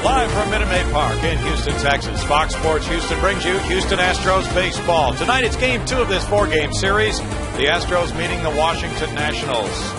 Live from Minute Maid Park in Houston, Texas, Fox Sports Houston brings you Houston Astros baseball. Tonight it's Game 2 of this 4-game series. The Astros meeting the Washington Nationals.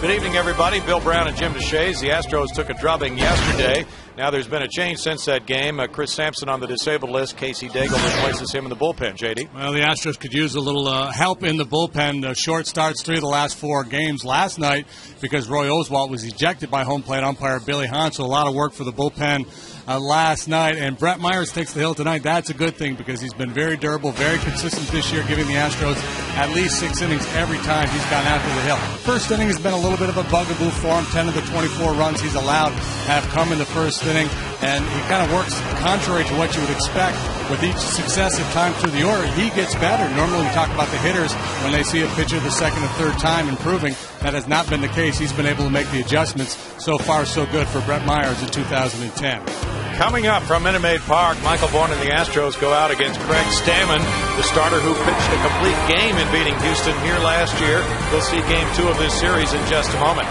Good evening, everybody. Bill Brown and Jim Deshaies. The Astros took a drubbing yesterday. Now there's been a change since that game. Chris Sampson on the disabled list. Casey Daigle replaces him in the bullpen, JD. Well, the Astros could use a little help in the bullpen. Short starts 3 of the last 4 games last night because Roy Oswalt was ejected by home plate umpire Billy Hahn. So a lot of work for the bullpen last night. And Brett Myers takes the hill tonight. That's a good thing because he's been very durable, very consistent this year, giving the Astros at least 6 innings every time he's gone after the hill. First inning has been a little bit of a bugaboo for him. 10 of the 24 runs he's allowed have come in the first inning, and he kind of works contrary to what you would expect. With each successive time through the order, he gets better. Normally we talk about the hitters when they see a pitcher the second or third time improving. That has not been the case. He's been able to make the adjustments. So far, so good for Brett Myers in 2010. Coming up from Minute Maid Park, Michael Bourne and the Astros go out against Craig Stammen, the starter who pitched a complete game in beating Houston here last year. We'll see Game 2 of this series in just a moment.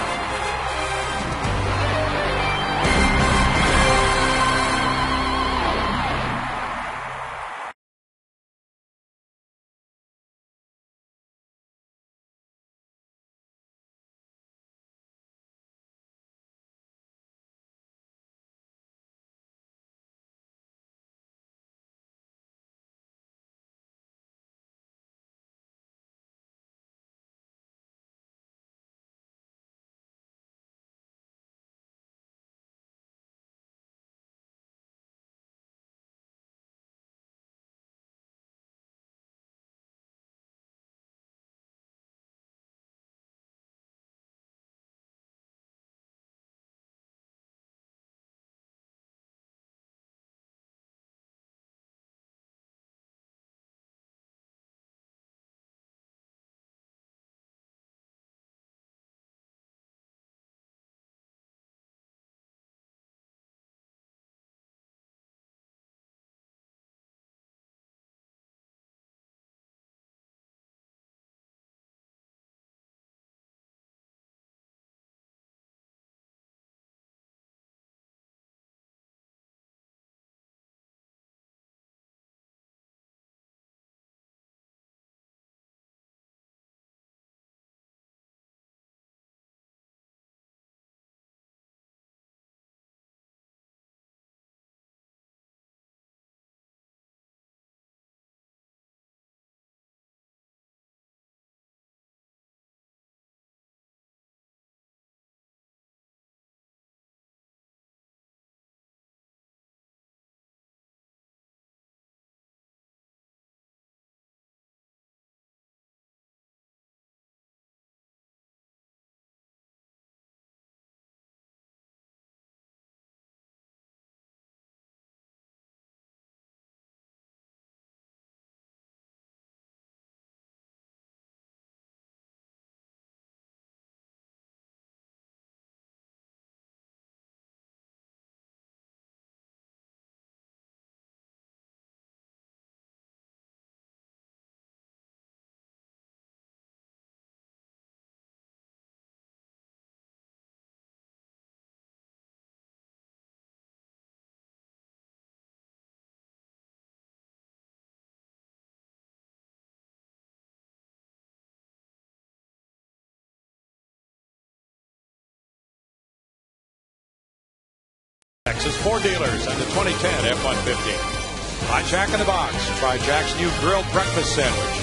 Texas Ford dealers and the 2010 F-150. By Jack in the Box. Try Jack's new grilled breakfast sandwich.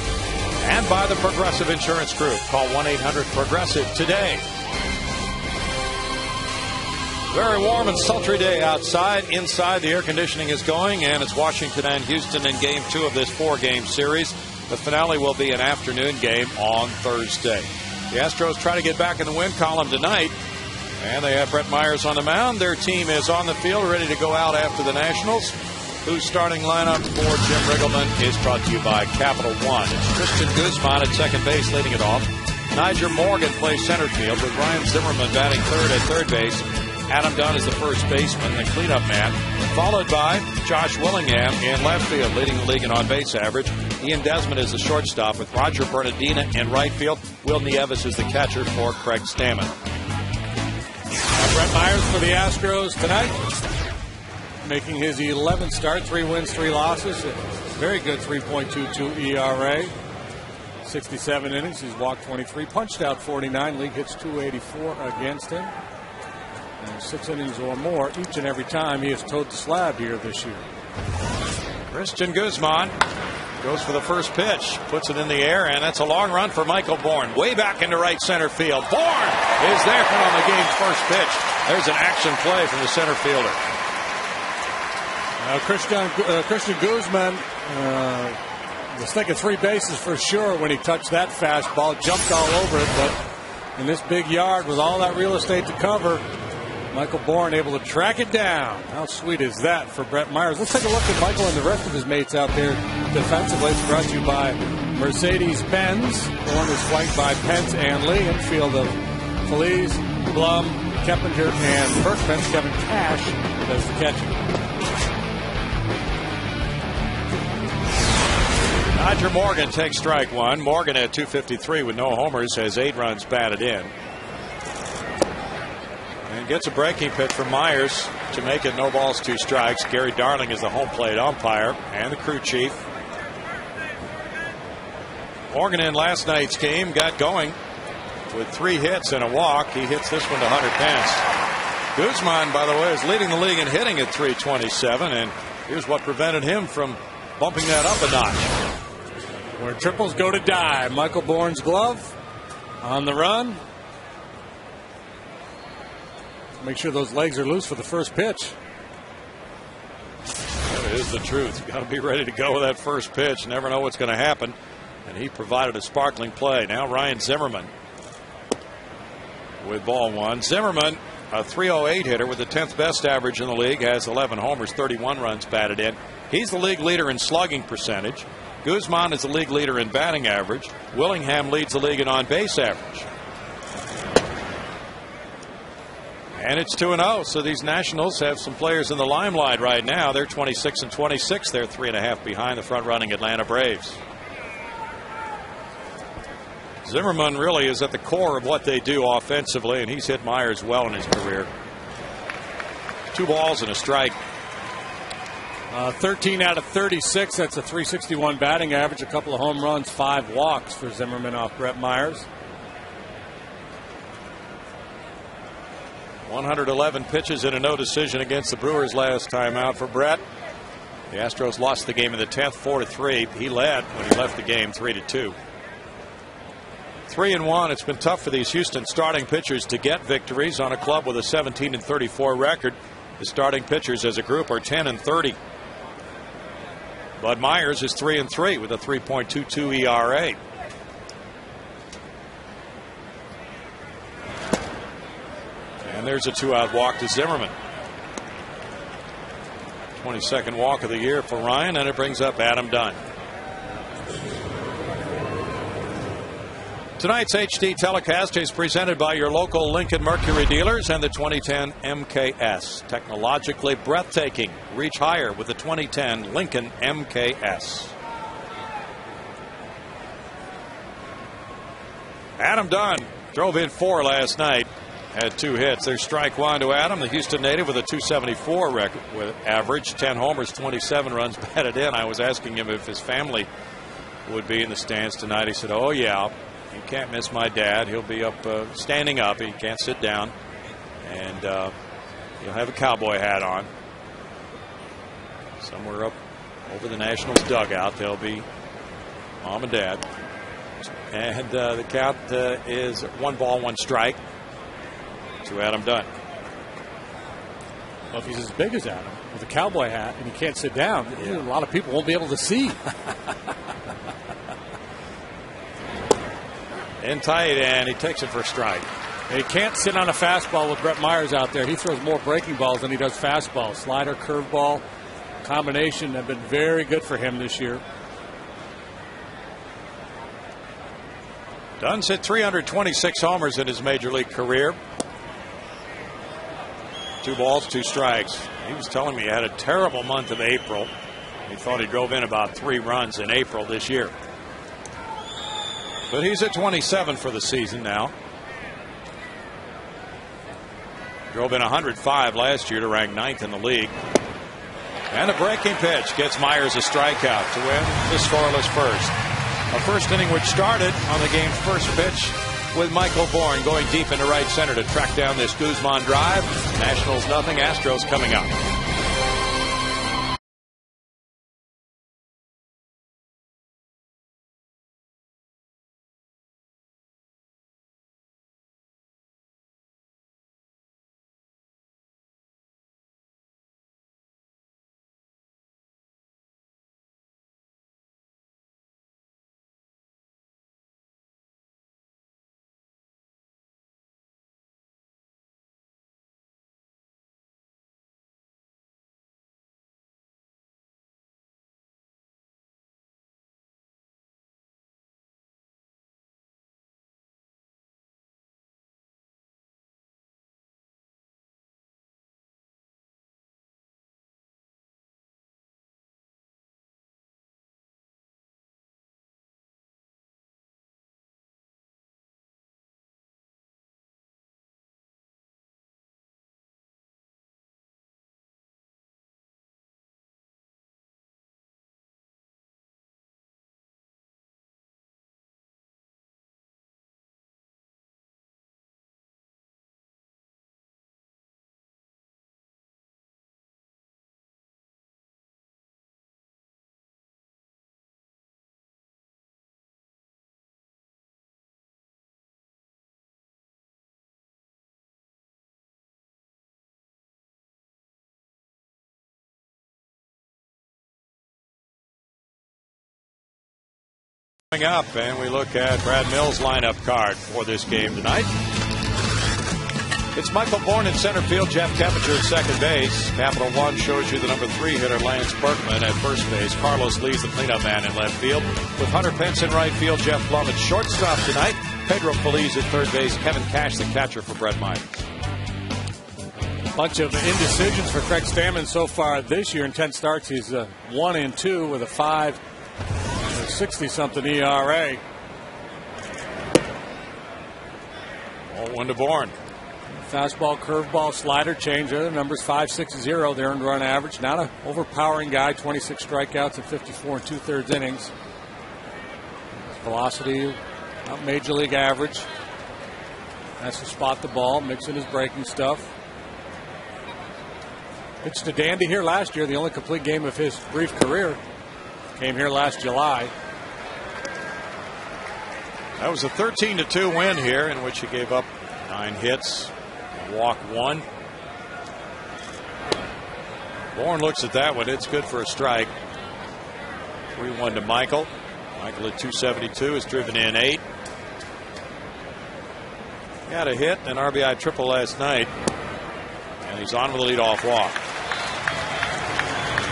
And by the Progressive Insurance Group. Call 1-800-PROGRESSIVE today. Very warm and sultry day outside. Inside, the air conditioning is going, and it's Washington and Houston in Game 2 of this 4-game series. The finale will be an afternoon game on Thursday. The Astros try to get back in the win column tonight. And they have Brett Myers on the mound. Their team is on the field, ready to go out after the Nationals. Whose starting lineup for Jim Riggleman is brought to you by Capital One. It's Tristan Guzman at second base leading it off. Niger Morgan plays center field with Ryan Zimmerman batting third at third base. Adam Dunn is the first baseman, the cleanup man, followed by Josh Willingham in left field, leading the league in on-base average. Ian Desmond is the shortstop with Roger Bernardina in right field. Will Nieves is the catcher for Craig Stammen. Brett Myers for the Astros tonight. making his 11th start. 3 wins, 3 losses. A very good 3.22 ERA. 67 innings. He's walked 23, punched out 49. League hits 284 against him. And 6 innings or more each and every time he has towed the slab here this year. Christian Guzman goes for the first pitch, puts it in the air, and that's a long run for Michael Bourne. Way back into right center field. Bourne is there on the game's first pitch. There's an action play from the center fielder. Christian Guzman was thinking 3 bases for sure when he touched that fastball. Jumped all over it, but in this big yard with all that real estate to cover, Michael Bourne able to track it down. How sweet is that for Brett Myers? Let's take a look at Michael and the rest of his mates out there defensively. It's brought to you by Mercedes-Benz. Bourne is flanked by Pence and Lee. Infield of Feliz, Blum, Keppinger, and Berkman. Kevin Cash does the catching. Roger Morgan takes strike 1. Morgan at 253 with no homers has 8 runs batted in. And gets a breaking pitch from Myers to make it no balls, 2 strikes. Gary Darling is the home plate umpire and the crew chief. Morgan in last night's game got going with 3 hits and a walk. He hits this one to Hunter Pence. Guzman, by the way, is leading the league in hitting at 327, and here's what prevented him from bumping that up a notch. Where triples go to die. Michael Bourne's glove on the run. Make sure those legs are loose for the first pitch. That is the truth. You've got to be ready to go with that first pitch. Never know what's going to happen. And he provided a sparkling play. Now Ryan Zimmerman with ball 1. Zimmerman, a 308 hitter with the 10th best average in the league, has 11 homers, 31 runs batted in. He's the league leader in slugging percentage. Guzman is the league leader in batting average. Willingham leads the league in on-base average. And it's 2-0, so these Nationals have some players in the limelight right now. They're 26 and 26. They're 3.5 behind the front-running Atlanta Braves. Zimmerman really is at the core of what they do offensively, and he's hit Myers well in his career. 2 balls and a strike. 13 out of 36. That's a 361 batting average. A couple of home runs, 5 walks for Zimmerman off Brett Myers. 111 pitches and a no decision against the Brewers last time out for Brett. The Astros lost the game in the 10th, 4-3. He led when he left the game, 3-2. 3-1. It's been tough for these Houston starting pitchers to get victories on a club with a 17-34 record. The starting pitchers as a group are 10-30. Bud Myers is 3-3 with a 3.22 ERA. And there's a 2-out walk to Zimmerman. 22nd walk of the year for Ryan, and it brings up Adam Dunn. Tonight's HD telecast is presented by your local Lincoln Mercury dealers and the 2010 MKS. Technologically breathtaking. Reach higher with the 2010 Lincoln MKS. Adam Dunn drove in 4 last night. Had 2 hits. There's strike 1 to Adam, the Houston native, with a 274 record with average, 10 homers, 27 runs batted in. I was asking him if his family would be in the stands tonight. He said, "Oh yeah, you can't miss my dad. He'll be up, standing up. He can't sit down, and he'll have a cowboy hat on. Somewhere up over the Nationals dugout, there'll be Mom and Dad." And the count is 1 ball, 1 strike to Adam Dunn. Well, if he's as big as Adam with a cowboy hat and he can't sit down, a lot of people won't be able to see. In tight, and he takes it for a strike. He can't sit on a fastball with Brett Myers out there. He throws more breaking balls than he does fastballs. Slider, curveball combination have been very good for him this year. Dunn's hit 326 homers in his major league career. 2 balls, 2 strikes. He was telling me he had a terrible month of April. He thought he drove in about 3 runs in April this year. But he's at 27 for the season now. Drove in 105 last year to rank 9th in the league. And a breaking pitch gets Myers a strikeout to win the scoreless first. A first inning which started on the game's first pitch with Michael Bourne going deep into right center to track down this Guzman drive. Nationals nothing, Astros coming up. Coming up, and we look at Brad Mills' lineup card for this game tonight. It's Michael Bourne in center field, Jeff Keppinger at second base. Capital One shows you the number 3 hitter Lance Berkman at first base. Carlos Lee's the cleanup man in left field. With Hunter Pence in right field, Jeff Blum at shortstop tonight. Pedro Feliz at third base. Kevin Cash the catcher for Brett Myers. Bunch of indecisions for Craig Stammen so far this year. In 10 starts, he's 1-2 with a 5.60-something ERA. 0-1 to Bourne. Fastball, curveball, slider, changeup. Numbers 5.60. The earned run average. Not an overpowering guy. 26 strikeouts in 54 2/3 innings. Velocity, not major league average. Has to spot the ball, mix in his breaking stuff. Pitched to Dandy here last year. The only complete game of his brief career. Came here last July. That was a 13-2 win here, in which he gave up 9 hits, walk 1. Bourne looks at that one. It's good for a strike. 3-1 to Michael. Michael at 272 has driven in 8. He had a hit and an RBI triple last night, and he's on with a leadoff walk.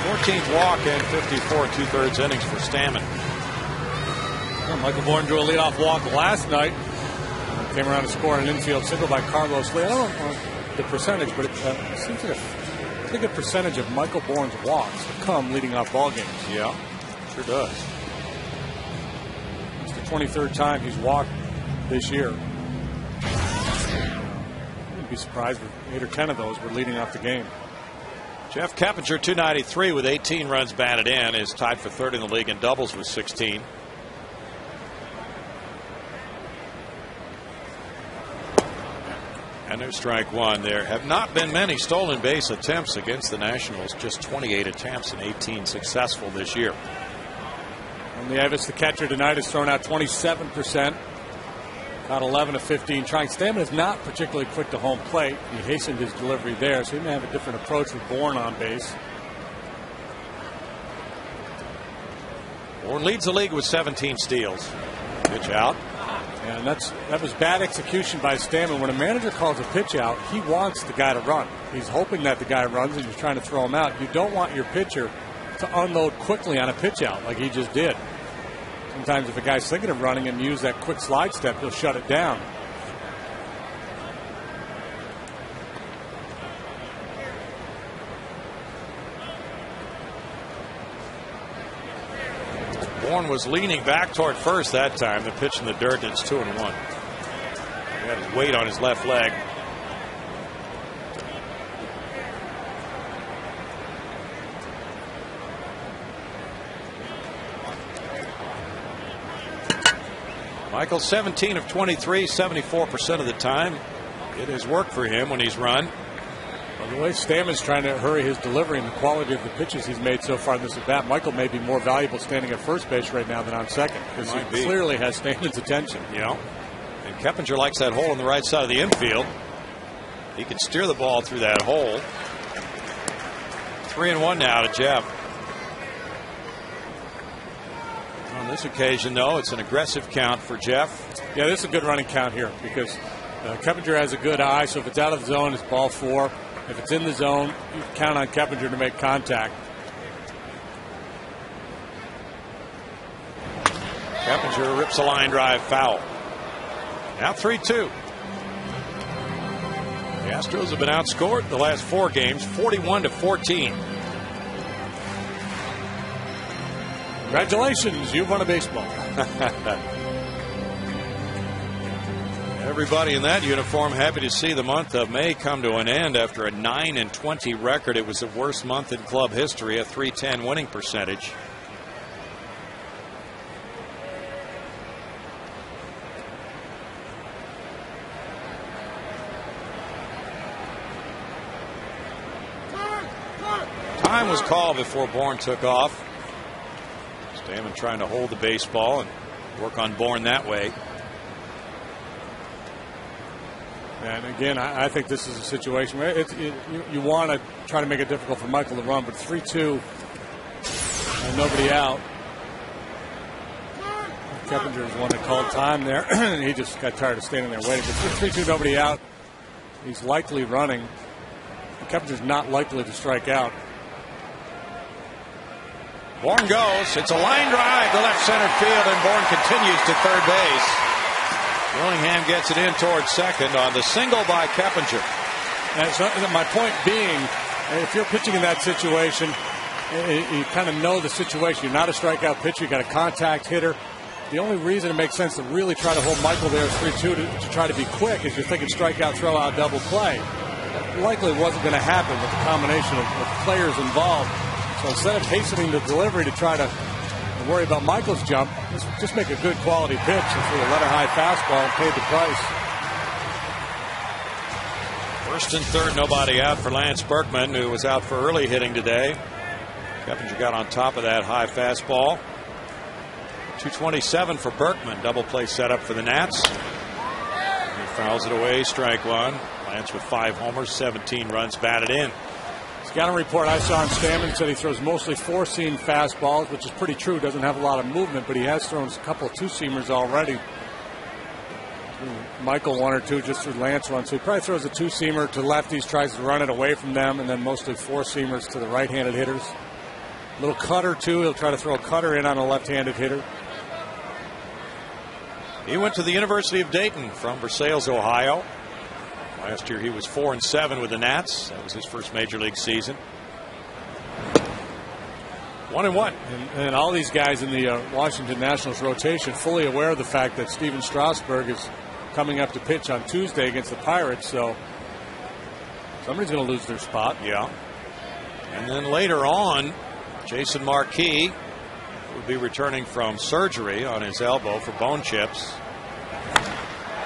14th walk and 54 2/3 innings for Stammen. Well, Michael Bourne drew a leadoff walk last night. Came around to score an infield single by Carlos Lee. I don't know the percentage, but it seems like a pretty good percentage of Michael Bourne's walks come leading off ball games. Yeah, sure does. It's the 23rd time he's walked this year. I'd be surprised if 8 or 10 of those were leading off the game. Jeff Keppinger, 293 with 18 runs batted in, is tied for third in the league in doubles with 16. And there's strike 1. There have not been many stolen base attempts against the Nationals. Just 28 attempts and 18 successful this year. And Nieves, the catcher tonight, has thrown out 27%. About 11 of 15 trying. Stammen is not particularly quick to home plate. He hastened his delivery there, so he may have a different approach with Bourne on base. Bourne leads the league with 17 steals. Pitch out. And that was bad execution by Stammen. When a manager calls a pitch out, he wants the guy to run. He's hoping that the guy runs and he's trying to throw him out. You don't want your pitcher to unload quickly on a pitch out like he just did. Sometimes if a guy's thinking of running and use that quick slide step, he'll shut it down. Bourne was leaning back toward first that time. The pitch in the dirt, it's 2-1. He had his weight on his left leg. Michael 17 of 23, 74% of the time. It has worked for him when he's run. Well, the way Stammen's trying to hurry his delivery and the quality of the pitches he's made so far in this at bat, Michael may be more valuable standing at first base right now than on second, because he clearly has Stammen's attention. Yeah. And Keppinger likes that hole on the right side of the infield. He can steer the ball through that hole. 3-1 now to Jeff. On this occasion, though, it's an aggressive count for Jeff. Yeah, this is a good running count here because Keppinger has a good eye, so if it's out of the zone, it's ball 4. If it's in the zone, you can count on Keppinger to make contact. Keppinger rips a line drive foul. Now 3-2. The Astros have been outscored the last 4 games, 41-14. Congratulations, you've won a baseball. Everybody in that uniform happy to see the month of May come to an end after a 9-20 record. It was the worst month in club history, a .310 winning percentage. Time was called before Bourne took off. Stammen trying to hold the baseball and work on Bourne that way. And again, I think this is a situation where you want to try to make it difficult for Michael to run, but 3-2 and nobody out. Keppinger is the one that called time there. He just got tired of standing there waiting. But 3-2, nobody out. He's likely running. Keppinger's not likely to strike out. Bourne goes. It's a line drive to left center field, and Bourne continues to third base. Willingham gets it in towards second on the single by Keppinger. And so my point being, if you're pitching in that situation, you kind of know the situation. You're not a strikeout pitcher. You got a contact hitter. The only reason it makes sense to really try to hold Michael there as 3-2 to try to be quick is you're thinking strikeout, throw out, double play. That likely wasn't going to happen with the combination of players involved. So instead of hastening the delivery to try to worry about Michael's jump, just make a good quality pitch with a letter high fastball and pay the price. First and third, nobody out for Lance Berkman, who was out for early hitting today. Keppinger got on top of that high fastball. 227 for Berkman. Double play setup for the Nats. He fouls it away, strike 1. Lance with 5 homers, 17 runs batted in. Scouting report I saw on Stammen said he throws mostly 4-seam fastballs, which is pretty true. Doesn't have a lot of movement, but he has thrown a couple of 2-seamers already. Michael 1 or 2 just through Lance one. So he probably throws a 2-seamer to lefties, tries to run it away from them, and then mostly 4-seamers to the right-handed hitters. A little cutter, too. He'll try to throw a cutter in on a left-handed hitter. He went to the University of Dayton from Versailles, Ohio. Last year he was 4-7 with the Nats. That was his first major league season. 1-1. And all these guys in the Washington Nationals rotation fully aware of the fact that Steven Strasburg is coming up to pitch on Tuesday against the Pirates. So somebody's going to lose their spot. Yeah. And then later on, Jason Marquis will be returning from surgery on his elbow for bone chips.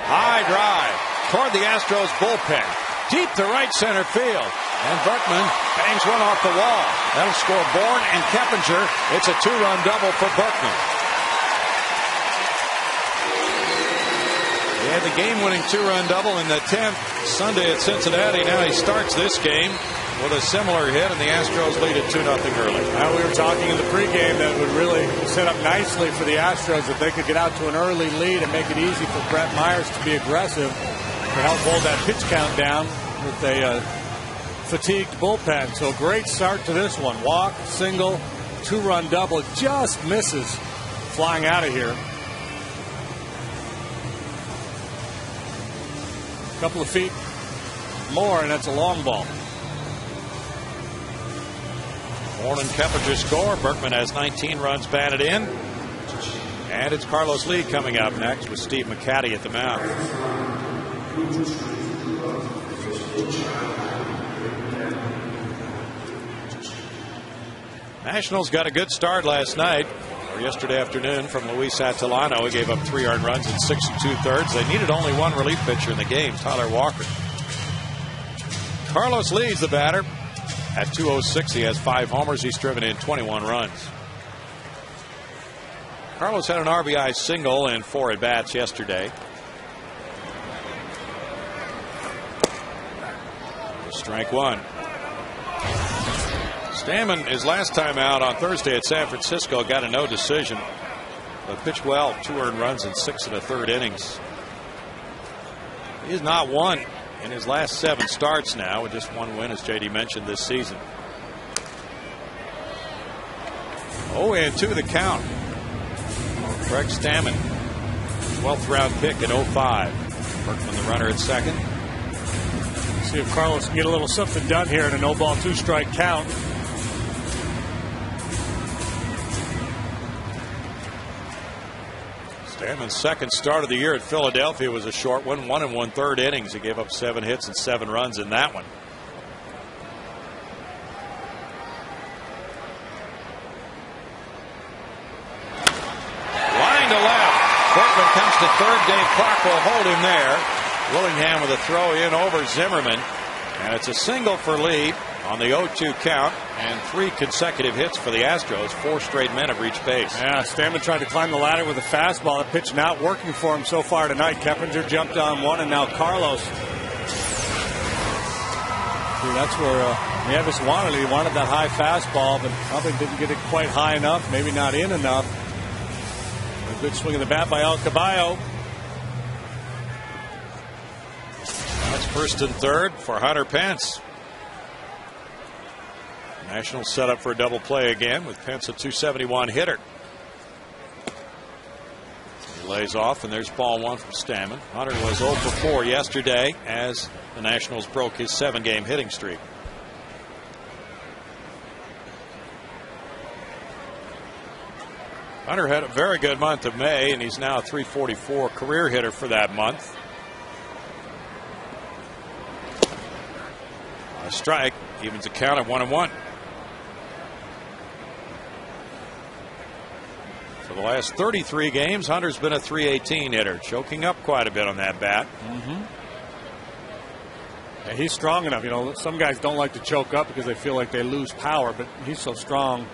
High drive toward the Astros bullpen, deep to right center field, and Berkman bangs one off the wall. That'll score Bourne and Keppinger. It's a 2-run double for Berkman. He had the game-winning 2-run double in the 10th Sunday at Cincinnati. Now he starts this game with a similar hit, and the Astros lead at 2-0 early. Now we were talking in the pregame that would really set up nicely for the Astros if they could get out to an early lead and make it easy for Brett Myers to be aggressive to help hold that pitch count down with a fatigued bullpen. So a great start to this one. Walk, single, 2-run double. Just misses flying out of here. A couple of feet more, and that's a long ball. Bourne and Keppinger score. Berkman has 19 runs batted in. And it's Carlos Lee coming up next with Steve McCatty at the mound. Nationals got a good start last night. Or yesterday afternoon from Luis Atilano, he gave up 3 earned runs in 6 2/3. They needed only one relief pitcher in the game, Tyler Walker. Carlos leads the batter at 206. He has 5 homers. He's driven in 21 runs. Carlos had an RBI single in 4 at-bats yesterday. Strike one. Stammen, his last time out on Thursday at San Francisco, got a no decision, but pitched well, 2 earned runs in 6 1/3 innings. He has not won in his last 7 starts now, with just 1 win, as JD mentioned, this season. 0-2 the count. Craig Stammen, 12th round pick in 05. Berkman the runner at second. See if Carlos can get a little something done here in a no-ball 2-strike count. Stammen's second start of the year at Philadelphia was a short one, 1 1/3 innings. He gave up 7 hits and 7 runs in that one. Line to left. Berkman comes to third. Dave Clark will hold him there. Willingham with a throw in over Zimmerman. And it's a single for Lee on the 0-2 count, and 3 consecutive hits for the Astros. 4 straight men have reached base. Yeah, Stammen tried to climb the ladder with a fastball. The pitch not working for him so far tonight. Keppinger jumped on one, and now Carlos. See, that's where Nieves wanted it. He wanted that high fastball, but probably didn't get it quite high enough, maybe not in enough. A good swing of the bat by El Caballo. That's first and third for Hunter Pence. Nationals set up for a double play again with Pence a 271 hitter. He lays off, and there's ball 1 from Stammen. Hunter was 0 for 4 yesterday as the Nationals broke his 7-game hitting streak. Hunter had a very good month of May, and he's now a 344 career hitter for that month. A strike evens a count of 1-1. For the last 33 games, Hunter's been a 318 hitter, choking up quite a bit on that bat. Yeah, he's strong enough. You know, some guys don't like to choke up because they feel like they lose power, but he's so strong.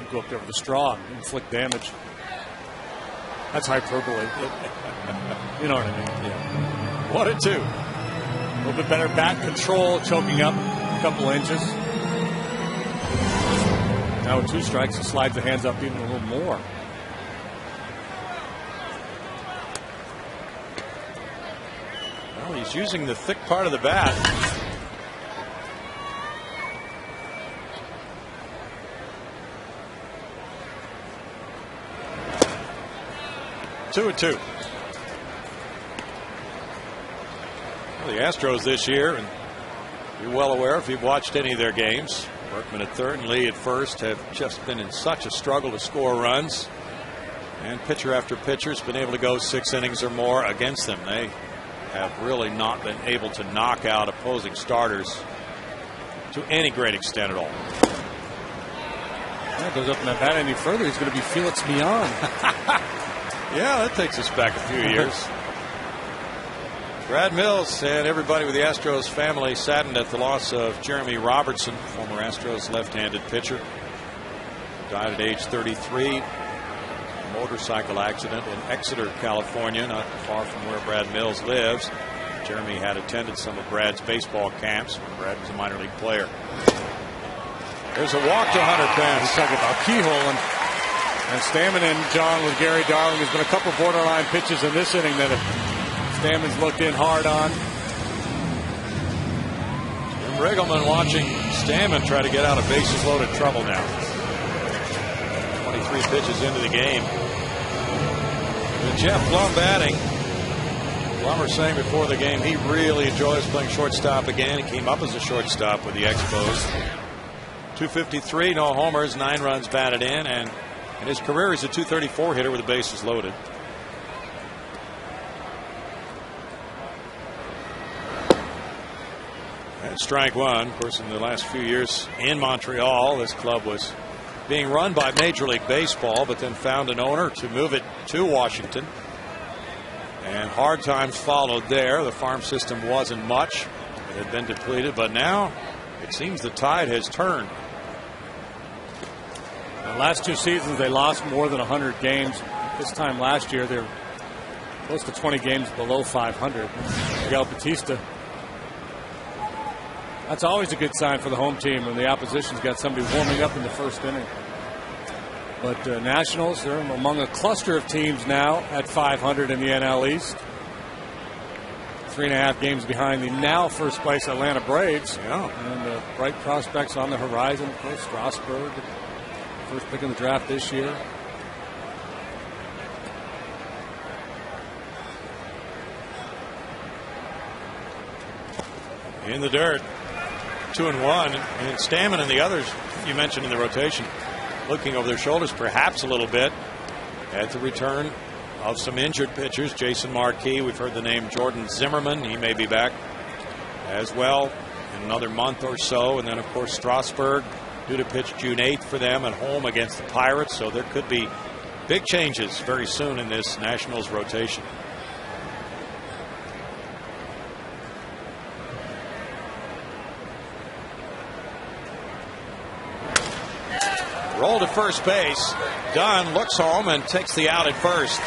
You go up there with a straw and inflict damage. That's hyperbole. You know what I mean? Yeah. 1-2. A little bit better bat control, choking up a couple inches. Now with 2 strikes, he slides the hands up even a little more. Well, he's using the thick part of the bat. Two and 2. Well, the Astros this year, and you're well aware if you've watched any of their games, Berkman at third and Lee at first have just been in such a struggle to score runs. And pitcher after pitcher has been able to go 6 innings or more against them. They have really not been able to knock out opposing starters to any great extent at all. That goes up in that bat any further, he's going to be Felix Millan. Yeah, that takes us back a few years. Brad Mills and everybody with the Astros family saddened at the loss of Jeremy Robertson, former Astros left-handed pitcher. Died at age 33. A motorcycle accident in Exeter, California, not far from where Brad Mills lives. Jeremy had attended some of Brad's baseball camps when Brad was a minor league player. There's a walk to Hunter Pence. He's talking about keyholing. And Stammen and John with Gary Darling. There's been a couple borderline pitches in this inning that Stammen's looked in hard on. Jim Riggleman watching Stammen try to get out of bases loaded trouble now. 23 pitches into the game. With Jeff Blum batting. Blummer saying before the game he really enjoys playing shortstop again. He came up as a shortstop with the Expos. 253, no homers, 9 runs batted in, and in his career he's a 234 hitter with the bases loaded. And strike one. Of course, in the last few years in Montreal, this club was being run by Major League Baseball, but then found an owner to move it to Washington. And hard times followed there. The farm system wasn't much. It had been depleted, but now it seems the tide has turned. The last 2 seasons, they lost more than 100 games. This time last year, they're close to 20 games below 500. Miguel Batista. That's always a good sign for the home team when the opposition's got somebody warming up in the first inning. But Nationals, they're among a cluster of teams now at 500 in the NL East. 3.5 games behind the now first place Atlanta Braves. Yeah. And bright prospects on the horizon. Of course, Strasburg, first pick in the draft this year. In the dirt, 2-1, and Stammen and the others you mentioned in the rotation looking over their shoulders perhaps a little bit at the return of some injured pitchers. Jason Marquis, we've heard the name Jordan Zimmerman, he may be back as well in another month or so. And then of course Strasburg due to pitch June 8th for them at home against the Pirates, so there could be big changes very soon in this Nationals rotation. Roll to first base. Dunn looks home and takes the out at first.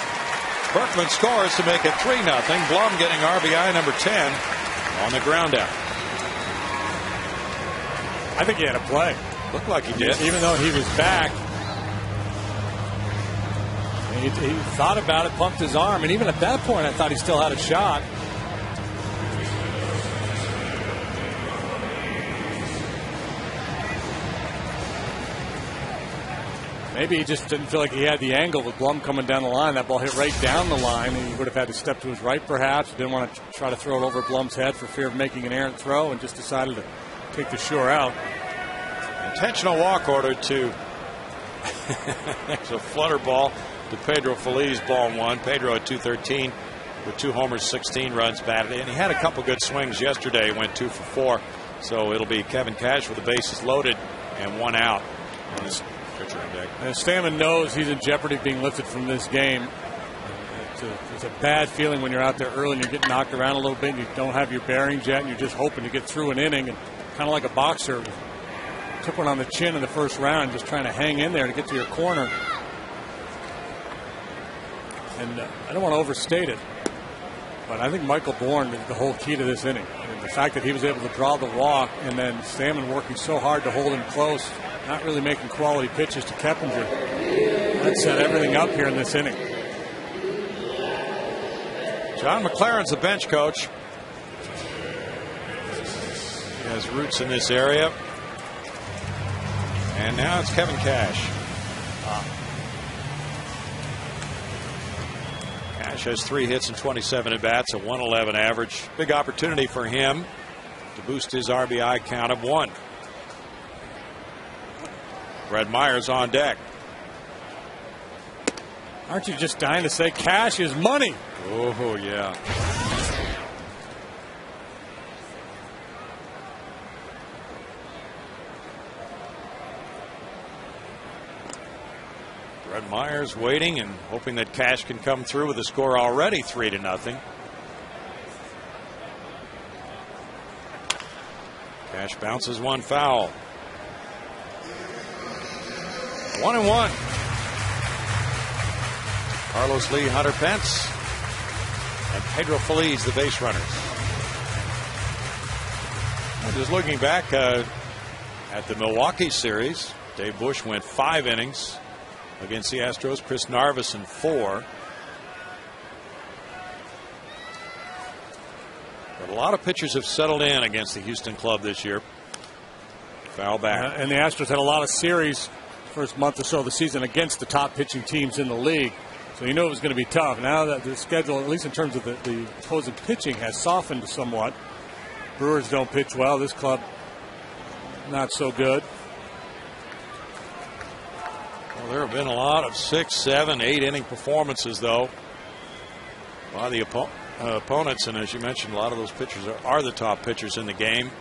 Berkman scores to make it 3-0. Blum getting RBI number 10 on the ground out. I think he had a play. Looked like he did. Even though he was back, he thought about it, pumped his arm, and even at that point I thought he still had a shot. Maybe he just didn't feel like he had the angle with Blum coming down the line. That ball hit right down the line, and he would have had to step to his right perhaps. Didn't want to try to throw it over Blum's head for fear of making an errant throw, and just decided to take the shore out. Intentional walk order to it's a flutter ball to Pedro Feliz, ball 1. Pedro at 213 with 2 homers, 16 runs batted in. He had a couple good swings yesterday, went 2 for 4. So it'll be Kevin Cash with the bases loaded and 1 out on his pitcher on deck. And Stammen knows he's in jeopardy of being lifted from this game. It's a bad feeling when you're out there early and you're getting knocked around a little bit and you don't have your bearings yet and you're just hoping to get through an inning, and kind of like a boxer. Took one on the chin in the first round, just trying to hang in there to get to your corner. And I don't want to overstate it, but I think Michael Bourne is the whole key to this inning. And the fact that he was able to draw the walk, and then Stammen working so hard to hold him close, not really making quality pitches to Keppinger. That set everything up here in this inning. John McLaren's the bench coach. He has roots in this area. And now it's Kevin Cash. Cash has 3 hits and 27 at bats, a 111 average. Big opportunity for him to boost his RBI count of 1. Brad Myers on deck. Aren't you just dying to say Cash is money? Oh, yeah. Brad Myers waiting and hoping that Cash can come through with a score already 3-0. Cash bounces 1 foul. 1-1. Carlos Lee, Hunter Pence, and Pedro Feliz, the base runners. Just looking back at the Milwaukee series, Dave Bush went 5 innings against the Astros. Chris Narveson 4. But a lot of pitchers have settled in against the Houston club this year. Foul back. And the Astros had a lot of series first month or so of the season against the top pitching teams in the league. So you knew it was going to be tough. Now that the schedule, at least in terms of the opposing pitching, has softened somewhat. Brewers don't pitch well. This club not so good. Well, there have been a lot of 6, 7, 8 inning performances, though, by the opponents. And as you mentioned, a lot of those pitchers are the top pitchers in the game.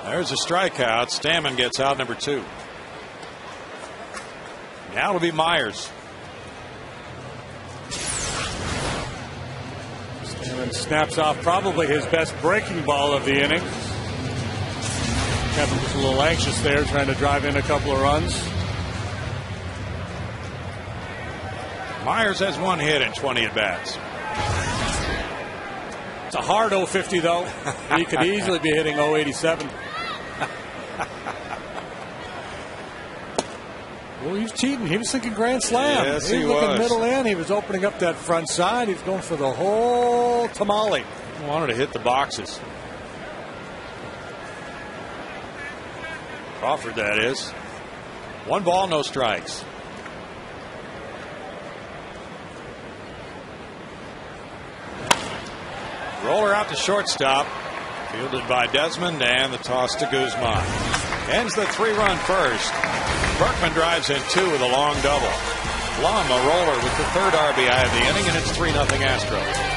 There's a strikeout. Stammen gets out number 2. Now it'll be Myers. And snaps off probably his best breaking ball of the inning. Kevin just a little anxious there, trying to drive in a couple of runs. Myers has 1 hit in 20 at-bats. It's a hard 050, though. He could easily be hitting 087. Well, he's cheating. He was thinking grand slam. Yes, he was looking middle in. He was opening up that front side. He was going for the whole tamale. He wanted to hit the boxes. Crawford, that is. 1 ball, no strikes. Roller out to shortstop. Fielded by Desmond, and the toss to Guzman. Ends the 3-run first. Berkman drives in 2 with a long double. Blum, a roller with the 3rd RBI of the inning, and it's 3-0 Astros.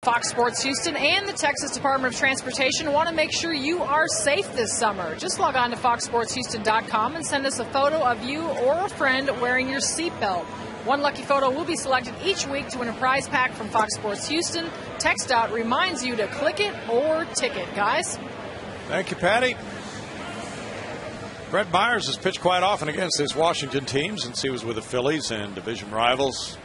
Fox Sports Houston and the Texas Department of Transportation want to make sure you are safe this summer. Just log on to foxsportshouston.com and send us a photo of you or a friend wearing your seatbelt. One lucky photo will be selected each week to win a prize pack from Fox Sports Houston. Text out reminds you to click it or tick it, guys. Thank you, Patty. Brett Myers has pitched quite often against this Washington team since he was with the Phillies and division rivals.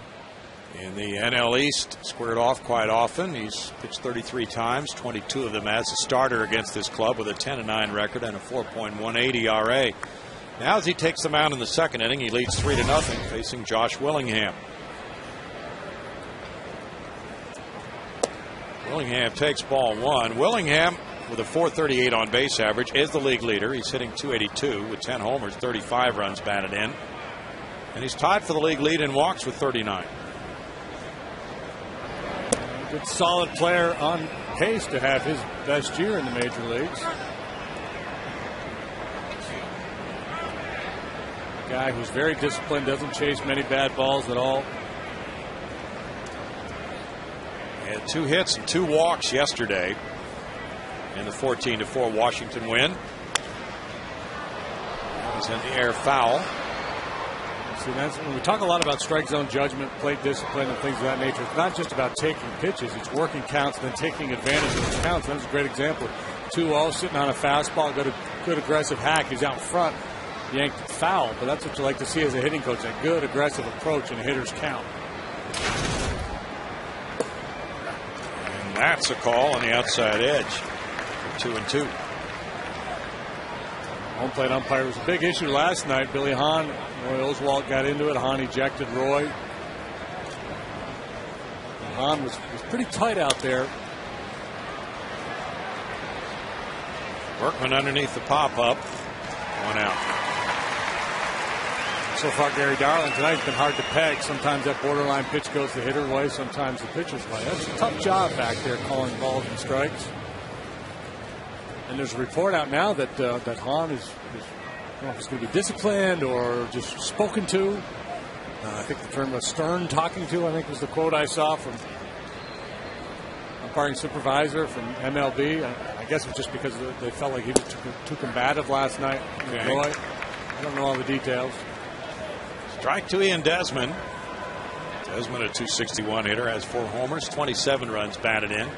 In the NL East, squared off quite often. He's pitched 33 times, 22 of them as a starter against this club with a 10-9 record and a 4.18 ERA. Now as he takes them out in the 2nd inning, he leads 3-0 facing Josh Willingham. Willingham takes ball 1. Willingham with a .438 on base average is the league leader. He's hitting .282 with 10 homers, 35 runs batted in. And he's tied for the league lead in walks with 39. Good solid player on pace to have his best year in the major leagues. Guy who's very disciplined, doesn't chase many bad balls at all. He had 2 hits and 2 walks yesterday in the 14-4 Washington win. That was in the air foul. See, that's when we talk a lot about strike zone judgment, plate discipline, and things of that nature. It's not just about taking pitches; it's working counts, and then taking advantage of those counts. That was a great example. 2-0, sitting on a fastball, good aggressive hack. He's out front, yanked it foul. But that's what you like to see as a hitting coach: a good aggressive approach and a hitter's count. And that's a call on the outside edge for 2-2. Home plate umpire was a big issue last night. Billy Hahn, Roy Oswalt got into it. Hahn ejected Roy. And Hahn was pretty tight out there. Berkman underneath the pop-up. 1 out. So far, Gary Darling tonight's been hard to peg. Sometimes that borderline pitch goes the hitter's way, sometimes the pitcher's way. That's a tough job back there calling balls and strikes. And there's a report out now that that Hahn is I don't know if he's going to be disciplined or just spoken to. I think the term was stern talking to, I think was the quote I saw from umpiring supervisor from MLB. I guess it was just because they felt like he was too combative last night. Okay. I don't know all the details. Strike to Ian Desmond. Desmond, a .261 hitter, has 4 homers, 27 runs batted in.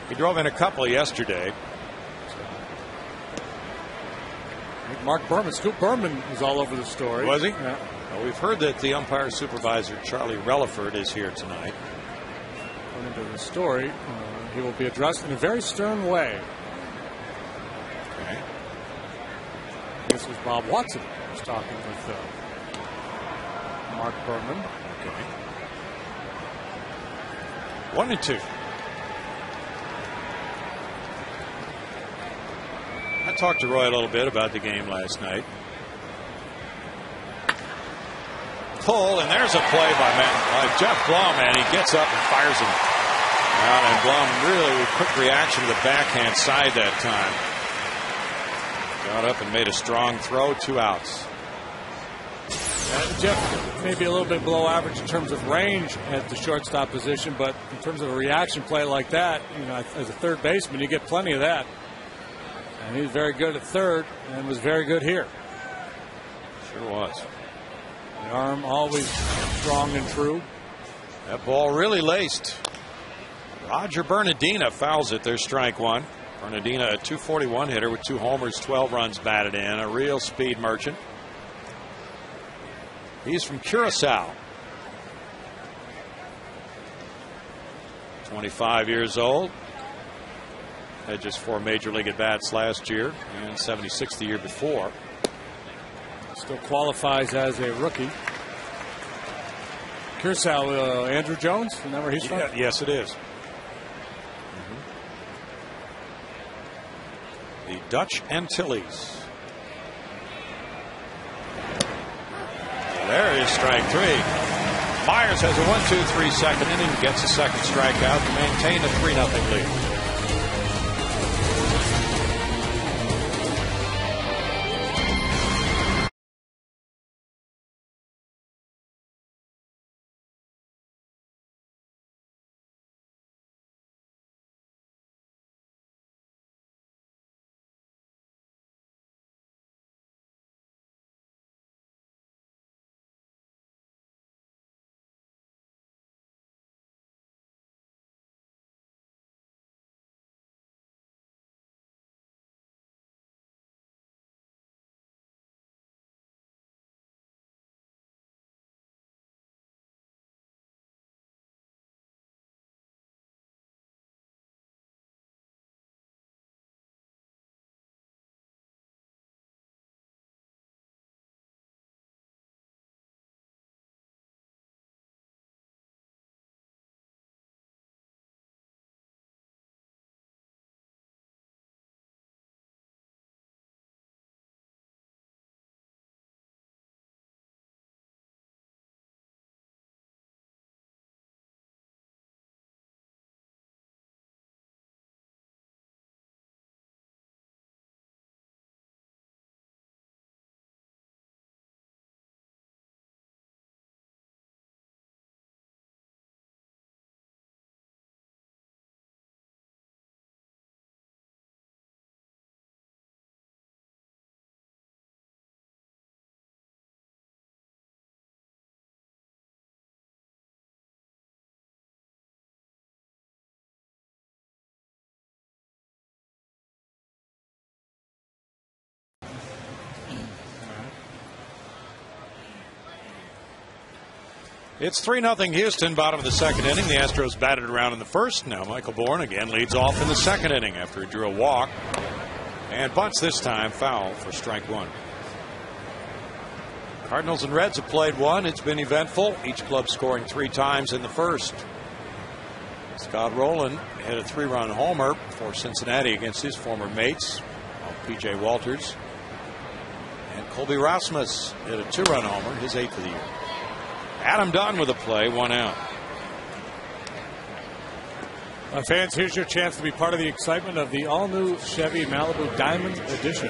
He drove in a couple yesterday. Mark Berman, Scoop Berman was all over the story. Was he? Yeah. Well, we've heard that the umpire supervisor, Charlie Relaford, is here tonight. According to the story, he will be addressed in a very stern way. Okay. This was Bob Watson who was talking with Mark Berman. Okay. 1-2. I talked to Roy a little bit about the game last night. Pull, and there's a play by Jeff Blum, and he gets up and fires him out. And Blum really with quick reaction to the backhand side that time. Got up and made a strong throw, 2 outs. Jeff may be a little bit below average in terms of range at the shortstop position, but in terms of a reaction play like that, you know, as a third baseman, you get plenty of that. And he's very good at third and was very good here. Sure was. The arm always strong and true. That ball really laced. Roger Bernardina fouls it. There's strike 1. Bernardina, a .241 hitter with 2 homers, 12 runs batted in. A real speed merchant. He's from Curacao. 25 years old. Had just 4 major league at-bats last year and 76 the year before. Still qualifies as a rookie. Curacao, Andrew Jones, isn't that where he's from? Yes, it is. The Dutch Antilles. There is strike 3. Myers has a 1-2-3 second inning, gets a second strikeout to maintain a 3-0 lead. It's 3-0 Houston, bottom of the second inning. The Astros batted around in the first. Now Michael Bourne again leads off in the second inning after he drew a walk. And bunts this time, foul for strike 1. Cardinals and Reds have played one. It's been eventful. Each club scoring 3 times in the first. Scott Rowland hit a 3-run homer for Cincinnati against his former mates, P.J. Walters and Colby Rasmus hit a 2-run homer, his 8th of the year. Adam Dunn with a play, 1 out. Fans, here's your chance to be part of the excitement of the all-new Chevy Malibu Diamond Edition.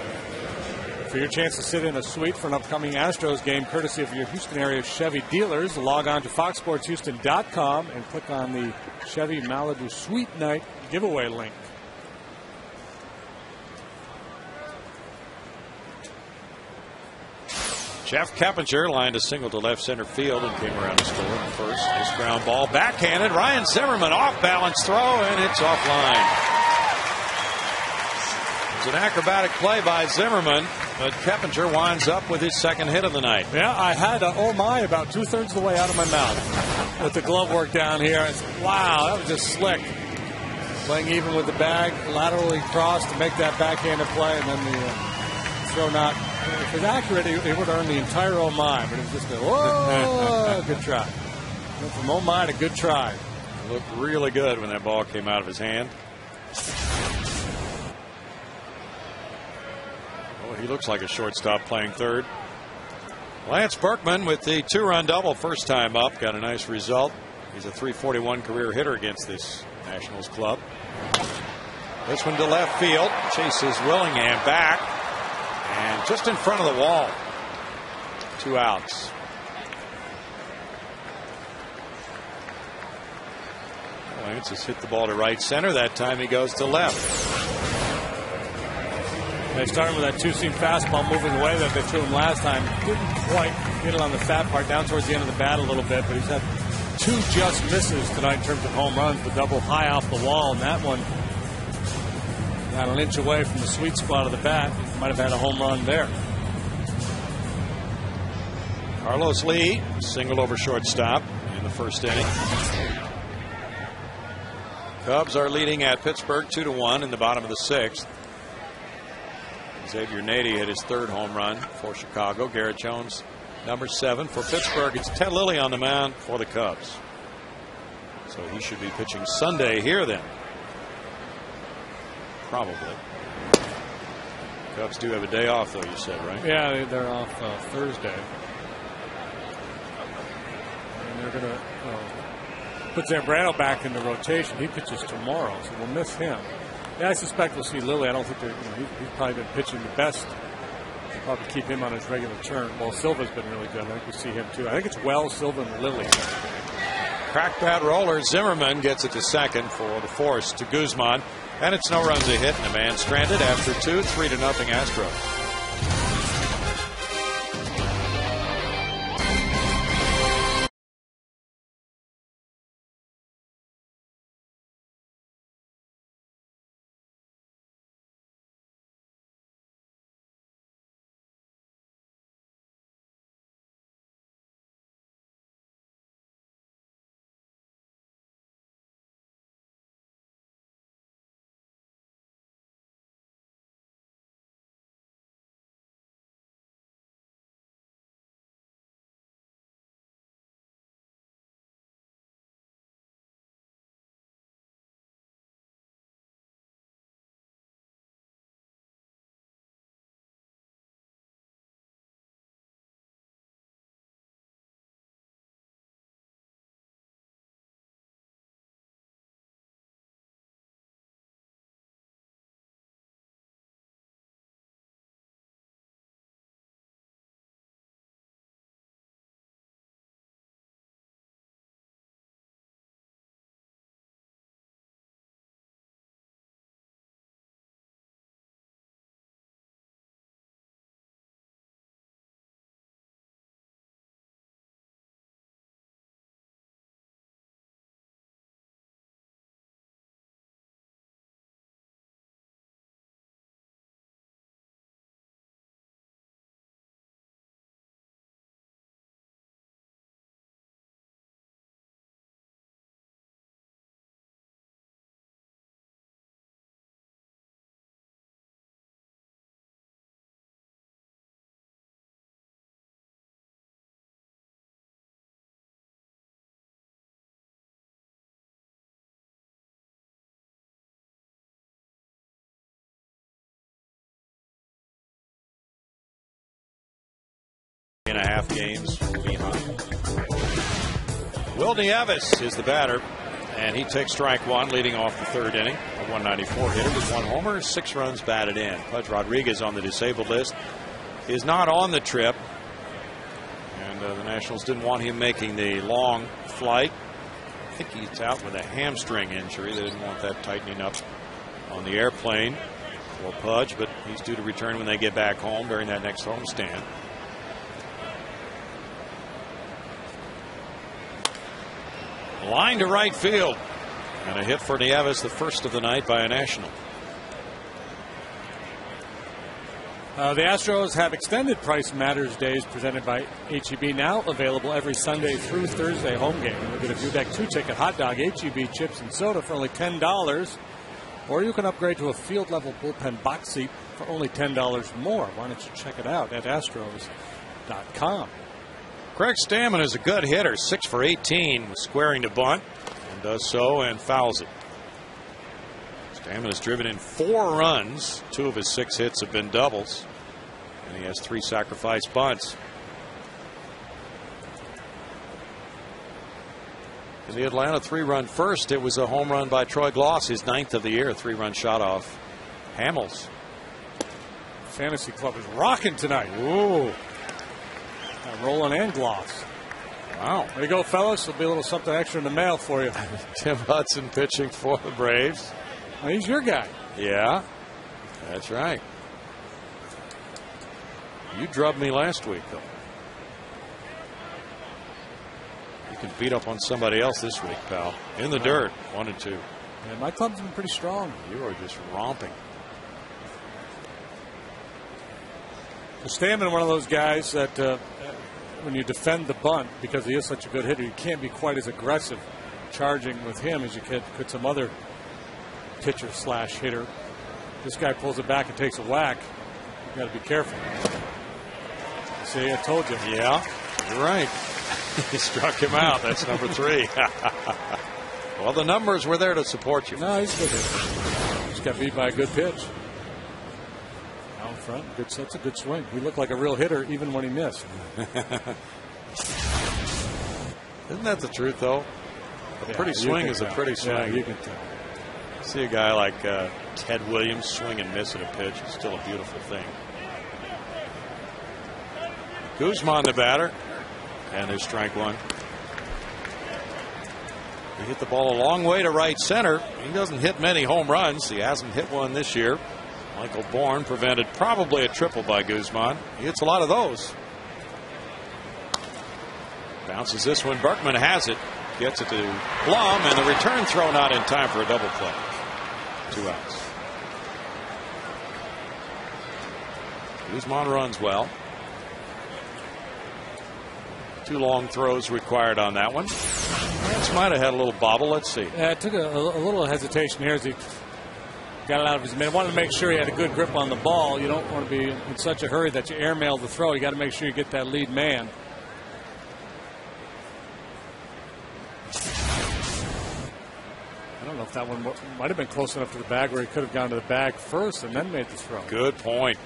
For your chance to sit in a suite for an upcoming Astros game, courtesy of your Houston area Chevy dealers, log on to foxsportshouston.com and click on the Chevy Malibu Suite Night giveaway link. Jeff Keppinger lined a single to left center field and came around to score in the first. This ground ball backhanded. Ryan Zimmerman off balance throw, and it's offline. It's an acrobatic play by Zimmerman, but Keppinger winds up with his second hit of the night. Yeah, I had a oh my about 2/3 of the way out of my mouth with the glove work down here. I said, wow, that was just slick. Playing even with the bag, laterally crossed to make that backhanded play, and then the throw not. If it was accurate, it would earn the entire oh my, but it was just a whoa, good try. Went from oh my to good try. It looked really good when that ball came out of his hand. Oh, he looks like a shortstop playing third. Lance Berkman with the 2-run double first time up. Got a nice result. He's a .341 career hitter against this Nationals club. This one to left field. Chases Willingham back. And just in front of the wall. 2 outs. Lance has hit the ball to right center. That time he goes to left. They started with that 2-seam fastball moving away that they threw him last time. Didn't quite get it on the fat part down towards the end of the bat a little bit, but he's had 2 just misses tonight in terms of home runs. The double high off the wall, and that one got an inch away from the sweet spot of the bat. Might have had a home run there. Carlos Lee singled over shortstop in the first inning. Cubs are leading at Pittsburgh 2-1 in the bottom of the 6th. Xavier Nady hit his 3rd home run for Chicago. Garrett Jones, number 7 for Pittsburgh. It's Ted Lilly on the mound for the Cubs. So he should be pitching Sunday here then. Probably. Cubs do have a day off, though, you said, right? Yeah, they're off Thursday. And they're going to put Zambrano back in the rotation. He pitches tomorrow, so we'll miss him. Yeah, I suspect we'll see Lilly. I don't think he's probably been pitching the best. We'll probably keep him on his regular turn. Well, Silva's been really good. I think we see him, too. I think it's Wells, Silva, and Lilly. Crack bat roller. Zimmerman gets it to second for the force to Guzman. And it's no runs a hit and a man stranded after 2, 3-0 Astros. 2.5 games behind. Will Nieves is the batter, and he takes strike one, leading off the third inning. A 194 hitter with 1 homer, 6 runs batted in. Pudge Rodriguez on the disabled list is not on the trip, and the Nationals didn't want him making the long flight. I think he's out with a hamstring injury. They didn't want that tightening up on the airplane for Pudge, but he's due to return when they get back home during that next homestand. Line to right field, and a hit for Nieves, the first of the night by a National. The Astros have extended Price Matters days presented by HEB, now available every Sunday through Thursday home game. You'll get a View Deck 2-ticket hot dog, HEB chips and soda for only $10, or you can upgrade to a field-level bullpen box seat for only $10 more. Why don't you check it out at Astros.com. Craig Stammen is a good hitter, 6 for 18, squaring to bunt, and does so and fouls it. Stammen has driven in 4 runs. 2 of his 6 hits have been doubles, and he has 3 sacrifice bunts. In the Atlanta 3-run first, it was a home run by Troy Gloss, his 9th of the year, a 3-run shot off Hamels. Fantasy Club is rocking tonight. Ooh. Roland and Gloss. Wow. There you go, fellas. There'll be a little something extra in the mail for you. Tim Hudson pitching for the Braves. Well, he's your guy. Yeah, that's right. You drubbed me last week, though. You can beat up on somebody else this week, pal. In the dirt, 1 and 2. Yeah, my club's been pretty strong. You are just romping. Stammen, one of those guys that when you defend the bunt, because he is such a good hitter, you can't be quite as aggressive charging with him as you could some other pitcher / hitter. This guy pulls it back and takes a whack. You got to be careful. See, I told you. Yeah, you're right. He struck him out. That's number 3. Well, the numbers were there to support you. No, he's a good hitter. Just got beat by a good pitch. Out front, that's a good swing. He looked like a real hitter even when he missed. Isn't that the truth, though? A pretty swing is a pretty swing. Yeah, you can tell. See a guy like Ted Williams swing and miss at a pitch. It's still a beautiful thing. Guzman, the batter, and there's strike 1. He hit the ball a long way to right center. He doesn't hit many home runs. He hasn't hit one this year. Michael Bourne prevented probably a triple by Guzman. He hits a lot of those. Bounces this one. Berkman has it. Gets it to Blum, and the return throw not in time for a double play. 2 outs. Guzman runs well. 2 long throws required on that one. This might have had a little bobble. Let's see. It took a little hesitation here as he got it out of his mitt. Wanted to make sure he had a good grip on the ball. You don't want to be in such a hurry that you airmail the throw. You got to make sure you get that lead man. I don't know if that one might have been close enough to the bag where he could have gone to the bag first and then made the throw. Good point.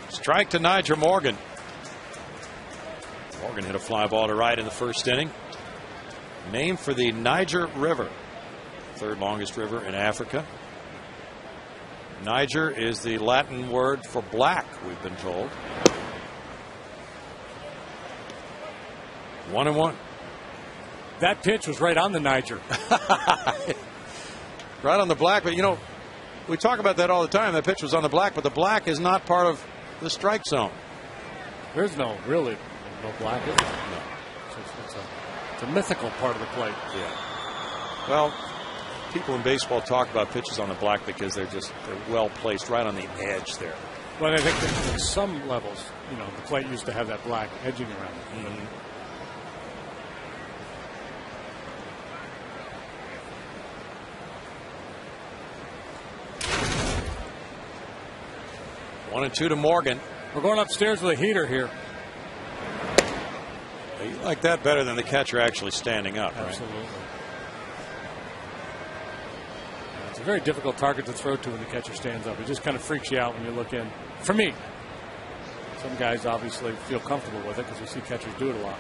Strike to Niger Morgan. Morgan hit a fly ball to right in the first inning. Named for the Niger River, 3rd longest river in Africa. Niger is the Latin word for black, we've been told. 1-1. That pitch was right on the Niger. Right on the black, but you know, we talk about that all the time. That pitch was on the black, but the black is not part of the strike zone. There's no black, is there? No. It's a mythical part of the plate. Yeah. Well, people in baseball talk about pitches on the black because they're well placed right on the edge there. Well, I think that at some levels, you know, the plate used to have that black edging around it. Mm-hmm. 1-2 to Morgan. We're going upstairs with a heater here. You like that better than the catcher actually standing up, right? Absolutely. It's a very difficult target to throw to when the catcher stands up. It just kind of freaks you out when you look in. For me. Some guys obviously feel comfortable with it because we see catchers do it a lot.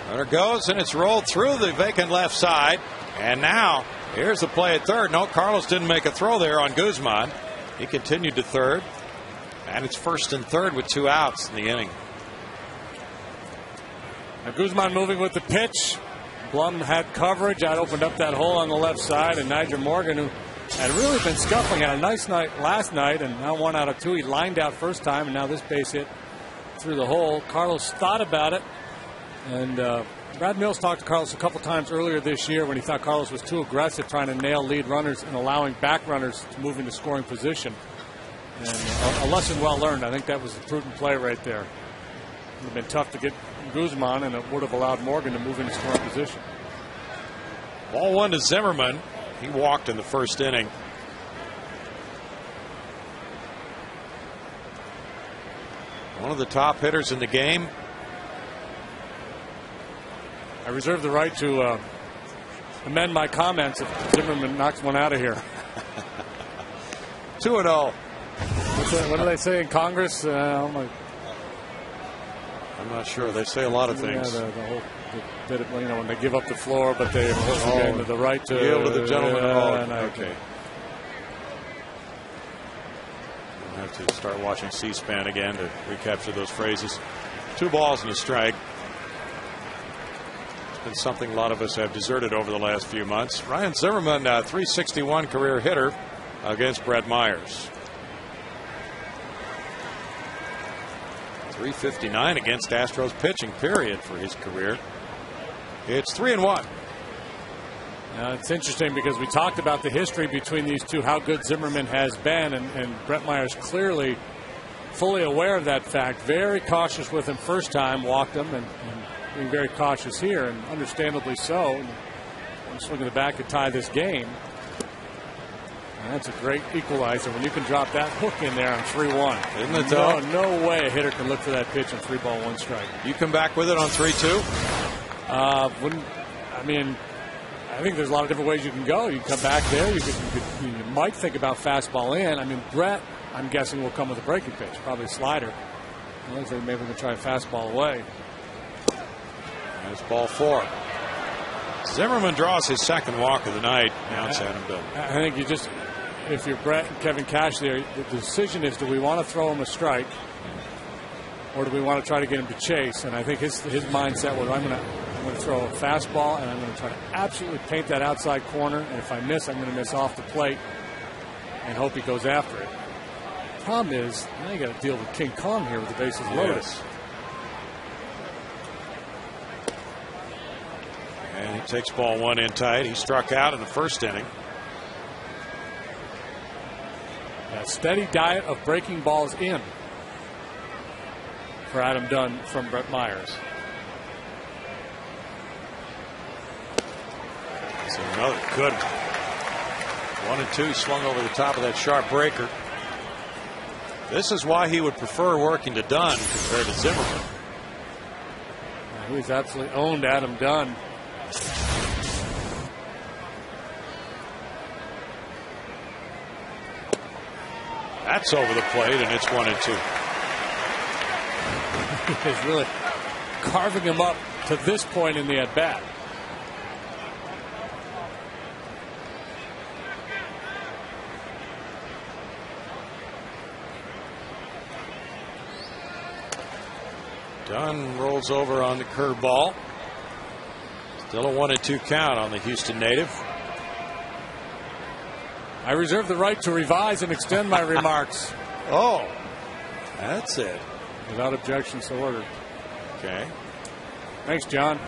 Runner goes, and it's rolled through the vacant left side. And now, here's the play at third. No, Carlos didn't make a throw there on Guzman. He continued to third. And it's first and third with 2 outs in the inning. Now Guzman moving with the pitch. Blum had coverage. That opened up that hole on the left side. And Nyjer Morgan, who had really been scuffling, had a nice night last night. And now 1 out of 2. He lined out first time. And now this base hit through the hole. Carlos thought about it. And Brad Mills talked to Carlos a couple times earlier this year when he thought Carlos was too aggressive trying to nail lead runners and allowing back runners to move into scoring position. And a lesson well learned. I think that was a prudent play right there. It would have been tough to get Guzman, and it would have allowed Morgan to move into scoring position. Ball 1 to Zimmerman. He walked in the first inning. One of the top hitters in the game. I reserve the right to amend my comments if Zimmerman knocks one out of here. 2-0. What do they say in Congress? I'm not sure. They say a lot of things. Yeah, the whole when they give up the floor, but they have the right to yield to the gentleman. Okay. We'll have to start watching C-SPAN again to recapture those phrases. 2 balls and a strike. It's been something a lot of us have deserted over the last few months. Ryan Zimmerman, .361 career hitter against Brett Myers. .359 against Astros pitching, period, for his career. It's 3-1. Now, it's interesting because we talked about the history between these two, how good Zimmerman has been, and Brett Myers clearly fully aware of that fact. Very cautious with him first time, walked him, and being very cautious here, and understandably so. I'm swinging the bat to tie this game. And that's a great equalizer when you can drop that hook in there on 3-1. Isn't it though? No way a hitter can look for that pitch on 3-1 strike. You come back with it on 3-2? I think there's a lot of different ways you can go. You can come back there. You might think about fastball in. I mean, Brett, I'm guessing, will come with a breaking pitch, probably a slider. Maybe we're going to try a fastball away. There's ball 4. Zimmerman draws his second walk of the night. Now it's Adam Dunn. I think you just, if you're Brett and Kevin Cash there, the decision is, do we want to throw him a strike or do we want to try to get him to chase? And I think his mindset was, I'm going to throw a fastball and I'm going to try to absolutely paint that outside corner. And if I miss, I'm going to miss off the plate and hope he goes after it. The problem is, now you got to deal with King Kong here with the bases loaded. Yes. And he takes ball 1 in tight. He struck out in the first inning. A steady diet of breaking balls in for Adam Dunn from Brett Myers. That's another good one. 1 and 2 swung over the top of that sharp breaker. This is why he would prefer working to Dunn compared to Zimmerman. He's absolutely owned Adam Dunn. That's over the plate, and it's 1 and 2. He's really carving him up to this point in the at-bat. Dunn rolls over on the curveball. Still a 1 and 2 count on the Houston native. I reserve the right to revise and extend my remarks. Oh, that's it. Without objection, so ordered. Okay. Thanks, John.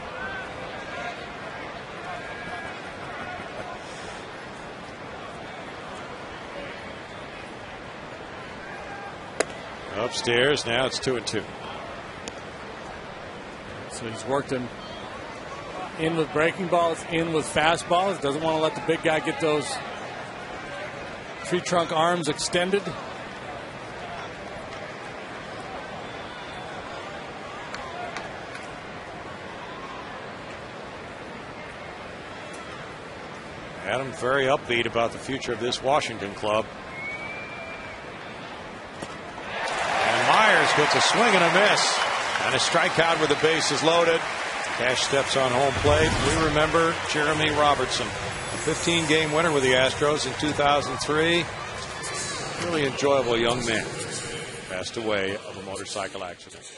Upstairs, now it's 2 and 2. So he's worked him in with breaking balls, in with fastballs. Doesn't want to let the big guy get those tree trunk arms extended. Adam very upbeat about the future of this Washington club. gets a swing and a miss. And a strikeout with the bases loaded. Cash steps on home plate. We remember Jeremy Robertson, a 15-game winner with the Astros in 2003. Really enjoyable young man. Passed away of a motorcycle accident.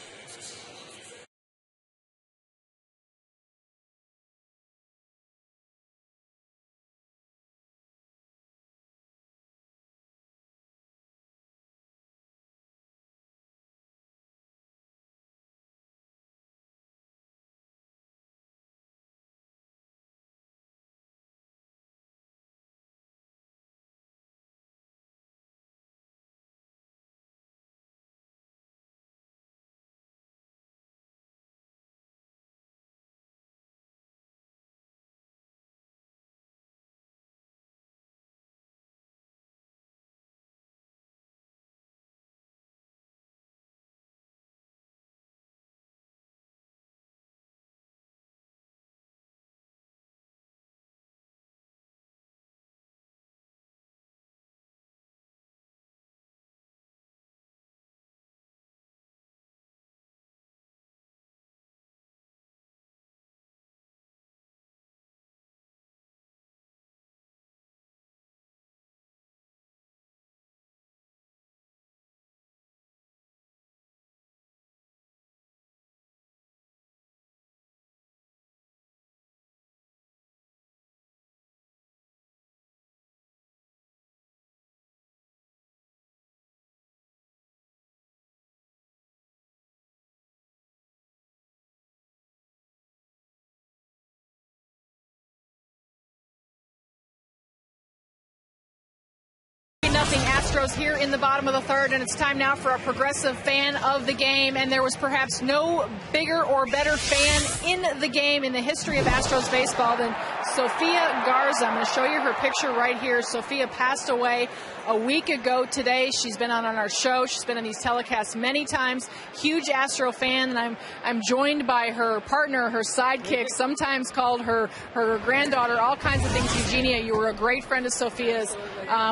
Nothing Astros here in the bottom of the third, and it's time now for a progressive fan of the game. And there was perhaps no bigger or better fan in the game in the history of Astros baseball than Sofia Garza. I'm going to show you her picture right here. Sofia passed away a week ago today. She's been on our show. She's been on these telecasts many times. Huge Astro fan, and I'm joined by her partner, her sidekick, sometimes called her granddaughter, all kinds of things. Eugenia, you were a great friend of Sofia's.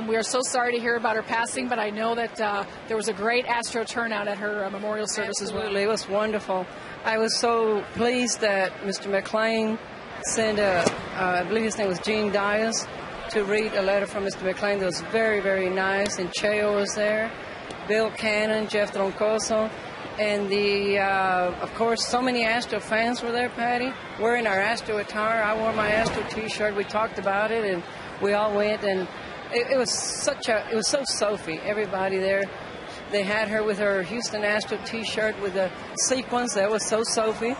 We are so sorry to hear about her passing, but I know that there was a great Astro turnout at her memorial service as well. Absolutely, it was wonderful. I was so pleased that Mr. McLean sent I believe his name was Gene Dias, to read a letter from Mr. McLean that was very, very nice. And Cheo was there, Bill Cannon, Jeff Troncoso, and of course, so many Astro fans were there, Patty, wearing our Astro attire. I wore my Astro T-shirt. We talked about it, and we all went, and it was so Sophie. Everybody there, they had her with her Houston Astro T-shirt with the sequins. That was so Sophie,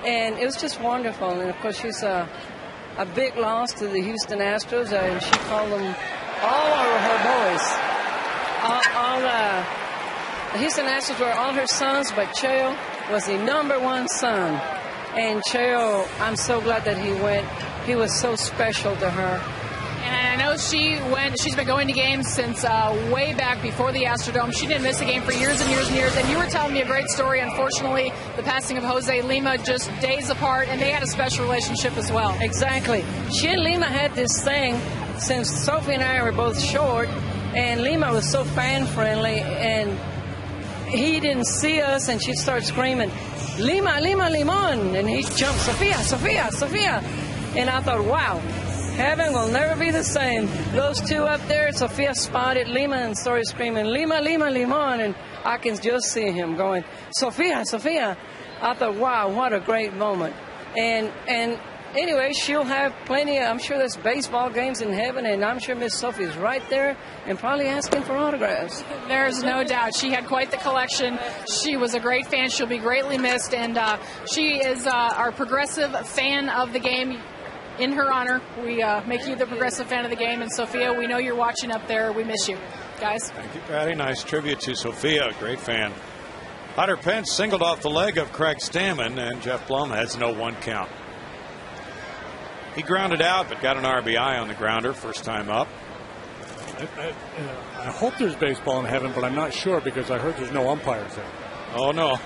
and it was just wonderful. And of course, she's a big loss to the Houston Astros, and she called them all of her boys. The Houston Astros were all her sons, but Cheo was the #1 son. And Cheo, I'm so glad that he went. He was so special to her. And I know she's been going to games since way back before the Astrodome. She didn't miss a game for years and years and years. And you were telling me a great story. Unfortunately, the passing of Jose Lima just days apart, and they had a special relationship as well. Exactly. She and Lima had this thing since Sophie and I were both short, and Lima was so fan-friendly, and he didn't see us, and she'd start screaming, Lima, Lima, Limon, and he'd jump, Sofia, Sofia, Sofia. And I thought, wow. Heaven will never be the same. Those two up there, Sofia spotted Lima and started screaming, Lima, Lima, Limon. And I can just see him going, Sofia, Sofia. I thought, wow, what a great moment. And anyway, she'll have plenty. I'm sure there's baseball games in heaven, and I'm sure Miss Sophie's right there and probably asking for autographs. There's no doubt. She had quite the collection. She was a great fan. She'll be greatly missed, and she is our progressive fan of the game. In her honor, we make you the progressive fan of the game. And Sophia, we know you're watching up there. We miss you, guys. Thank you, Patty. Nice tribute to Sophia. Great fan. Hunter Pence singled off the leg of Craig Stammen, and Jeff Blum has no 1 count. He grounded out, but got an RBI on the grounder, first time up. I hope there's baseball in heaven, but I'm not sure because I heard there's no umpires there. Oh, no.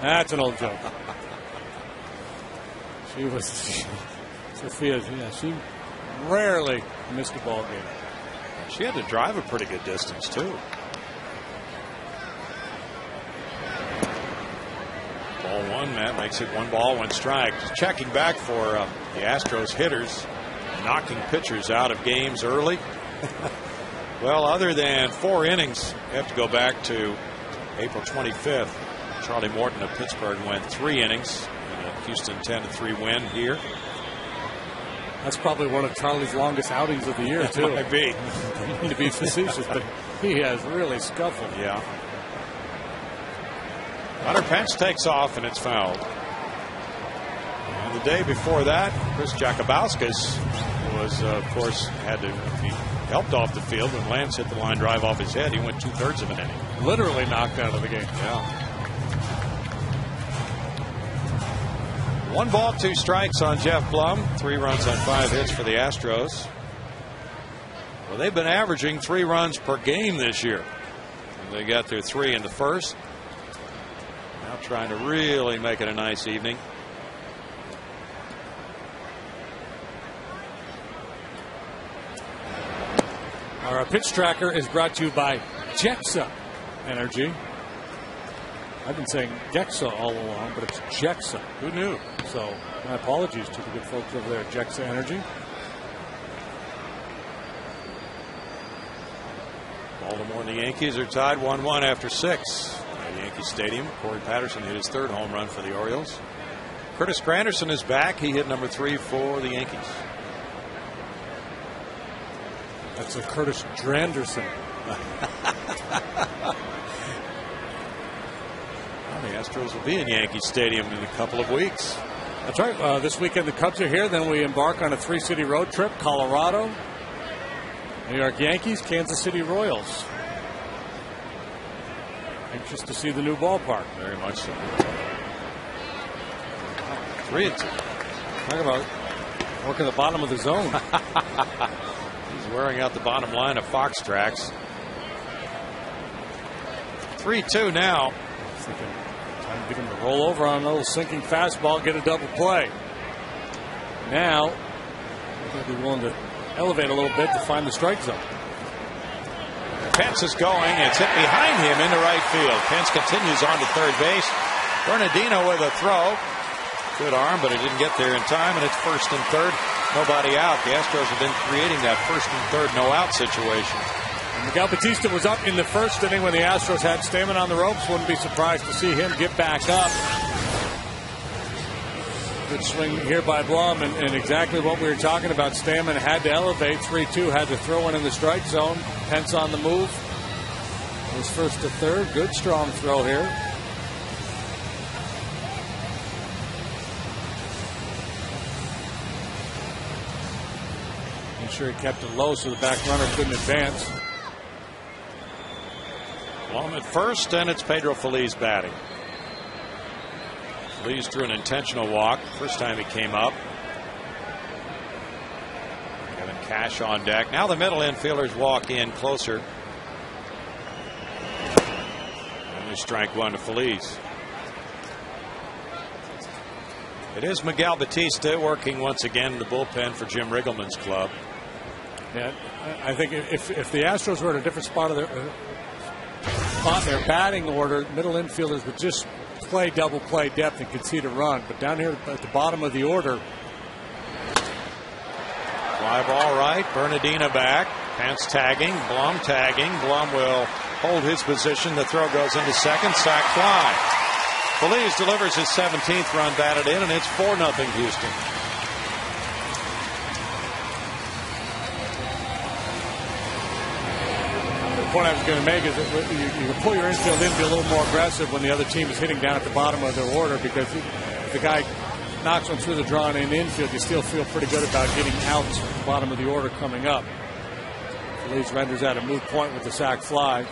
That's an old joke. Sophia, she rarely missed a ball game. She had to drive a pretty good distance, too. 1. That makes it 1 ball, 1 strike. Checking back for the Astros hitters, knocking pitchers out of games early. Well, other than 4 innings, you have to go back to April 25th. Charlie Morton of Pittsburgh went 3 innings in a Houston 10-3 win here. That's probably one of Charlie's longest outings of the year, too. Might be. I don't mean to be facetious, but he has really scuffled. Yeah. Hunter Pence takes off, and it's fouled. And the day before that, Chris Jakubauskas was, of course, had to be helped off the field when Lance hit the line drive off his head. He went 2/3 of an inning. Literally knocked out of the game. Yeah. 1 ball, 2 strikes on Jeff Blum. 3 runs on 5 hits for the Astros. Well, they've been averaging 3 runs per game this year. And they got their 3 in the first. Now trying to really make it a nice evening. Our pitch tracker is brought to you by Jexa Energy. I've been saying Jexa all along, but it's Jexa. Who knew? So my apologies to the good folks over there at Jexa Energy. Baltimore and the Yankees are tied 1-1 after 6 at Yankee Stadium. Corey Patterson hit his 3rd home run for the Orioles. Curtis Granderson is back. He hit number 3 for the Yankees. That's a Curtis Dranderson. Well, the Astros will be in Yankee Stadium in a couple of weeks. That's right. This weekend the Cubs are here. Then we embark on a 3-city road trip. Colorado, New York Yankees, Kansas City Royals. Anxious to see the new ballpark. Very much so. 3-2. Talk about working the bottom of the zone. He's wearing out the bottom line of Fox Tracks. 3-2 now. Thinking time to get him to roll over on a little sinking fastball, get a double play. Now, we're going to be willing to elevate a little bit to find the strike zone. Pence is going. It's hit behind him into right field. Pence continues on to third base. Bernardino with a throw. Good arm, but it didn't get there in time, and it's 1st and 3rd. Nobody out. The Astros have been creating that 1st and 3rd no-out situation. And Miguel Batista was up in the 1st inning when the Astros had Stammen on the ropes. Wouldn't be surprised to see him get back up. Good swing here by Blum, and exactly what we were talking about. Stammen had to elevate. 3-2, had to throw one in the strike zone. Pence on the move. It was 1st to 3rd. Good strong throw here. Sure he kept it low so the back runner couldn't advance. Blum at first, and it's Pedro Feliz batting. Feliz drew an intentional walk first time he came up. Kevin Cash on deck. Now the middle infielders walk in closer. And there's strike 1 to Feliz. It is Miguel Batista working once again in the bullpen for Jim Riggleman's club. Yeah, I think if the Astros were at a different spot of their batting order, middle infielders would just play double play depth and concede a run. But down here at the bottom of the order, fly ball right. Bernardino back. Pence tagging. Blum tagging. Blum will hold his position. The throw goes into second. Sac fly. Feliz delivers his 17th run batted in, and it's 4-0 Houston. The point I was going to make is that you can pull your infield in, be a little more aggressive when the other team is hitting down at the bottom of their order, because if the guy knocks one through the draw and in the infield, you still feel pretty good about getting out at the bottom of the order coming up. Feliz renders out a moot point with the sac fly.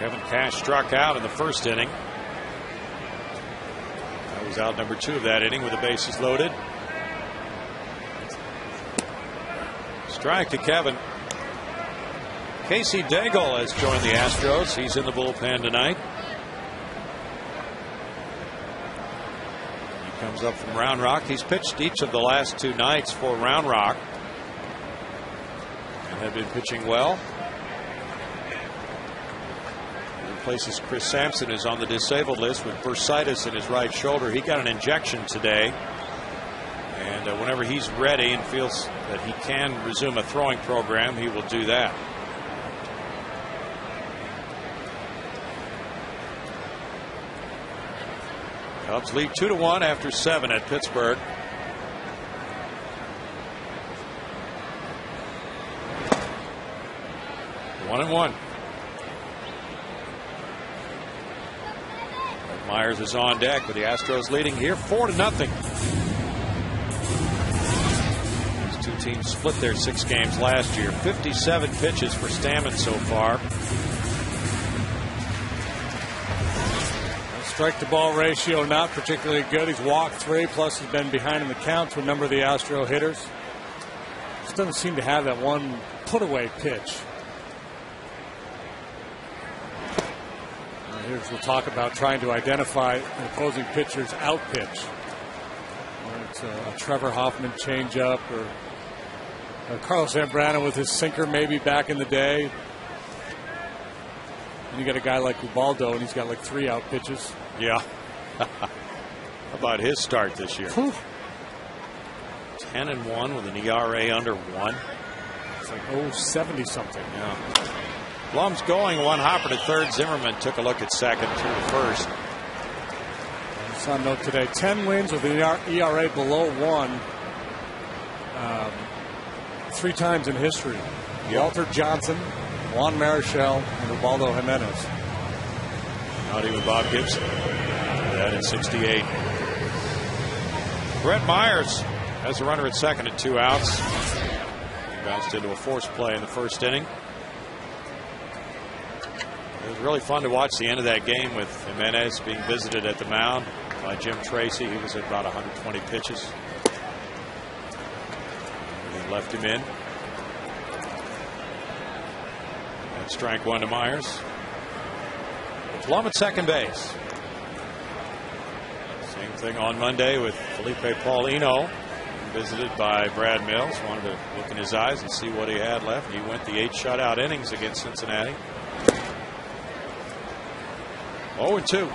Kevin Cash struck out in the 1st inning. That was out number 2 of that inning with the bases loaded. Strike to Kevin. Casey Daigle has joined the Astros. He's in the bullpen tonight. He comes up from Round Rock. He's pitched each of the last 2 nights for Round Rock and have been pitching well. replaces Chris Sampson, who's on the disabled list with bursitis in his right shoulder. He got an injection today. And whenever he's ready and feels that he can resume a throwing program, he will do that. Cubs lead 2-1 after 7 at Pittsburgh. One and one. Myers is on deck with the Astros leading here 4-0. These two teams split their 6 games last year. 57 pitches for Stammen so far. Strike to ball ratio not particularly good. He's walked 3, plus he's been behind in the count to a number of the Astro hitters. Just doesn't seem to have that one put away pitch. Here's we'll talk about trying to identify an opposing pitcher's out pitch. Whether it's a Trevor Hoffman changeup or Carlos Zambrano with his sinker maybe back in the day. And you got a guy like Ubaldo and he's got like 3 out pitches. Yeah. How about his start this year? 10-1 with an ERA under 1. It's like 70 something. Yeah. Blum's going, one hopper to third. Zimmerman took a look at second through the first. I saw a note today, 10 wins with an ERA below 1 3 times in history. Yep. Walter Johnson, Juan Marichal, and Ubaldo Jimenez. Not even Bob Gibson. That in 68. Brett Myers has a runner at second at 2 outs. He bounced into a force play in the first inning. It was really fun to watch the end of that game with Jimenez being visited at the mound by Jim Tracy. He was at about 120 pitches. They left him in. And strike 1 to Myers. Blum at second base. Same thing on Monday with Felipe Paulino. Visited by Brad Mills. Wanted to look in his eyes and see what he had left. He went the 8 shutout innings against Cincinnati. 0-2.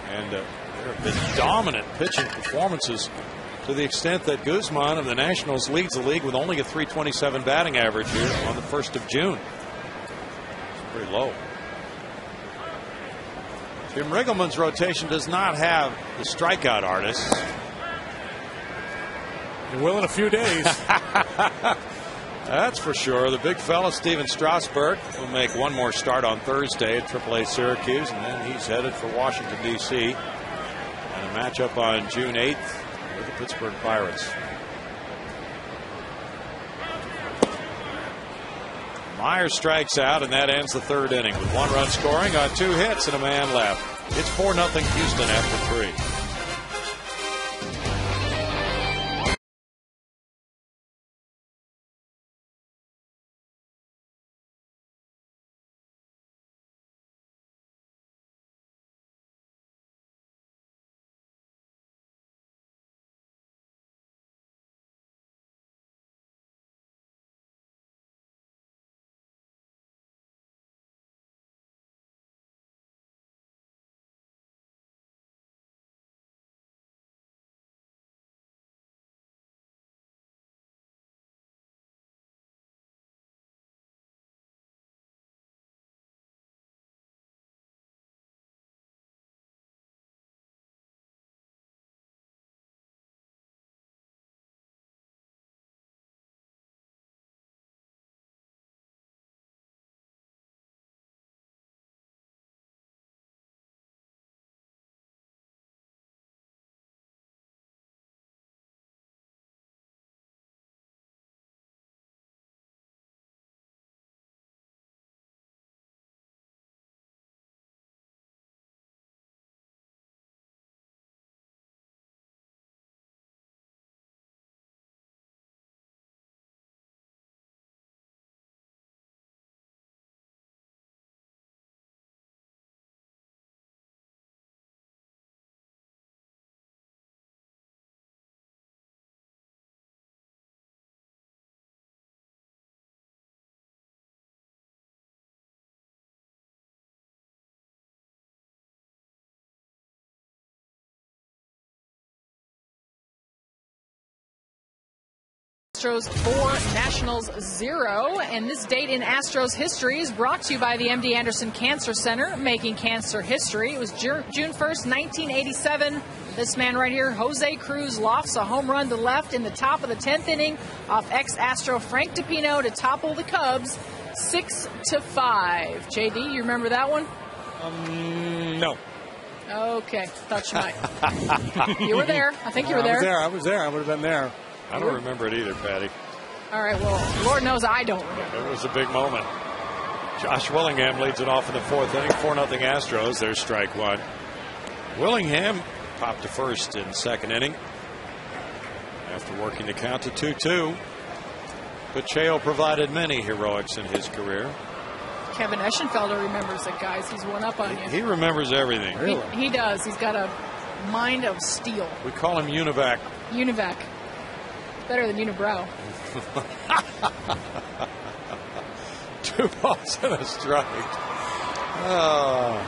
And there have been dominant pitching performances to the extent that Guzman of the Nationals leads the league with only a .327 batting average here on the 1st of June. It's pretty low. Jim Riggleman's rotation does not have the strikeout artists. It will in a few days. That's for sure. The big fella, Steven Strasburg, will make one more start on Thursday at AAA Syracuse, and then he's headed for Washington, D.C. and a matchup on June 8th with the Pittsburgh Pirates. Myers strikes out, and that ends the 3rd inning with 1 run scoring on 2 hits and a man left. It's 4-0 Houston after 3. Astros 4, Nationals 0. And this date in Astros history is brought to you by the MD Anderson Cancer Center, making cancer history. It was June 1st, 1987. This man right here, Jose Cruz, lofts a home run to left in the top of the 10th inning off ex-Astro Frank DePino to topple the Cubs 6-5. JD, you remember that one? No. Okay, thought you might. You were there. I think you were there. I was there. I would have been there. I don't remember it either, Patty. All right, well, Lord knows I don't remember. It was a big moment. Josh Willingham leads it off in the 4th inning. 4-0 Astros. There's strike one. Willingham popped to first in 2nd inning after working the count to 2-2. Pacheco provided many heroics in his career. Kevin Eschenfelder remembers it, guys. He's one up on you. He remembers everything. Really? He does. He's got a mind of steel. We call him Univac. Univac. Better than Unibrow. 2 balls and a strike. Oh.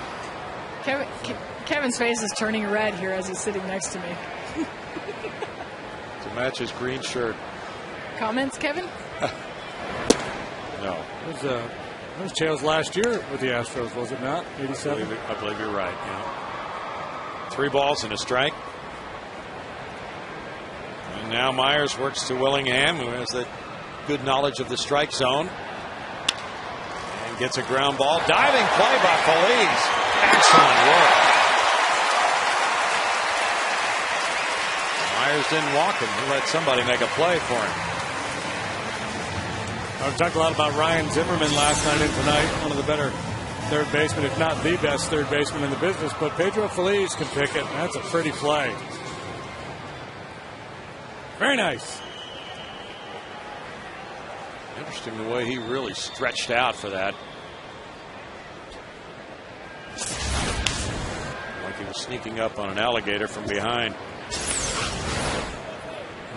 Kevin's face is turning red here as he's sitting next to me. To match his green shirt. Comments, Kevin? No. That was Chao's last year with the Astros, was it not? 87? I believe you're right. Yeah. 3 balls and a strike. And now Myers works to Willingham, who has that good knowledge of the strike zone. And gets a ground ball. Diving play by Feliz. Excellent work. Myers didn't walk him. He let somebody make a play for him. I've talked a lot about Ryan Zimmerman last night and tonight. One of the better third basemen, if not the best third baseman in the business. But Pedro Feliz can pick it. That's a pretty play. Very nice. Interesting the way he really stretched out for that. Like he was sneaking up on an alligator from behind.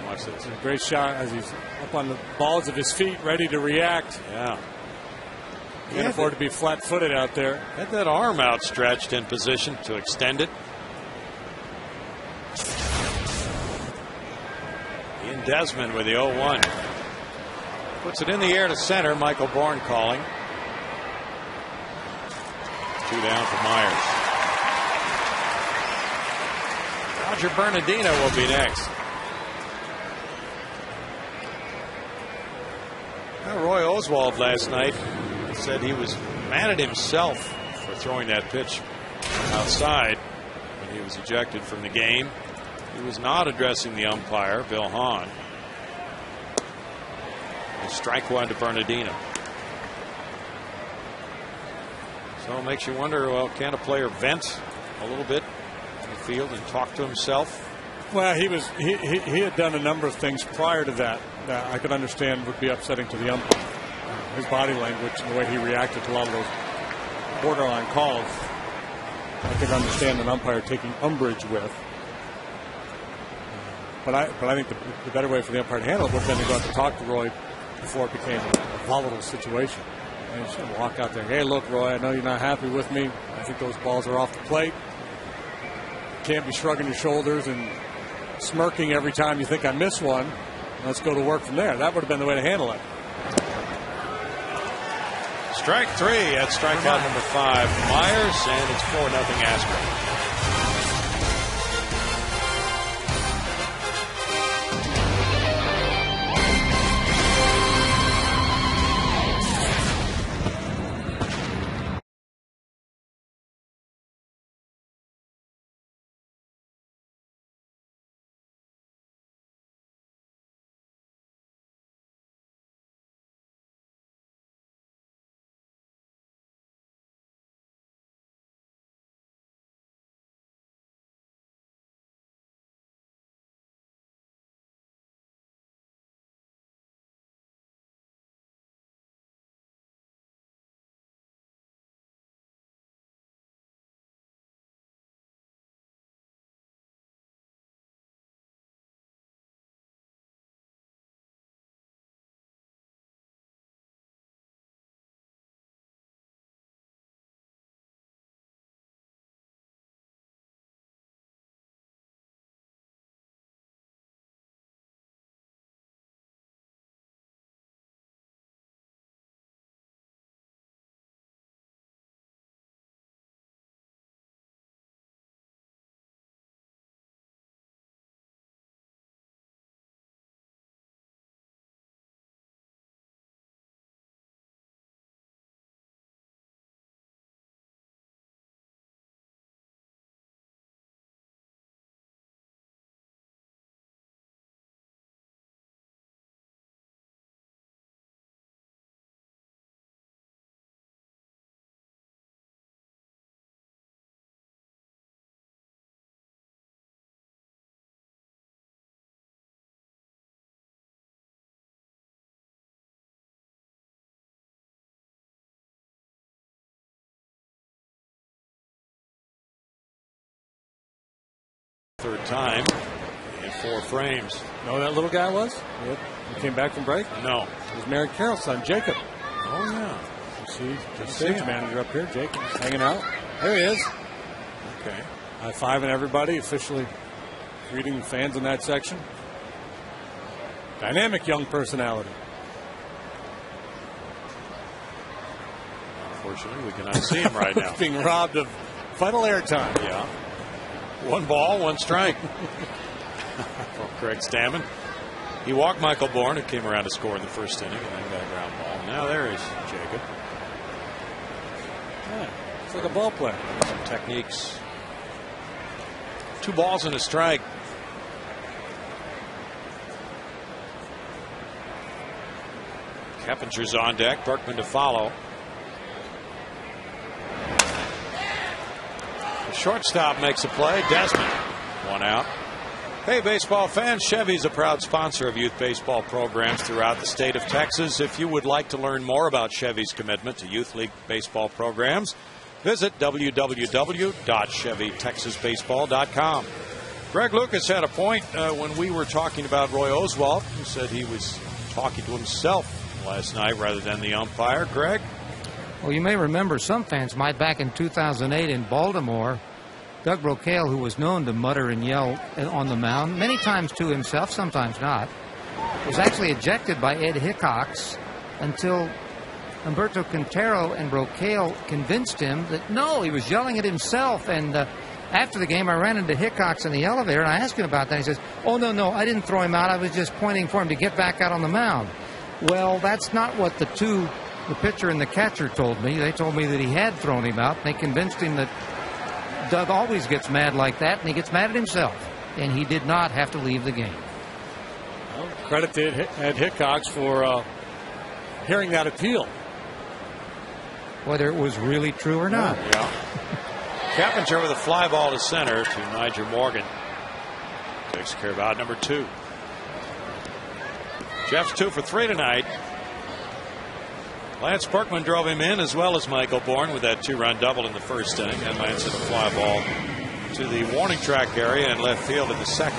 It's a great shot as he's up on the balls of his feet, ready to react. Yeah. Can't afford to be flat-footed out there. Had that arm outstretched in position to extend it. Ian Desmond with the 0-1. Puts it in the air to center. Michael Bourne calling. 2 down for Myers. Roger Bernardino will be next. Roy Oswald last night said he was mad at himself for throwing that pitch outside when he was ejected from the game. He was not addressing the umpire, Bill Hahn. And strike one to Bernardino. So it makes you wonder, well, can a player vent a little bit in the field and talk to himself? Well, he had done a number of things prior to that I could understand would be upsetting to the umpire. His body language and the way he reacted to a lot of those borderline calls, I could understand an umpire taking umbrage with. But I think the better way for the umpire to handle it would have been to go out to talk to Roy before it became a volatile situation. And he should walk out there. Hey, look, Roy, I know you're not happy with me. I think those balls are off the plate. You can't be shrugging your shoulders and smirking every time you think I miss one. Let's go to work from there. That would have been the way to handle it. Strike 3 at strikeout number 5. Myers, and it's 4-0 Astros. third time in 4 frames. Know who that little guy was? Yep. He came back from break? No. It was Mary Carroll's son, Jacob. Oh, yeah. You see the stage manager up here, Jacob, hanging out. There he is. Okay. High-fiving everybody, officially greeting fans in that section. Dynamic young personality. Unfortunately, we cannot see him right now. Being robbed of vital airtime. Yeah. 1 ball, 1 strike. From Craig Stammen. He walked Michael Bourne, who came around to score in the first inning, and then got a ground ball. Now there is Jacob. Yeah, it's like a ball player. Some techniques. 2 balls and a strike. Keppinger's on deck. Berkman to follow. The shortstop makes a play. Desmond. 1 out. Hey, baseball fans, Chevy's a proud sponsor of youth baseball programs throughout the state of Texas. If you would like to learn more about Chevy's commitment to youth league baseball programs, visit www.chevytexasbaseball.com. Greg Lucas had a point when we were talking about Roy Oswalt. He said he was talking to himself last night rather than the umpire. Greg? Well, you may remember, some fans might, back in 2008 in Baltimore, Doug Brocail, who was known to mutter and yell on the mound, many times to himself, sometimes not, was actually ejected by Ed Hickox until Humberto Quintero and Brocail convinced him that, no, he was yelling at himself. And after the game, I ran into Hickox in the elevator, and I asked him about that. He says, oh, no, I didn't throw him out. I was just pointing for him to get back out on the mound. Well, that's not what the pitcher and the catcher told me. They told me that he had thrown him out. They convinced him that Doug always gets mad like that, and he gets mad at himself. And he did not have to leave the game. Well, credit to Ed Hickox for hearing that appeal. Whether it was really true or not. Yeah. Keppinger with a fly ball to center to Niger Morgan. Takes care of out number 2. Jeff's 2 for 3 tonight. Lance Berkman drove him in, as well as Michael Bourne, with that 2-run double in the first inning. And Lance hit a fly ball to the warning track area and left field in the second.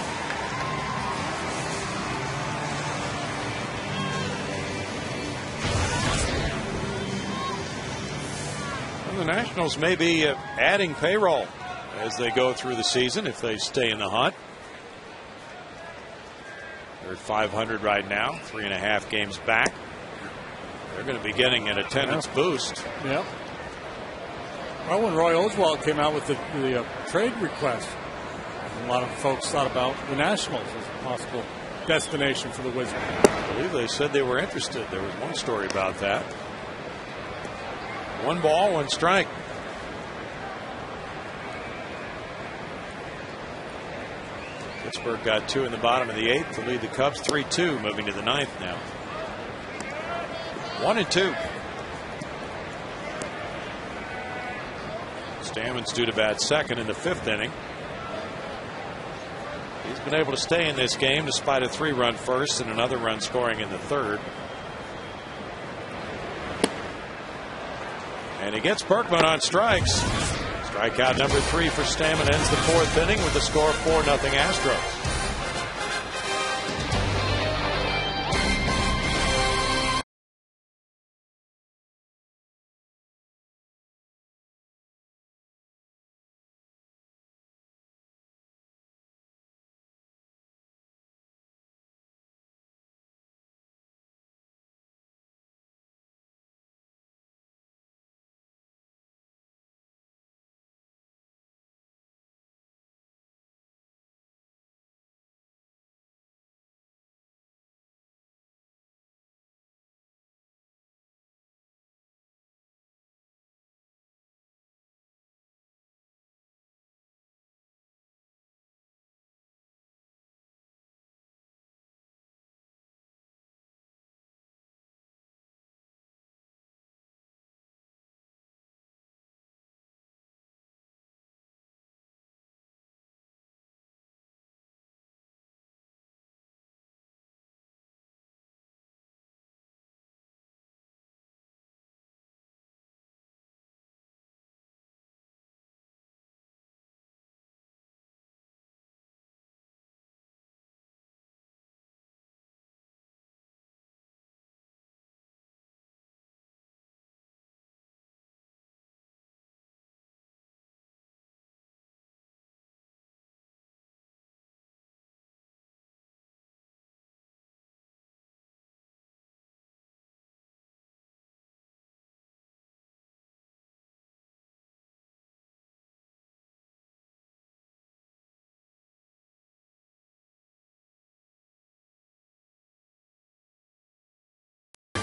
Well, the Nationals may be adding payroll as they go through the season if they stay in the hunt. They're at 500 right now, 3.5 games back. They're going to be getting an attendance boost. Yep. Well, when Roy Oswalt came out with the trade request, a lot of folks thought about the Nationals as a possible destination for the Wizards. I believe they said they were interested. There was one story about that. 1 ball, 1 strike. Pittsburgh got 2 in the bottom of the 8th to lead the Cubs 3-2, moving to the 9th now. 1-2. Stammen's due to bat second in the 5th inning. He's been able to stay in this game despite a 3-run first and another run scoring in the 3rd. And he gets Berkman on strikes. Strikeout number 3 for Stammen ends the 4th inning with the score of 4-0 Astros.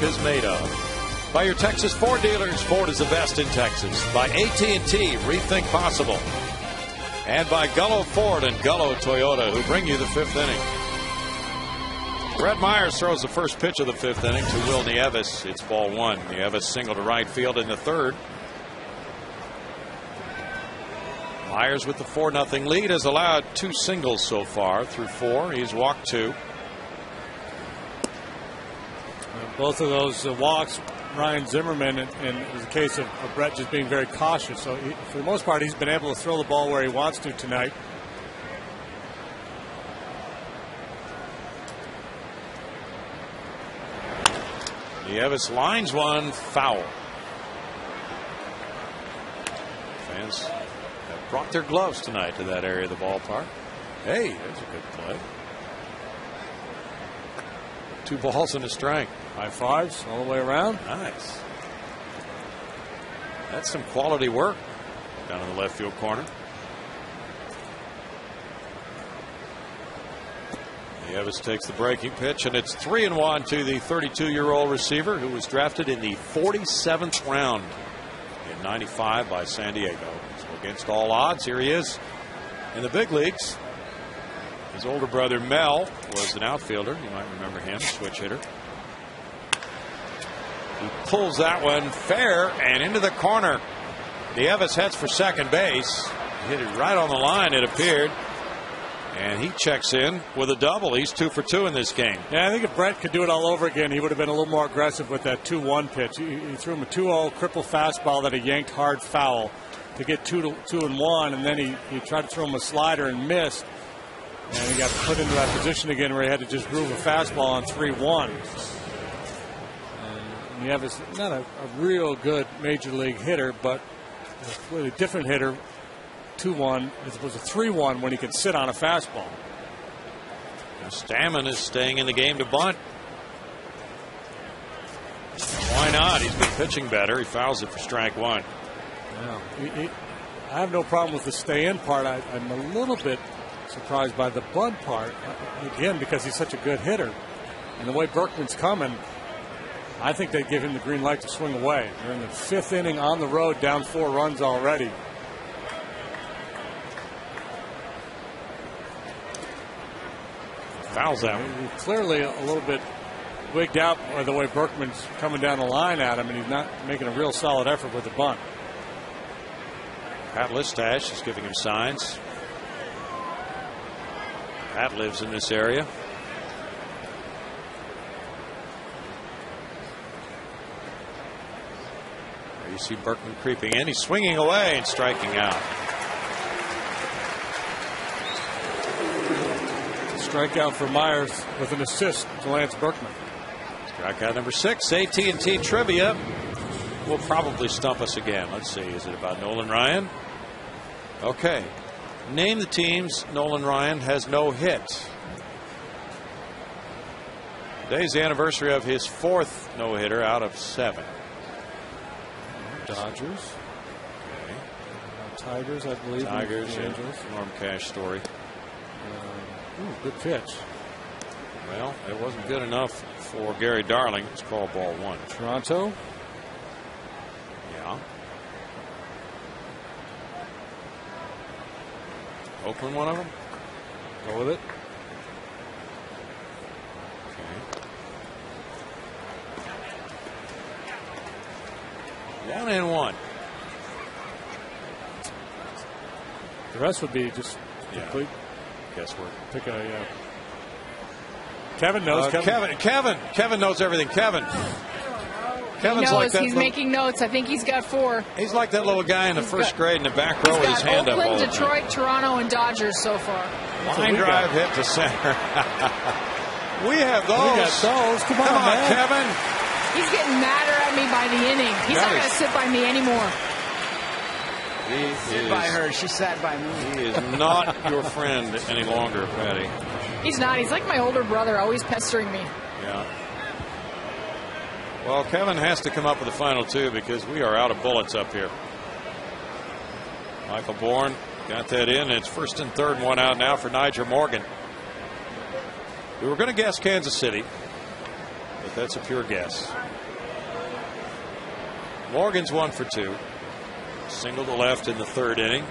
is made of. By your Texas Ford dealers, Ford is the best in Texas. By AT&T, rethink possible. And by Gullo Ford and Gullo Toyota, who bring you the 5th inning. Brett Myers throws the first pitch of the 5th inning to Will Nieves. It's ball 1. Nieves single to right field in the 3rd. Myers with the 4-0 lead has allowed 2 singles so far through 4. He's walked 2. Both of those walks, Ryan Zimmerman, and it was a case of Brett just being very cautious. So for the most part, he's been able to throw the ball where he wants to tonight. Nieves lines one foul. Fans have brought their gloves tonight to that area of the ballpark. Hey, there's a good play. 2 balls and a strike. High fives all the way around. Nice. That's some quality work down in the left field corner. Nieves takes the breaking pitch, and it's 3-1 to the 32-year-old receiver who was drafted in the 47th round in '95 by San Diego. So against all odds, here he is in the big leagues. His older brother Mel was an outfielder. You might remember him, switch hitter. He pulls that one fair and into the corner. Nieves heads for second base. Hit it right on the line, it appeared. And he checks in with a double. He's 2 for 2 in this game. Yeah, I think if Brett could do it all over again, he would have been a little more aggressive with that 2-1 pitch. He threw him a 2-0 cripple fastball that he yanked hard foul to get 2-1, and then he tried to throw him a slider and missed. And he got put into that position again where he had to just groove a fastball on 3-1. And Nieves, not a real good major league hitter, but a different hitter. 2-1 as opposed to 3-1 when he can sit on a fastball. Stammen is staying in the game to bunt. Why not? He's been pitching better. He fouls it for strike 1. Yeah. I have no problem with the stay in part. I'm a little bit surprised by the bunt part, again, because he's such a good hitter. And the way Berkman's coming, I think they give him the green light to swing away. They're in the 5th inning on the road, down 4 runs already. Fouls that one. He's clearly a little bit wigged out by the way Berkman's coming down the line at him, and he's not making a real solid effort with the bunt. Pat Listash is giving him signs. Pat lives in this area. There you see Berkman creeping in. He's swinging away and striking out. Strikeout for Myers with an assist to Lance Berkman. Strikeout number 6. AT&T trivia will probably stump us again. Let's see. Is it about Nolan Ryan? Okay. Name the teams Nolan Ryan has no hit. Today's the anniversary of his 4th no-hitter out of 7. Dodgers. Okay. Tigers, I believe. Tigers. Norm Cash story. Good pitch. Well, it wasn't good enough for Gary Darling. It's called ball 1. Toronto. Yeah. Oakland, one of them? Go with it. Okay. 1-1. The rest would be just complete guesswork. Pick a. Kevin knows. Kevin knows everything. Kevin's he knows. like that. He's making notes. I think he's got 4. He's like that little guy in the first grade in the back row with his hand up. Oakland, Detroit, Toronto, and Dodgers so far. Line drive hit to center. We have those. We got those. Come on, man. Kevin. He's getting madder at me by the inning. He's not going to sit by me anymore. Sit by her. She sat by me. He is not your friend any longer, Patty. He's not. He's like my older brother, always pestering me. Yeah. Well, Kevin has to come up with the final 2 because we are out of bullets up here. Michael Bourne got that in. It's 1st and 3rd, 1 out now for Niger Morgan. We were going to guess Kansas City. but that's a pure guess. Morgan's 1 for 2. Single to left in the 3rd inning.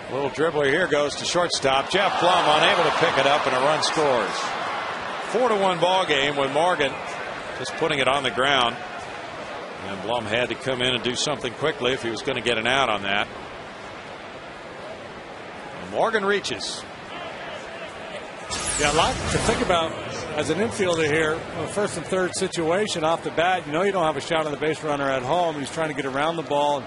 A little dribbler here goes to shortstop. Jeff Blum unable to pick it up, and a run scores. 4-1 ball game with Morgan just putting it on the ground. And Blum had to come in and do something quickly if he was going to get an out on that. And Morgan reaches. Yeah, a lot to think about as an infielder here. First and third situation off the bat. You know you don't have a shot on the base runner at home. He's trying to get around the ball.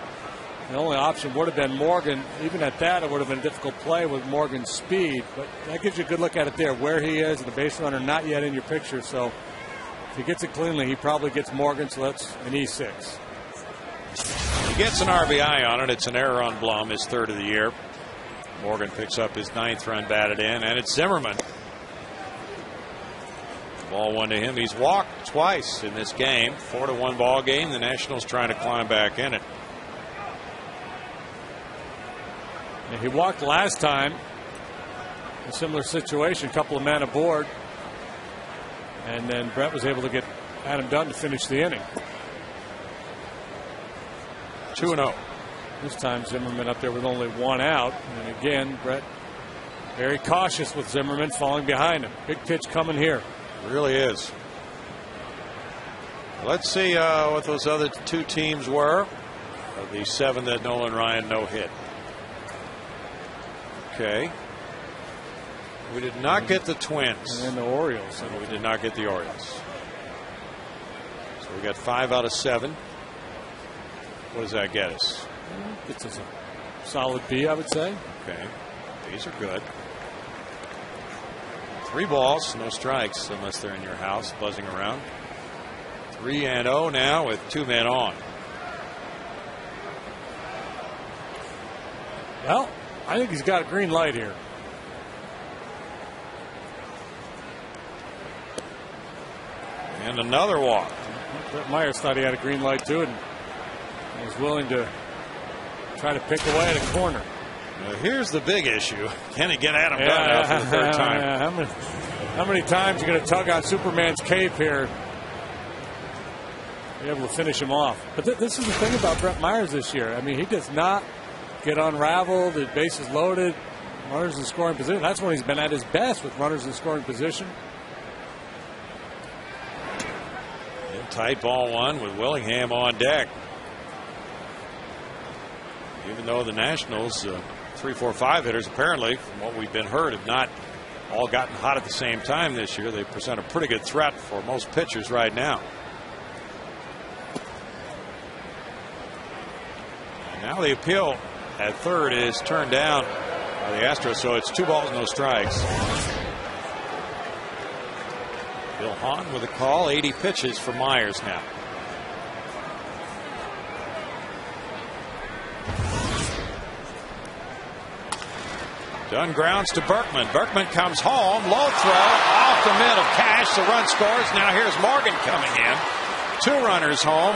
The only option would have been Morgan. Even at that, it would have been a difficult play with Morgan's speed. But that gives you a good look at it there, where he is, and the base runner not yet in your picture. So if he gets it cleanly, he probably gets Morgan, so that's an E6. He gets an RBI on it. It's an error on Blum, his 3rd of the year. Morgan picks up his 9th run batted in, and it's Zimmerman. Ball 1 to him. He's walked twice in this game. 4-1 ball game. The Nationals trying to climb back in it. He walked last time. A similar situation, a couple of men aboard. And then Brett was able to get Adam Dunn to finish the inning. 2-0. This time Zimmerman up there with only 1 out. And again, Brett very cautious with Zimmerman falling behind him. Big pitch coming here. Really is. Let's see what those other 2 teams were. Of the 7 that Nolan Ryan no hit. Okay. We did not get the Twins. And then the Orioles. And we did not get the Orioles. So we got 5 out of 7. What does that get us? It's a solid B, I would say. Okay. These are good. 3 balls, no strikes unless they're in your house buzzing around. 3-0 now with 2 men on. Well, I think he's got a green light here. And another walk. Brett Myers thought he had a green light too, and was willing to try to pick away at a corner. Now here's the big issue. Can he get Adam Dunn out for the 3rd time? Yeah. How many times are you going to tug on Superman's cape here? Be able to finish him off. But this is the thing about Brett Myers this year. I mean, he does not get unraveled. The bases loaded. Runners in scoring position. That's when he's been at his best, with runners in scoring position. And tight ball 1 with Willingham on deck. Even though the Nationals, 3, 4, 5 hitters, apparently, from what we've been heard, have not all gotten hot at the same time this year. They present a pretty good threat for most pitchers right now. And now the appeal at 3rd is turned down by the Astros, so it's 2 balls, no strikes. Bill Hahn with a call. 80 pitches for Myers now. Dunn grounds to Berkman. Berkman comes home. Low throw off the mid of Cash. The run scores. Now here's Morgan coming in. 2 runners home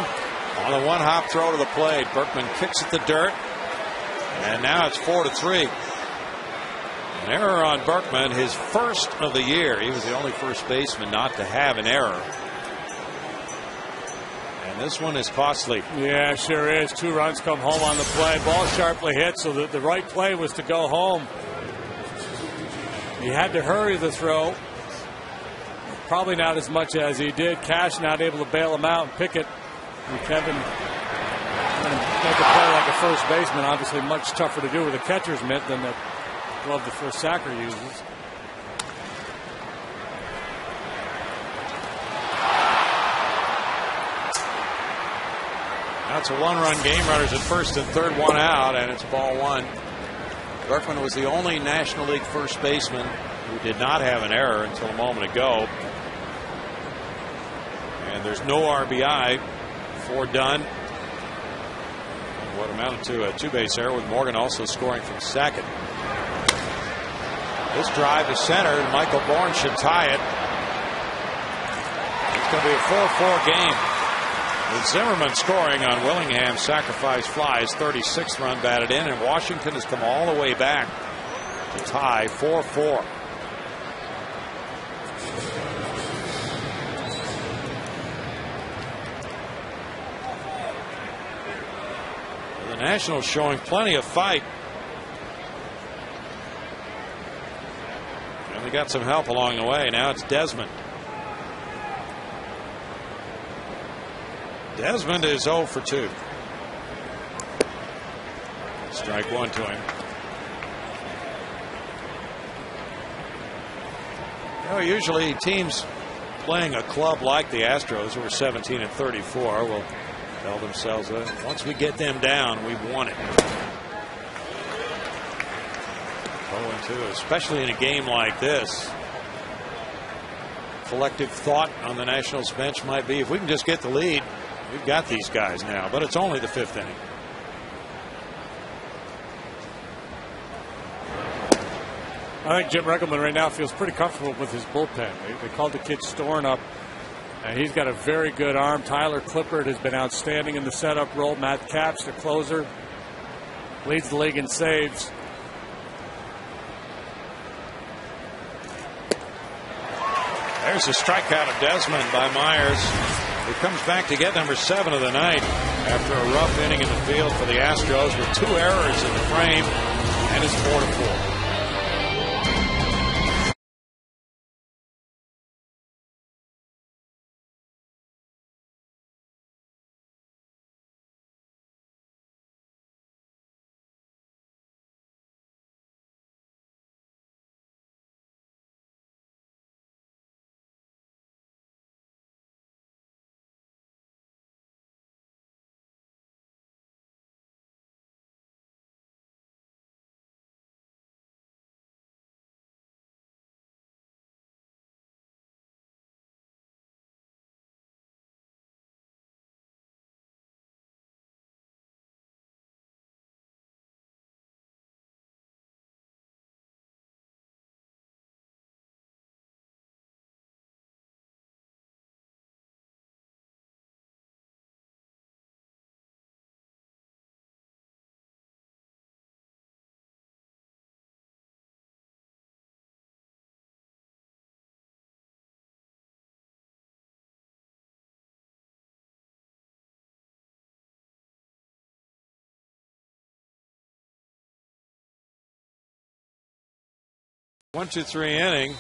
on a 1-hop throw to the plate. Berkman kicks at the dirt. And now it's 4-3. An error on Berkman, his 1st of the year. He was the only first baseman not to have an error. And this one is costly. Yeah, sure is. 2 runs come home on the play. Ball sharply hit, so the right play was to go home. He had to hurry the throw. Probably not as much as he did. Cash not able to bail him out and pick it. And Kevin trying to make a play like a first baseman. Obviously much tougher to do with a catcher's mitt than the glove the first sacker uses. That's a 1-run game. Runners at 1st and 3rd, 1 out, and it's ball 1. Berkman was the only National League first baseman who did not have an error until a moment ago. And there's no RBI for Dunn. What amounted to a 2-base error, with Morgan also scoring from second. This drive is centered. Michael Bourne should tie it. It's going to be a 4-4 game. With Zimmerman scoring on Willingham's sacrifice flies. 36th run batted in, and Washington has come all the way back to tie 4-4. The Nationals showing plenty of fight. And they got some help along the way. Now it's Desmond. Desmond is 0 for 2. Strike one to him. You know, usually teams playing a club like the Astros, who are 17 and 34, will tell themselves that once we get them down, we've won it. 0-2, especially in a game like this. Collective thought on the Nationals bench might be, if we can just get the lead, we've got these guys now. But it's only the 5th inning. I think Jim Riggleman right now feels pretty comfortable with his bullpen. They called the kid Storn up, and he's got a very good arm. Tyler Clippard has been outstanding in the setup role. Matt Capps, the closer, leads the league in saves. There's a strikeout of Desmond by Myers, who comes back to get number 7 of the night after a rough inning in the field for the Astros with 2 errors in the frame, and is 4-4. One, 2, 3 inning.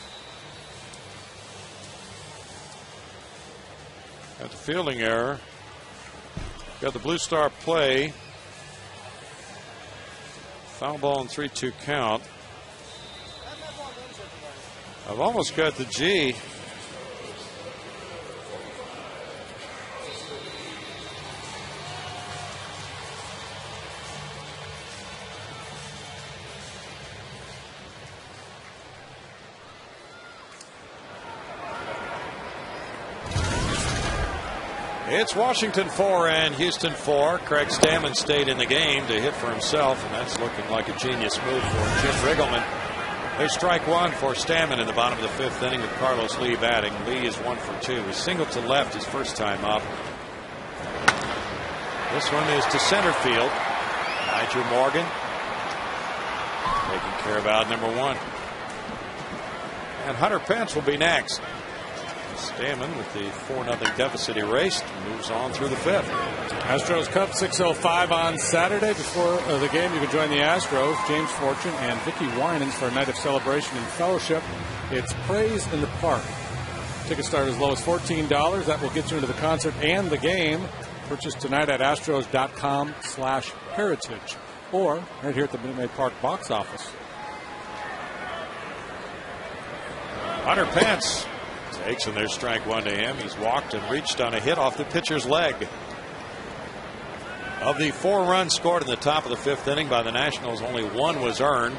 Got the fielding error. Got the Blue Star play. Foul ball and 3-2 count. I've almost got the G. It's Washington 4 and Houston 4. Craig Stammen stayed in the game to hit for himself, and that's looking like a genius move for Jim Riggleman. There's strike one for Stammen in the bottom of the 5th inning with Carlos Lee batting. Lee is 1 for 2. He singled to left his first time up. This one is to center field. Nigel Morgan taking care of out number 1. And Hunter Pence will be next. Stammen, with the 4-0 deficit erased, moves on through the 5th. Astros Cup 6:05 on Saturday. Before the game, you can join the Astros, James Fortune and Vicky Winans for a night of celebration and fellowship. It's Praise in the Park. Tickets start as low as $14. That will get you into the concert and the game. Purchase tonight at astros.com/heritage or right here at the Minute Maid Park box office. Hunter Pence takes, and there's strike one to him. He's walked and reached on a hit off the pitcher's leg. Of the 4 runs scored in the top of the 5th inning by the Nationals, only 1 was earned,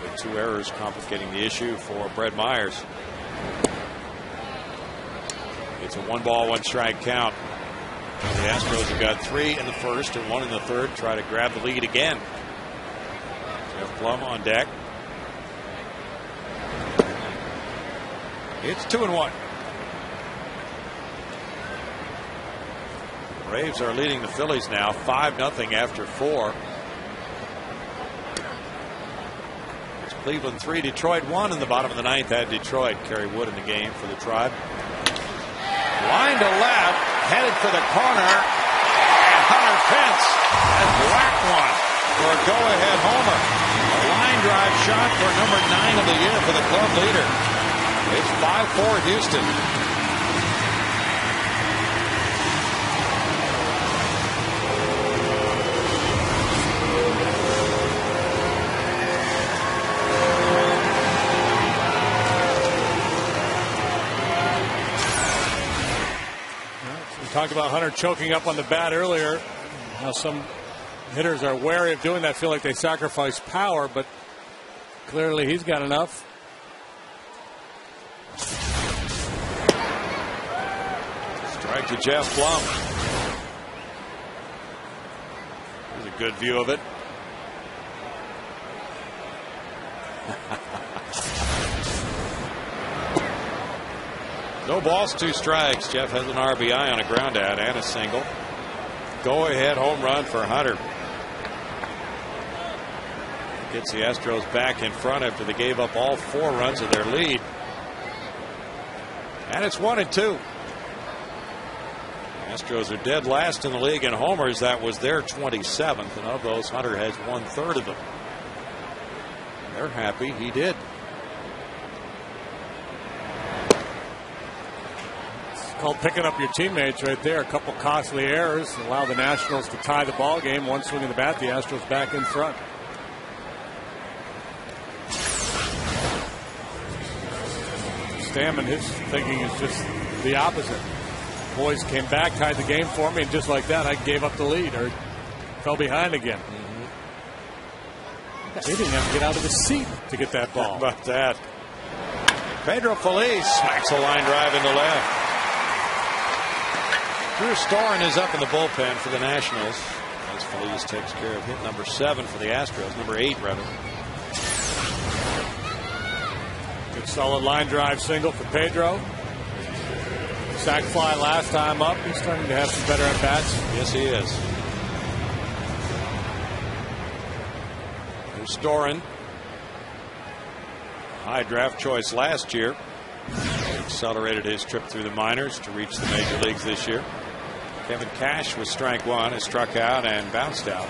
with 2 errors complicating the issue for Brett Myers. It's a 1-ball, 1-strike count. The Astros have got 3 in the first and 1 in the third. Try to grab the lead again. Jeff Plum on deck. It's 2-1. Braves are leading the Phillies now 5-0 after 4. It's Cleveland 3, Detroit 1 in the bottom of the 9th at Detroit. Kerry Wood in the game for the Tribe. Line to left, headed for the corner, and Hunter Pence has whacked one for a go-ahead homer. A line drive shot for number 9 of the year for the club leader. It's 5-4 Houston. Talked about Hunter choking up on the bat earlier. Now some hitters are wary of doing that, feel like they sacrifice power, but clearly he's got enough. Strike to Jeff Blum. There's a good view of it. No balls, 2 strikes. Jeff has an RBI on a ground out and a single. Go ahead home run for Hunter. Gets the Astros back in front after they gave up all 4 runs of their lead. And it's 1-2. Astros are dead last in the league in homers. That was their 27th, and of those, Hunter has 1/3 of them. They're happy he did. Called picking up your teammates right there. A couple costly errors allow the Nationals to tie the ball game. One swing of the bat, the Astros back in front. Stammen, his thinking is just the opposite. Boys came back, tied the game for me, and just like that, I gave up the lead or fell behind again. He didn't have to get out of his seat to get that ball. How about that? Pedro Feliz smacks a line drive into left. Drew Storen is up in the bullpen for the Nationals as Feliz takes care of hit number 7 for the Astros, number 8 rather. Good solid line drive single for Pedro. Sac fly last time up. He's starting to have some better at bats. Yes, he is. There's Storen, high draft choice last year. Accelerated his trip through the minors to reach the major leagues this year. Kevin Cash was strike 1, has struck out and bounced out.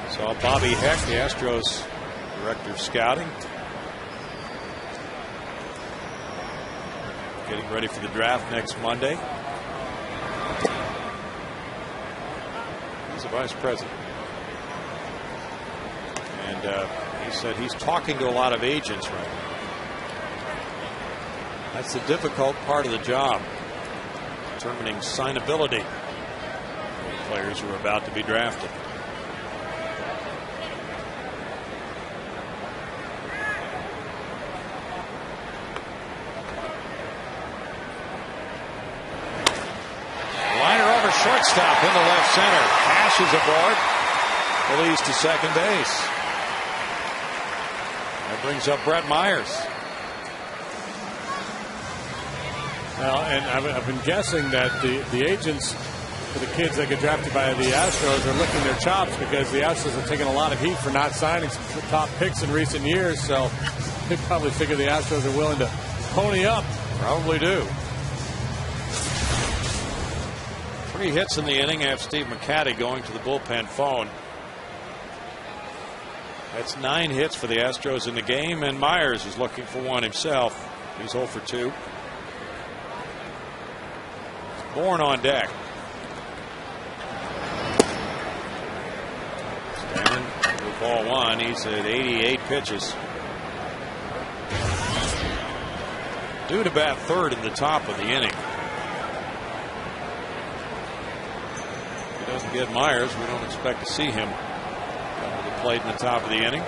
Saw Bobby Heck, the Astros director of scouting, getting ready for the draft next Monday. He's a vice president. And he said he's talking to a lot of agents right now. That's the difficult part of the job, determining signability of players who are about to be drafted. Liner over shortstop into left center. Cash is aboard. Feliz to second base. That brings up Brett Myers. Well, and I've been guessing that the agents for the kids that get drafted by the Astros are licking their chops because the Astros have taken a lot of heat for not signing some top picks in recent years. So they probably figure the Astros are willing to pony up. Probably do. 3 hits in the inning. I have Steve McCatty going to the bullpen phone. That's 9 hits for the Astros in the game, and Myers is looking for one himself. He's 0 for 2. Bourne on deck. Stammen with ball 1. He's at 88 pitches. Due to bat 3rd in the top of the inning. If he doesn't get Myers, we don't expect to see him come to the plate in the top of the inning.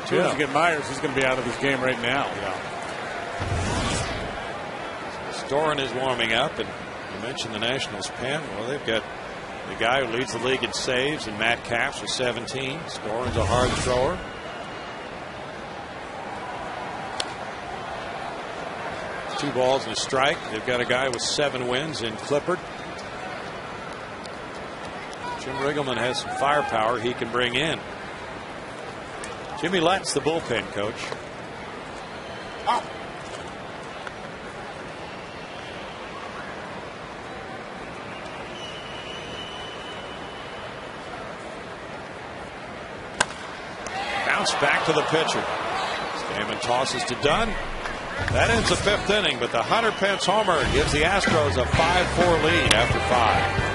As soon as you get Myers, he's going to be out of this game right now. Yeah. Storen is warming up, and you mentioned the Nationals pen. Well, they've got the guy who leads the league in saves, and Matt Capps with 17. Storen's a hard thrower. It's 2 balls and a strike. They've got a guy with 7 wins in Clippard. Jim Riggleman has some firepower he can bring in. Jimmy Lett's the bullpen coach. bounce back to the pitcher. Stammen tosses to Dunn. That ends the 5th inning, but the Hunter Pence homer gives the Astros a 5-4 lead after 5.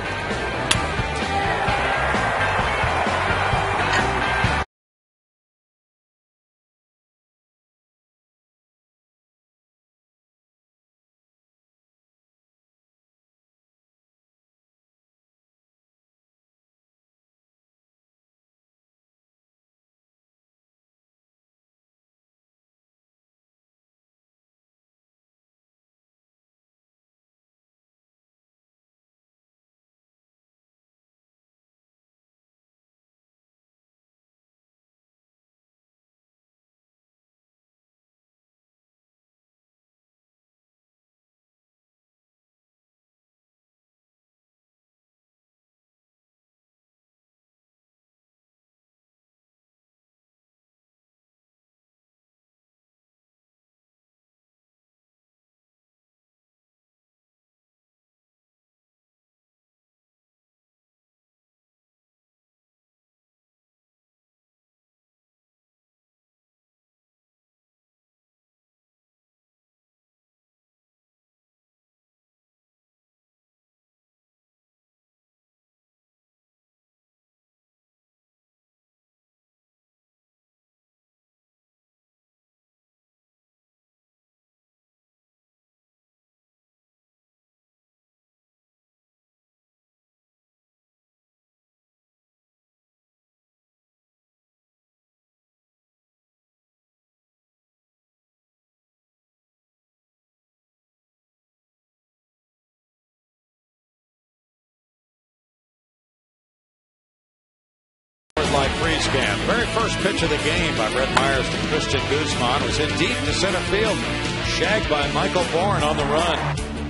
Like freeze cam. The very first pitch of the game by Brett Myers to Christian Guzman was in deep to center field. Shagged by Michael Bourne on the run.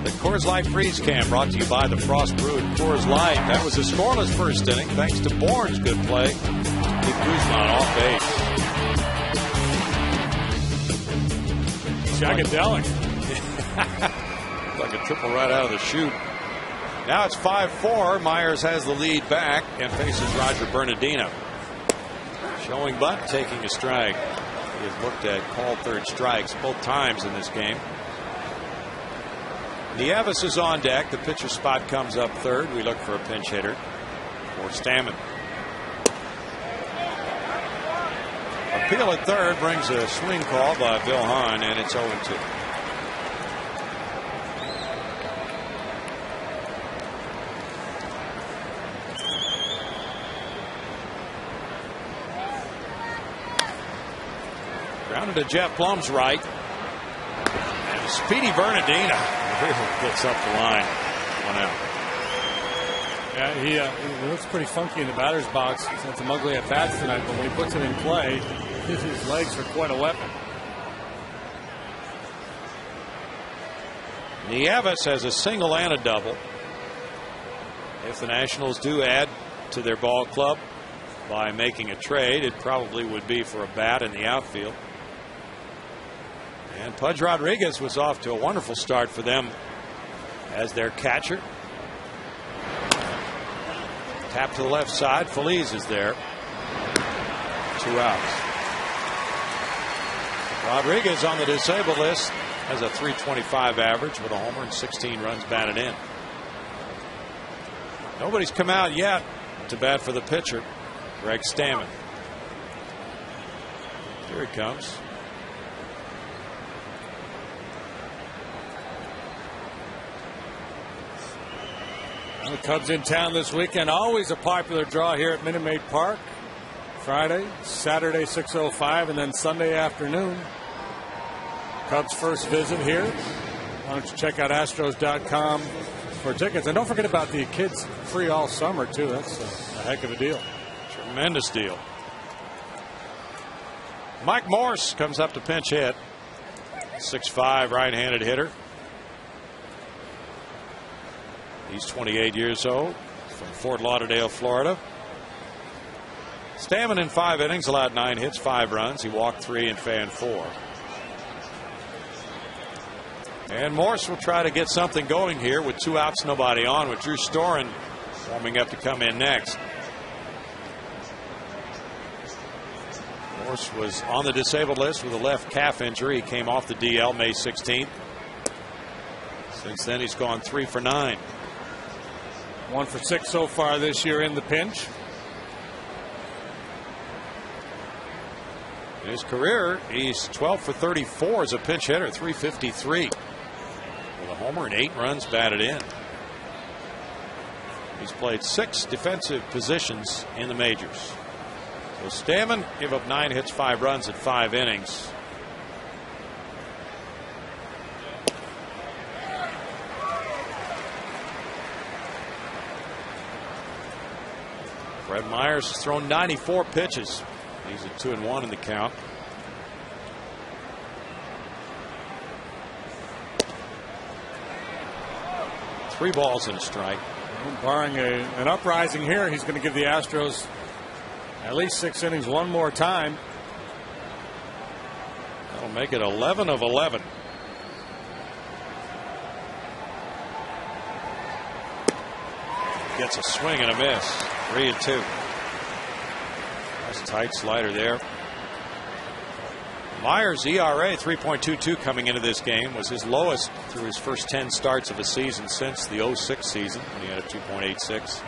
The Coors Light freeze cam brought to you by the Frost Brewed Coors Light. That was a scoreless first inning thanks to Bourne's good play. Keep Guzman off base. Shagadelic. Like a triple right out of the chute. Now it's 5-4. Myers has the lead back and faces Roger Bernardino. Showing bunt, taking a strike. He has looked at called third strikes both times in this game. Nieves is on deck. The pitcher spot comes up third. We look for a pinch hitter for Stammen. Appeal at third brings a swing call by Bill Hahn, and it's 0-2. Grounded to Jeff Plum's right. And Speedy Bernardino really gets up the line. 1 out. Yeah, he looks pretty funky in the batter's box. He's had some ugly at-bats tonight, but when he puts it in play, his legs are quite a weapon. Nieves has a single and a double. If the Nationals do add to their ball club by making a trade, it probably would be for a bat in the outfield. And Pudge Rodriguez was off to a wonderful start for them as their catcher. Tap to the left side. Feliz is there. 2 outs. Rodriguez on the disabled list has a .325 average with a homer and 16 runs batted in. Nobody's come out yet to bat for the pitcher, Greg Stammen. Here he comes. The Cubs in town this weekend. Always a popular draw here at Minute Maid Park. Friday, Saturday 6:05, and then Sunday afternoon. Cubs' first visit here. Why don't you check out Astros.com for tickets. And don't forget about the kids free all summer, too. That's a heck of a deal. Tremendous deal. Mike Morse comes up to pinch hit. 6'5", right-handed hitter. He's 28 years old, from Fort Lauderdale, Florida. Stammen in 5 innings, allowed 9 hits, 5 runs. He walked 3 and fanned 4. And Morse will try to get something going here with 2 outs, nobody on, with Drew Storen warming up to come in next. course, was on the disabled list with a left calf injury. He came off the DL May 16th. Since then, he's gone 3 for 9. 1 for 6 so far this year in the pinch. In his career, he's 12 for 34 as a pinch hitter, 353 with a homer and 8 runs batted in. He's played 6 defensive positions in the majors. So Stammen gave up 9 hits, 5 runs in 5 innings. Fred Myers has thrown 94 pitches. He's at 2-1 in the count. Three balls and a strike. Barring an uprising here, he's going to give the Astros at least 6 innings one more time. That'll make it 11 of 11. Gets a swing and a miss. 3-2. Nice tight slider there. Myers' ERA 3.22 coming into this game was his lowest through his first 10 starts of a season since the 06 season when he had a 2.86.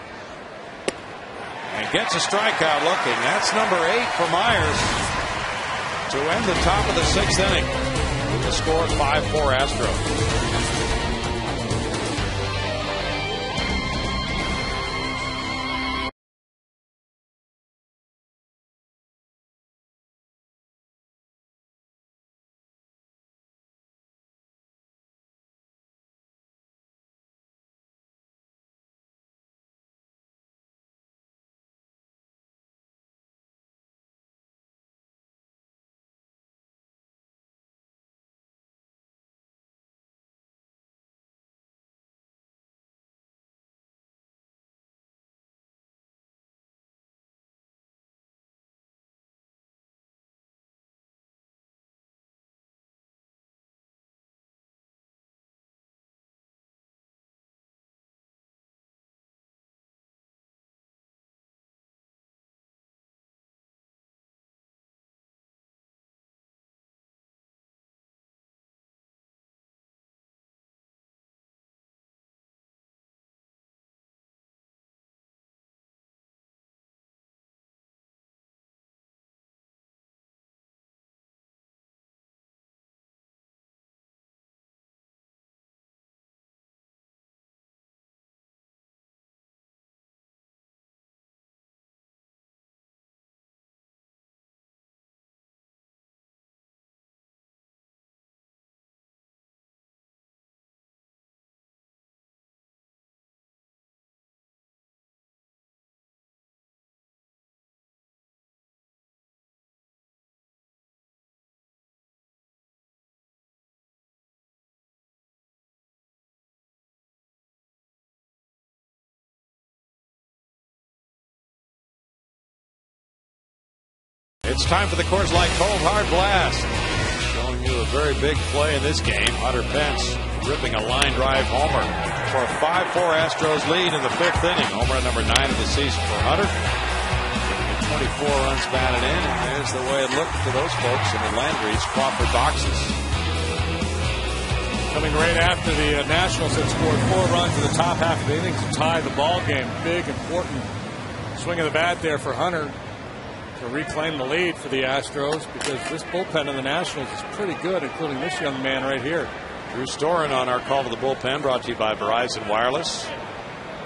And gets a strikeout looking. That's number 8 for Myers to end the top of the 6th inning with a score of 5-4 Astros. It's time for the Coors Light Cold Hard Blast. Showing you a very big play in this game. Hunter Pence ripping a line drive homer for a 5-4 Astros lead in the 5th inning. Homer number 9 of the season for Hunter. 24 runs batted in, and there's the way it looked to those folks in the Landry's Crawford boxes. Coming right after the Nationals had scored 4 runs in the top half of the inning to tie the ball game. Big, important swing of the bat there for Hunter to reclaim the lead for the Astros, because this bullpen of the Nationals is pretty good, including this young man right here. Drew Storen on our call to the bullpen, brought to you by Verizon Wireless.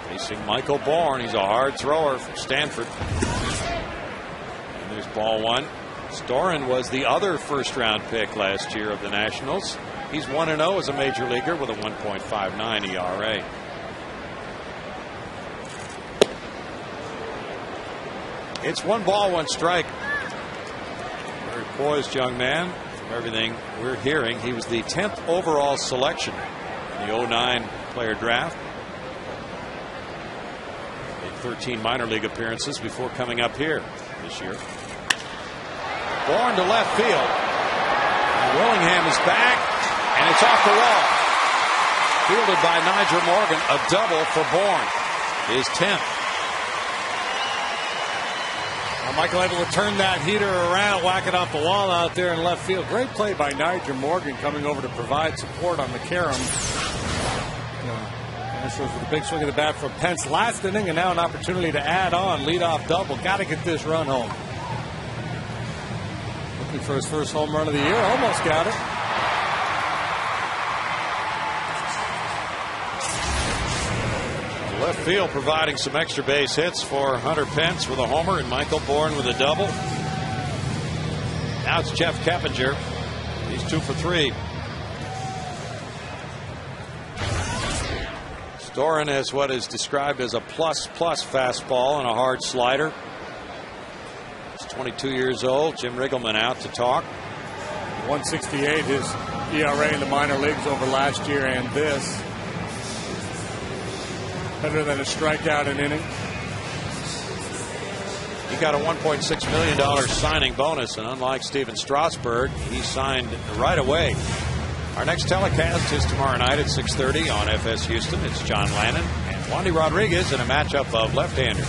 Facing Michael Bourne. He's a hard thrower from Stanford. And there's ball 1. Storen was the other first-round pick last year of the Nationals. He's 1-0 as a major leaguer with a 1.59 ERA. It's 1 ball, 1 strike. Very poised young man. From everything we're hearing, he was the 10th overall selection in the 09 player draft. Made 13 minor league appearances before coming up here this year. Bourne to left field. And Willingham is back, and it's off the wall. Fielded by Nigel Morgan. A double for Bourne. His 10th. Michael able to turn that heater around, whack it off the wall out there in left field. Great play by Nigel Morgan coming over to provide support on McCarron. Astros with a big swing of the bat from Pence last inning, and now an opportunity to add on. Leadoff double. Got to get this run home. Looking for his first home run of the year. Almost got it. Left field providing some extra base hits for Hunter Pence with a homer and Michael Bourne with a double. Now it's Jeff Keppinger. He's 2 for 3. Storen has what is described as a plus fastball and a hard slider. He's 22 years old. Jim Riggleman out to talk. 168 his ERA in the minor leagues over last year and this. Better than a strikeout an inning. He got a $1.6 million signing bonus, and unlike Steven Strasburg, he signed right away. Our next telecast is tomorrow night at 6:30 on FS Houston. It's John Lannon and Wandy Rodriguez in a matchup of left-handers.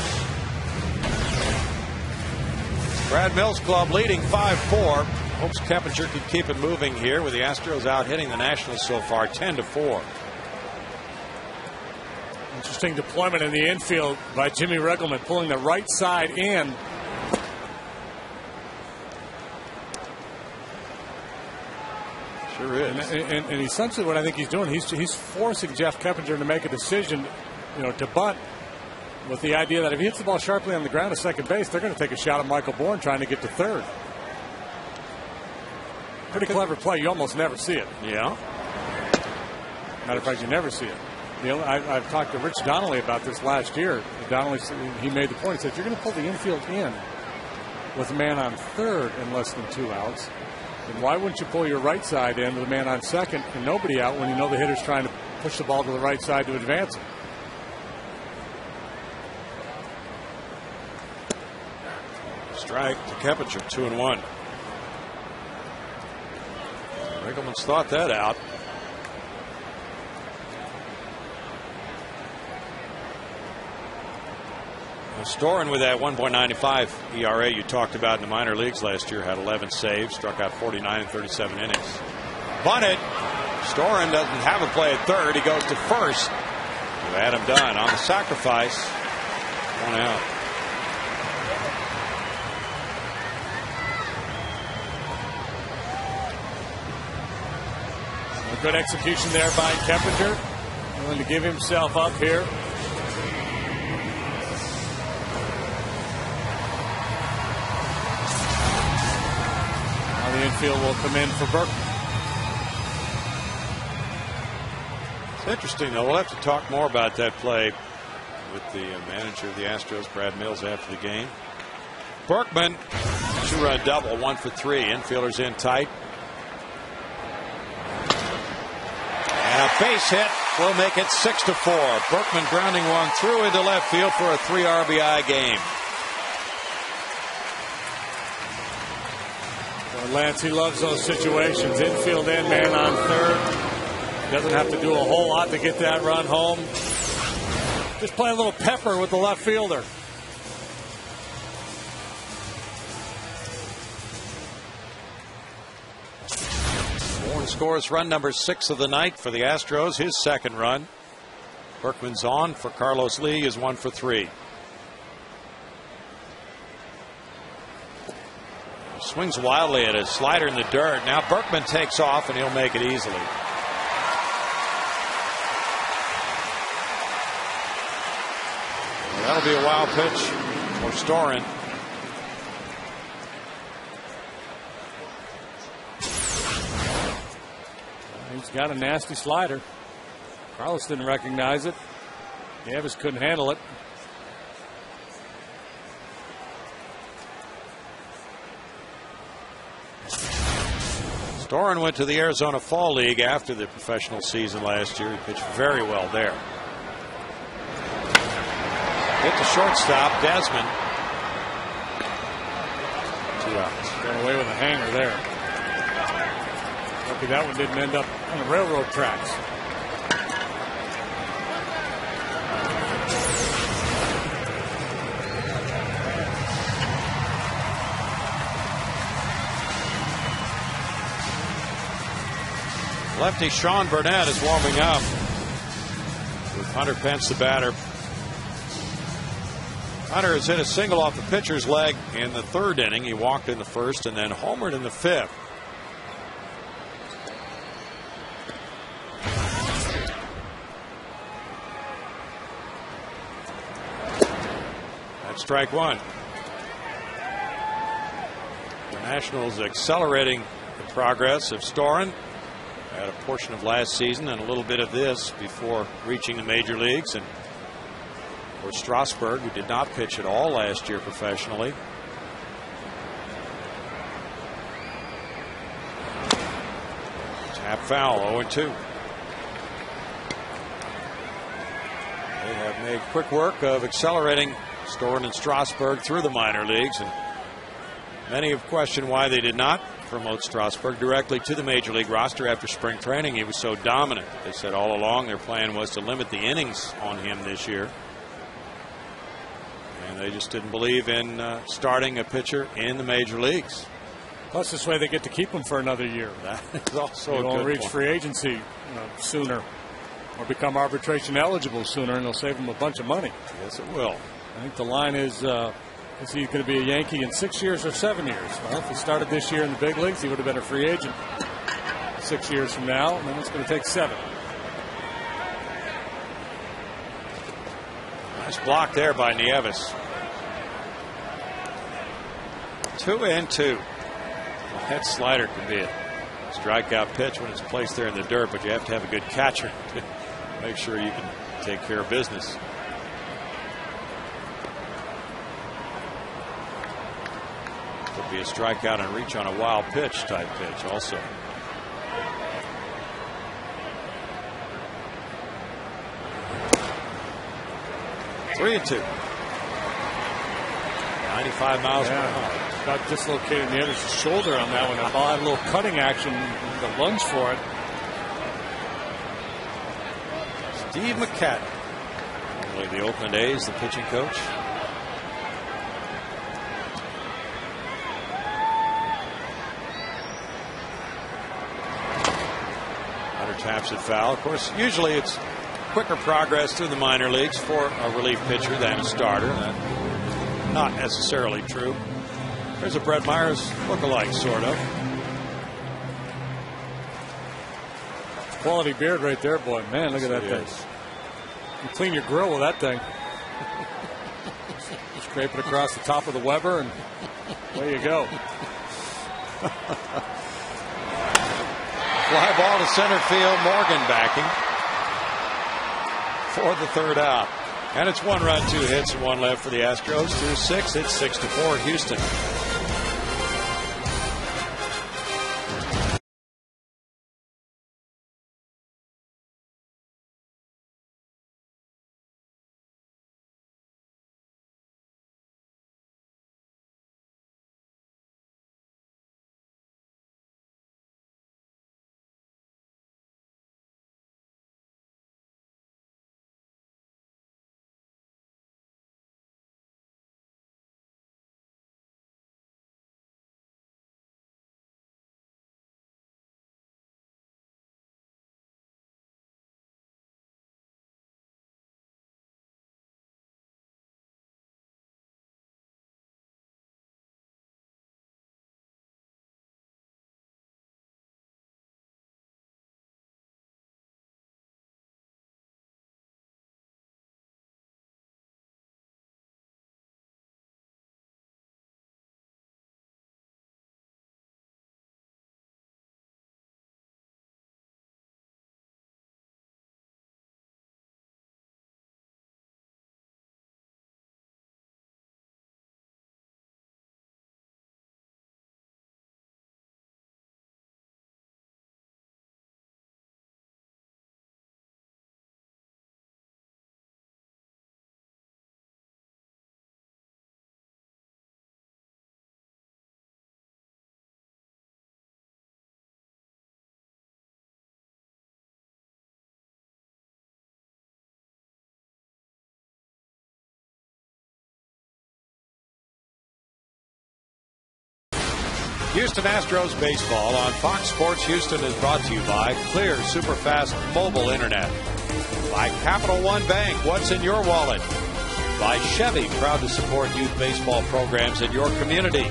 Brad Mills Club leading 5-4. Hopes Keppinger can keep it moving here with the Astros out hitting the Nationals so far 10-4. Interesting deployment in the infield by Jimmy Riggleman, pulling the right side in. Sure is. And essentially what I think he's doing, he's forcing Jeff Keppinger to make a decision, to bunt, with the idea that if he hits the ball sharply on the ground at second base, they're going to take a shot at Michael Bourne trying to get to third. Pretty clever play. You almost never see it. Yeah. Matter of fact, you never see it. I've talked to Rich Donnelly about this last year. Donnelly, he made the point. He said, you're going to pull the infield in with a man on third in less than 2 outs. And why wouldn't you pull your right side in with a man on second and nobody out when you know the hitter's trying to push the ball to the right side to advance it? Strike to Keppinger, 2-1. Riggleman's thought that out. Storen with that 1.95 ERA you talked about in the minor leagues last year, had 11 saves, struck out 49 in 37 innings. Bunted. Storen doesn't have a play at third. He goes to first to Adam Dunn on the sacrifice. 1 out. A good execution there by Keppinger. Willing to give himself up here. The infield will come in for Berkman. It's interesting, though. We'll have to talk more about that play with the manager of the Astros, Brad Mills, after the game. Berkman, 2-run double, 1 for 3. Infielders in tight. And a base hit will make it 6-4. Berkman grounding one through into left field for a 3 RBI game. Lance, he loves those situations. Infield in, man on third. Doesn't have to do a whole lot to get that run home. Just play a little pepper with the left fielder. Bourne scores run number 6 of the night for the Astros, his second run. Berkman's on for Carlos Lee, is 1 for 3. Swings wildly at a slider in the dirt. Now Berkman takes off and he'll make it easily. Well, that'll be a wild pitch for Storen. He's got a nasty slider. Carlos didn't recognize it. Davis couldn't handle it. Storen went to the Arizona Fall League after the professional season last year. He pitched very well there. Hit the shortstop, Desmond. 2 outs. Got away with a hanger there. Lucky that one didn't end up on the railroad tracks. Lefty Sean Burnett is warming up with Hunter Pence, the batter. Hunter has hit a single off the pitcher's leg in the 3rd inning. He walked in the 1st and then homered in the 5th. That's strike 1. The Nationals accelerating the progress of Storen. Had a portion of last season and a little bit of this before reaching the major leagues. And for Strasburg, who did not pitch at all last year professionally. Tap foul, 0-2. They have made quick work of accelerating Storen and Strasburg through the minor leagues. And many have questioned why they did not promote Strasburg directly to the major league roster after spring training. He was so dominant. They said all along their plan was to limit the innings on him this year. And they just didn't believe in starting a pitcher in the major leagues. Plus, this way they get to keep him for another year. That is also they a won't good reach point. free agency sooner, or become arbitration eligible sooner, and they'll save him a bunch of money. Yes, it will. I think the line is he going to be a Yankee in 6 years or 7 years? Well, if he started this year in the big leagues, he would have been a free agent 6 years from now, and then it's going to take 7. Nice block there by Nieves. 2-2. That slider can be a strikeout pitch when it's placed there in the dirt, but you have to have a good catcher to make sure you can take care of business. Could be a strikeout and reach on a wild pitch type pitch also. Three and 2. 95 miles per hour. Got dislocated Nieves' shoulder on that one. The ball had a little cutting action. The lunge for it. Steve McCatton, formerly the Oakland A's, the pitching coach. Hunter taps it foul. Of course, usually it's quicker progress through the minor leagues for a relief pitcher than a starter. That's not necessarily true. There's a Brett Myers lookalike, sort of. Quality beard right there, boy. Man, look at that thing. You clean your grill with that thing. Scrape it across the top of the Weber, and there you go. Fly ball to center field. Morgan backing for the 3rd out. And it's 1 run, 2 hits, and 1 left for the Astros. Through 6, it's 6-4 Houston. Houston Astros baseball on Fox Sports Houston is brought to you by Clear Superfast Mobile Internet. By Capital One Bank, what's in your wallet? By Chevy, proud to support youth baseball programs in your community.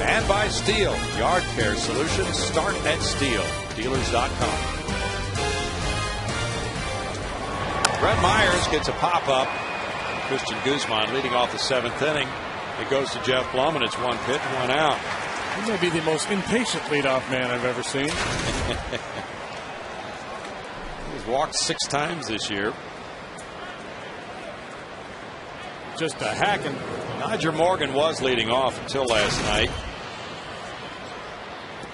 And by Steel, yard care solutions start at SteelDealers.com. Brett Myers gets a pop-up. Christian Guzman leading off the 7th inning. It goes to Jeff Blum, and it's 1 pitch, 1 out. He may be the most impatient leadoff man I've ever seen. He's walked 6 times this year. Just a hacking. Nigel Morgan was leading off until last night.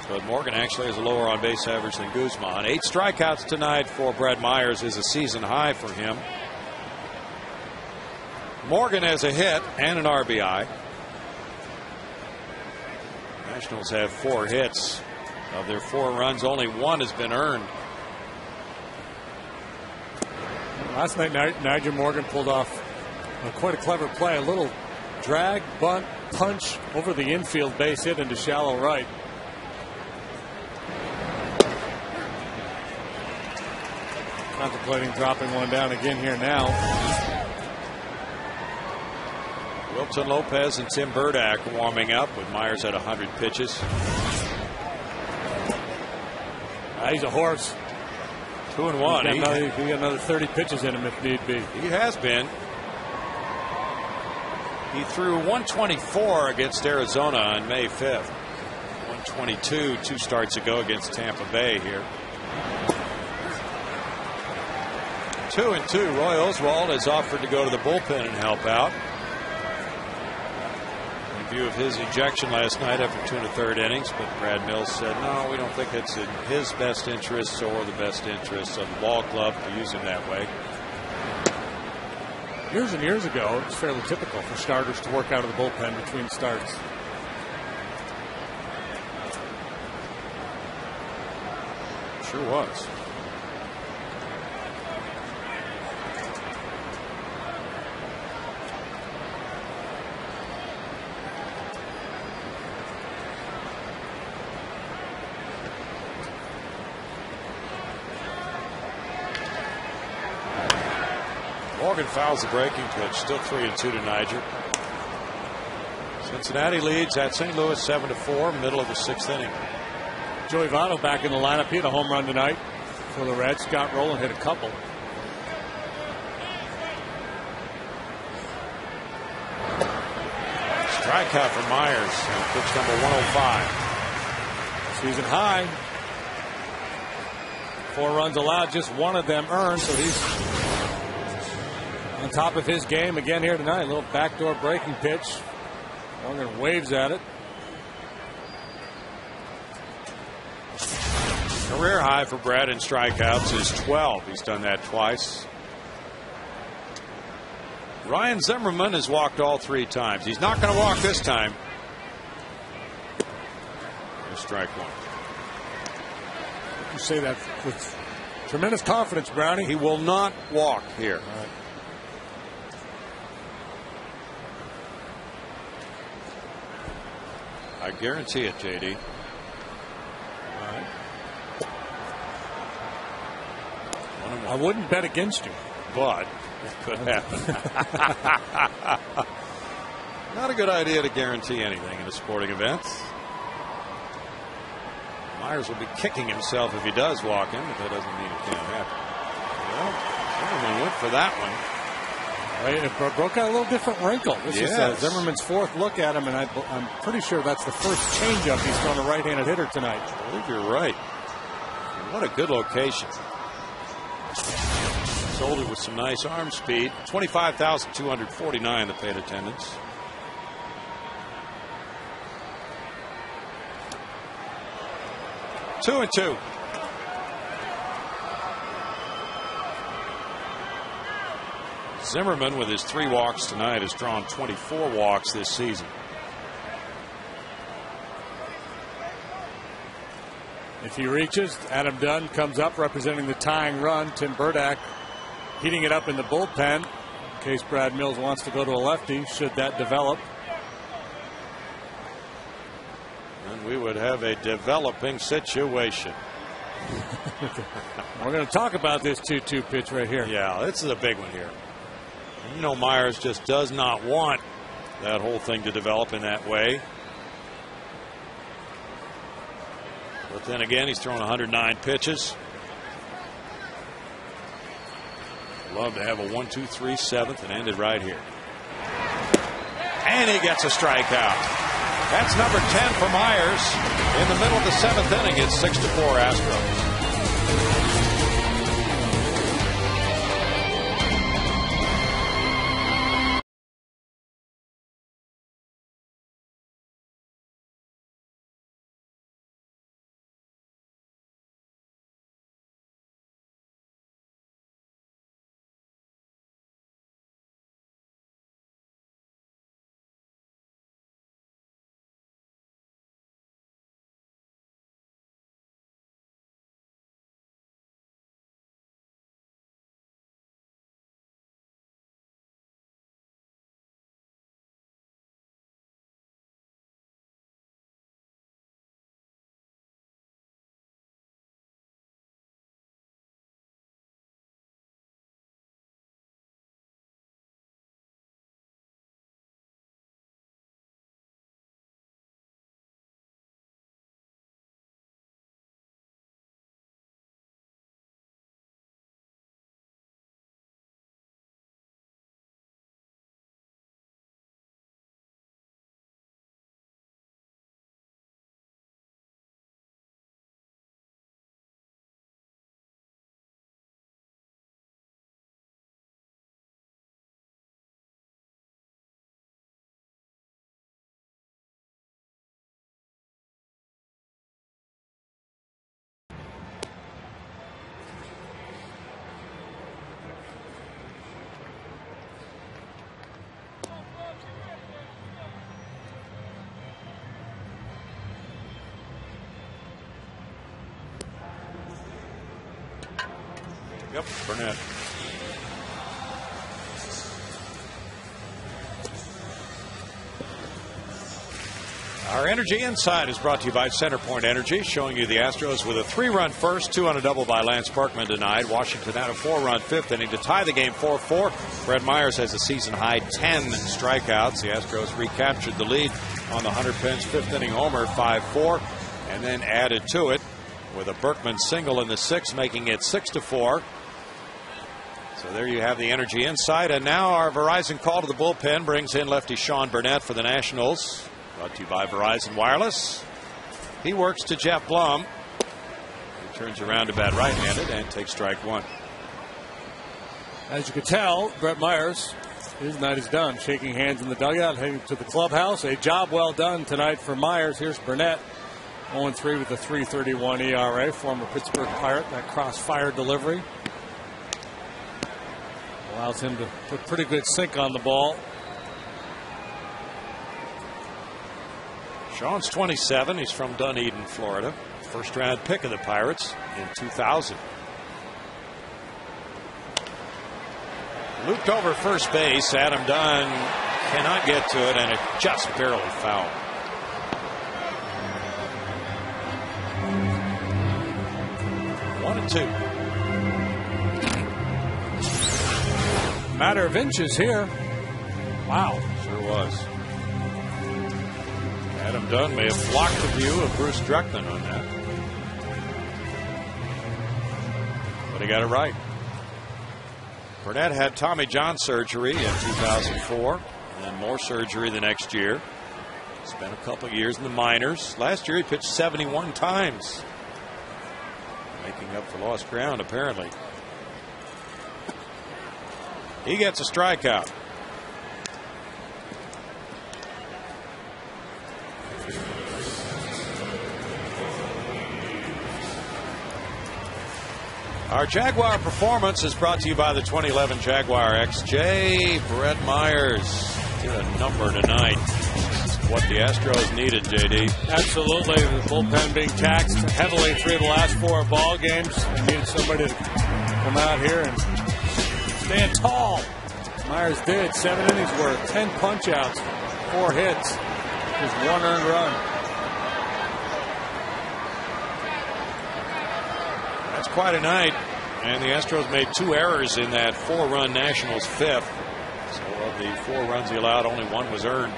But Morgan actually has a lower on base average than Guzman. 8 strikeouts tonight for Brett Myers is a season high for him. Morgan has a hit and an RBI. Nationals have 4 hits. Of their 4 runs, only 1 has been earned. Last night, Nigel Morgan pulled off quite a clever play. A little drag, bunt, punch over the infield, base hit into shallow right. Contemplating dropping one down again here now. Wilton Lopez and Tim Burdack warming up with Myers at 100 pitches. He's a horse. 2-1. He got another 30 pitches in him if need be. He has been. He threw 124 against Arizona on May 5th. 122 2 starts ago against Tampa Bay here. 2-2. Roy Oswalt has offered to go to the bullpen and help out. In view of his ejection last night after 2 1/3 innings, but Brad Mills said, no, we don't think it's in his best interests or the best interests of the ball club to use him that way. Years and years ago, it's fairly typical for starters to work out of the bullpen between starts. Sure was. Morgan fouls the breaking pitch. Still 3-2 to Niger. Cincinnati leads at St. Louis 7-4, middle of the 6th inning. Joey Votto back in the lineup. He had a home run tonight for the Reds. Scott Rowland hit a couple. Strikeout for Myers. Pitch number 105. Season high. 4 runs allowed, just 1 of them earned, so he's on top of his game again here tonight. A little backdoor breaking pitch. Morgan waves at it. Career high for Brad in strikeouts is 12. He's done that twice. Ryan Zimmerman has walked all 3 times. He's not going to walk this time. Strike 1. You say that with tremendous confidence, Brownie. He will not walk here. All right. I guarantee it, JD. All right. I wouldn't bet against you, but it could happen. Not a good idea to guarantee anything in a sporting event. Myers will be kicking himself if he does walk in, but that doesn't mean it can't happen. Well, Zimmerman went for that one. It broke out a little different wrinkle. This is Zimmerman's 4th look at him, and I'm pretty sure that's the first changeup he's thrown a right-handed hitter tonight. I believe you're right. What a good location. Sold it with some nice arm speed. 25,249 the paid attendance. Two and two. Zimmerman, with his 3 walks tonight, has drawn 24 walks this season. If he reaches, Adam Dunn comes up representing the tying run. Tim Burdack heating it up in the bullpen in case Brad Mills wants to go to a lefty, should that develop. And we would have a developing situation. We're going to talk about this 2-2 pitch right here. Yeah, this is a big one here. You know, Myers just does not want that whole thing to develop in that way. But then again, he's thrown 109 pitches. Love to have a 1-2-3 seventh and end it right here. And he gets a strikeout. That's number 10 for Myers. In the middle of the 7th inning, it's 6-4 Astros. Yep, Burnett. Our Energy Inside is brought to you by Centerpoint Energy, showing you the Astros with a 3-run first, 2 on a double by Lance Berkman denied. Washington had a 4-run 5th inning to tie the game 4-4. Brett Myers has a season-high 10 strikeouts. The Astros recaptured the lead on the Hunter Pence 5th inning homer, 5-4, and then added to it with a Berkman single in the 6th, making it 6-4. So there you have the Energy Inside. And now our Verizon call to the bullpen brings in lefty Sean Burnett for the Nationals. Brought to you by Verizon Wireless. He works to Jeff Blum. He turns around to bat right-handed and takes strike 1. As you can tell, Brett Myers, his night is done. Shaking hands in the dugout, heading to the clubhouse. A job well done tonight for Myers. Here's Burnett, 0-3 with a 3.31 ERA. Former Pittsburgh Pirate, that cross-fire delivery allows him to put pretty good sink on the ball. Sean's 27. He's from Dunedin, Florida. First round pick of the Pirates in 2000. Looped over first base. Adam Dunn cannot get to it, and it just barely fouled. One and 2. Matter of inches here. Wow. Sure was. Adam Dunn may have blocked the view of Bruce Druckmann on that. But he got it right. Burnett had Tommy John surgery in 2004, and then more surgery the next year. Spent a couple of years in the minors. Last year he pitched 71 times. Making up for lost ground, apparently. He gets a strikeout. Our Jaguar performance is brought to you by the 2011 Jaguar XJ. Brett Myers did a number tonight. What the Astros needed, JD. Absolutely. The bullpen being taxed heavily 3 of the last 4 ball games. They needed somebody to come out here and stand tall. Myers did. 7 innings worth, 10 punch outs, 4 hits, just 1 earned run. That's quite a night. And the Astros made 2 errors in that 4-run Nationals 5th. So of the 4 runs he allowed, only 1 was earned.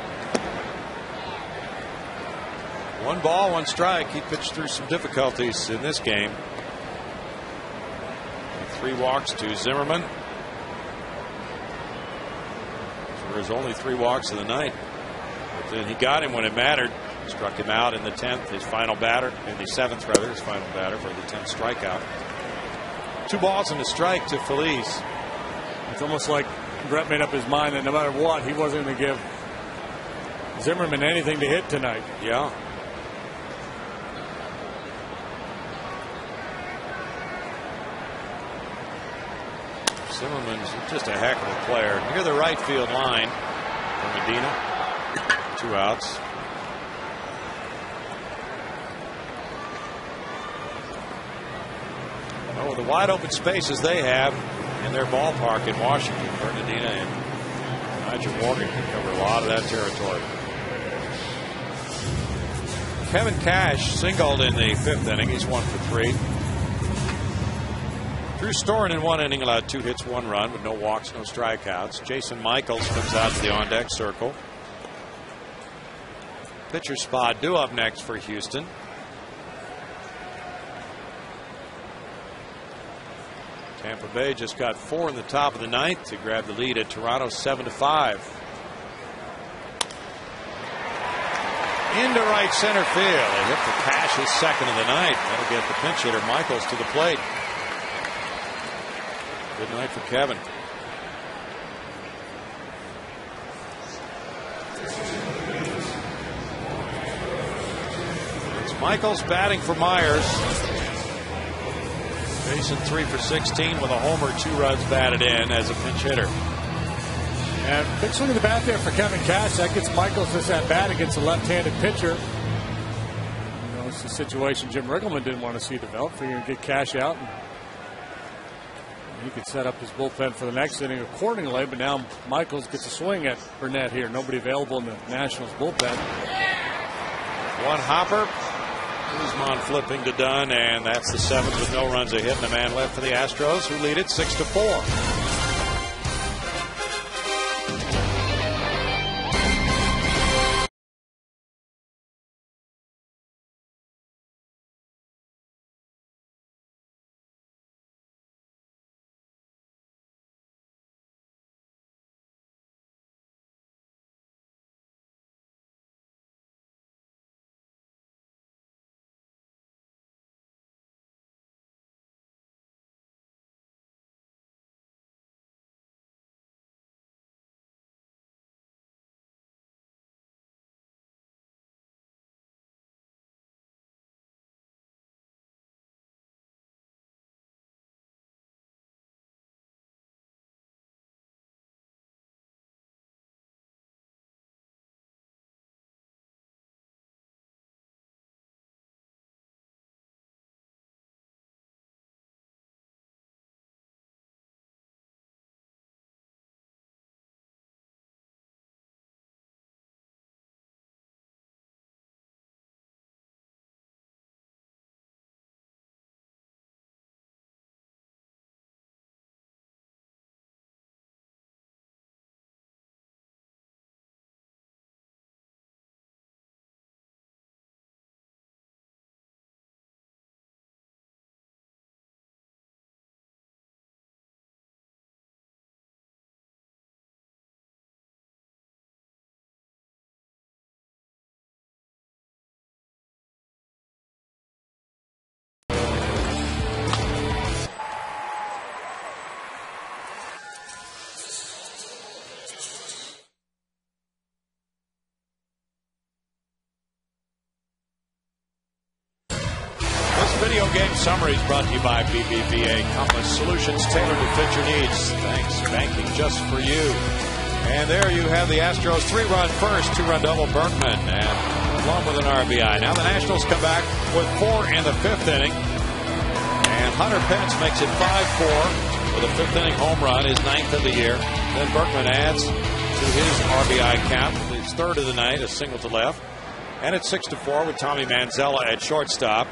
1 ball, 1 strike. He pitched through some difficulties in this game. 3 walks to Zimmerman. So there's only 3 walks of the night. But then he got him when it mattered. Struck him out in the 10th, his final batter, in the 7th rather, his final batter for the 10th strikeout. 2 balls and a strike to Feliz. It's almost like Brett made up his mind that no matter what, he wasn't going to give Zimmerman anything to hit tonight. Yeah. Zimmerman's just a heck of a player. Near the right field line for Medina. 2 outs. Well, with the wide open spaces they have in their ballpark in Washington, Bernardina and Nigel Morgan can cover a lot of that territory. Kevin Cash singled in the 5th inning. He's 1 for 3. Drew Storen in 1 inning allowed 2 hits, 1 run with no walks, no strikeouts. Jason Michaels comes out to the on-deck circle. Pitcher spot due up next for Houston. Tampa Bay just got 4 in the top of the 9th to grab the lead at Toronto 7-5. Into right center field. They hit for Cash, his 2nd of the night. That'll get the pinch hitter Michaels to the plate. Good night for Kevin. It's Michaels batting for Myers. Jason 3 for 16 with a homer, 2 runs batted in as a pinch hitter. And big swing of the bat there for Kevin Cash. That gets Michaels this at bat against a left-handed pitcher. You know, it's a situation Jim Riggleman didn't want to see develop. Figuring to get Cash out. And he could set up his bullpen for the next inning accordingly. But now Michaels gets a swing at Burnett here. Nobody available in the Nationals bullpen. 1 hopper. Guzman flipping to Dunn, and that's the 7th with no runs a hit and a man left for the Astros, who lead it 6-4. Video game summary is brought to you by BBVA Compass Solutions tailored to fit your needs. Thanks, banking just for you. And there you have the Astros 3-run first, 2-run double Berkman, and along with an RBI. Now the Nationals come back with 4 in the 5th inning. And Hunter Pence makes it 5-4 with a 5th inning home run, his 9th of the year. Then Berkman adds to his RBI count, his 3rd of the night, a single to left. And it's 6-4 with Tommy Manzella at shortstop.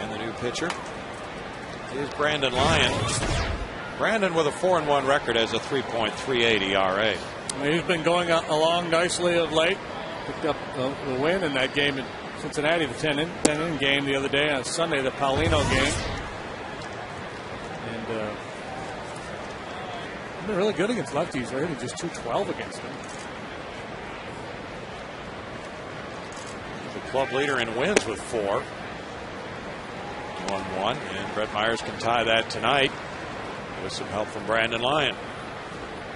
And the new pitcher is Brandon Lyon. Brandon with a 4-1 record has a 3.38 ERA. He's been going along nicely of late. Picked up the win in that game in Cincinnati, the 10-inning game the other day on Sunday, the Paulino game. And he's been really good against lefties. They're hitting just .212 against him. The club leader in wins with 4. 1-1, and Brett Myers can tie that tonight with some help from Brandon Lyon.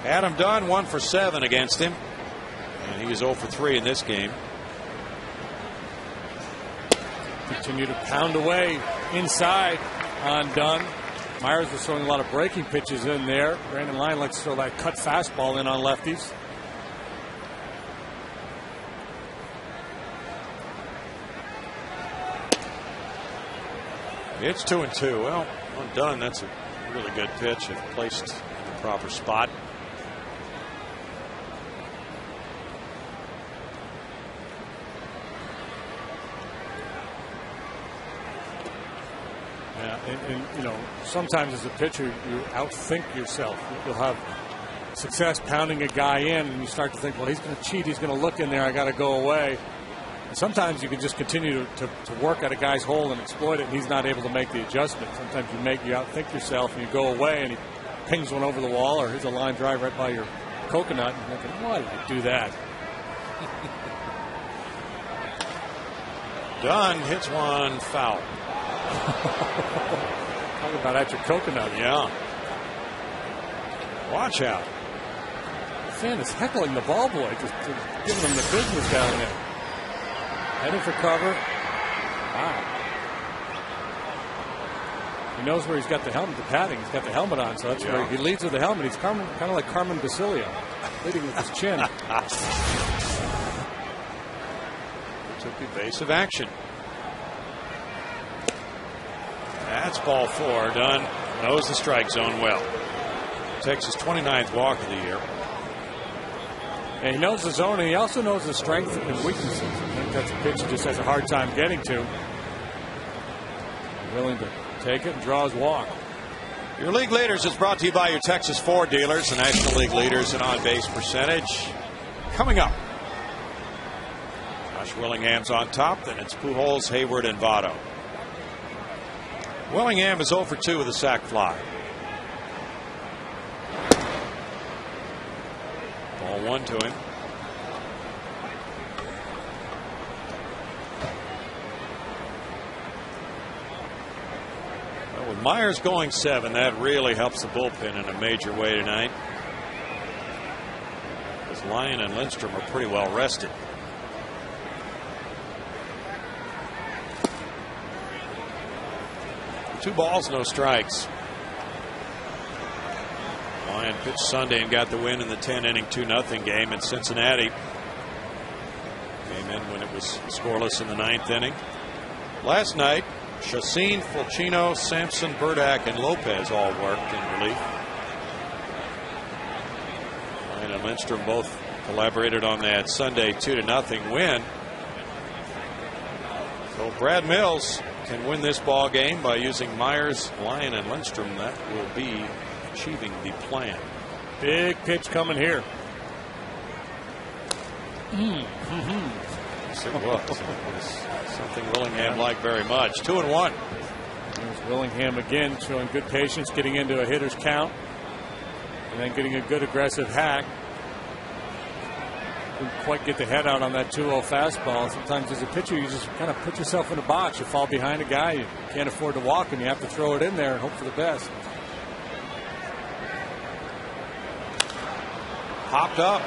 Adam Dunn 1 for 7 against him, and he was 0 for 3 in this game. Continue to pound away inside on Dunn. Myers was throwing a lot of breaking pitches in there. Brandon Lyon likes to throw that cut fastball in on lefties. It's 2-2. Well, on Dunn, that's a really good pitch if placed in the proper spot. Yeah, and you know, sometimes as a pitcher, you outthink yourself. You'll have success pounding a guy in, and you start to think, well, he's going to cheat. He's going to look in there. I got to go away. And sometimes you can just continue to work at a guy's hole and exploit it, and he's not able to make the adjustment. Sometimes you outthink yourself, and you go away, and he pings one over the wall, or hits a line drive right by your coconut, and you're thinking, why did I do that? Dunn hits one foul. Talk about at your coconut. Yeah. Watch out. The fan is heckling the ball boy, just giving him the business down there. Heading for cover. Wow. He knows where he's got the helmet, the padding. He's got the helmet on, so that's where he leads with the helmet. He's kind of like Carmen Basilio, leading with his chin. Took evasive action. That's ball 4. Dunn knows the strike zone well. Takes his 29th walk of the year. And he knows the zone, and he also knows the strengths and weaknesses. I think that's a pitch he just has a hard time getting to. Willing to take it and draw his walk. Your league leaders is brought to you by your Texas Ford dealers, the National League leaders in on-base percentage. Coming up, Josh Willingham's on top. Then it's Pujols, Hayward, and Votto. Willingham is 0 for 2 with a sac fly. Ball 1 to him. Well, with Myers going 7, that really helps the bullpen in a major way tonight. Because Lyon and Lindstrom are pretty well rested. Two balls, no strikes. Lyon pitched Sunday and got the win in the 10-inning 2-0 game in Cincinnati. Came in when it was scoreless in the 9th inning. Last night, Chacin, Fulcino, Sampson, Burdak, and Lopez all worked in relief. Lyon and Lindstrom both collaborated on that Sunday 2-0 win. So Brad Mills can win this ball game by using Myers, Lyon, and Lindstrom. That will be achieving the plan. Big pitch coming here. Yes, it was. It was something Willingham liked very much. 2-1. There's Willingham again showing good patience, getting into a hitter's count, and then getting a good aggressive hack. Didn't quite get the head out on that 2-0 fastball. Sometimes as a pitcher, you just kind of put yourself in a box. You fall behind a guy, you can't afford to walk him. You have to throw it in there and hope for the best. Popped up.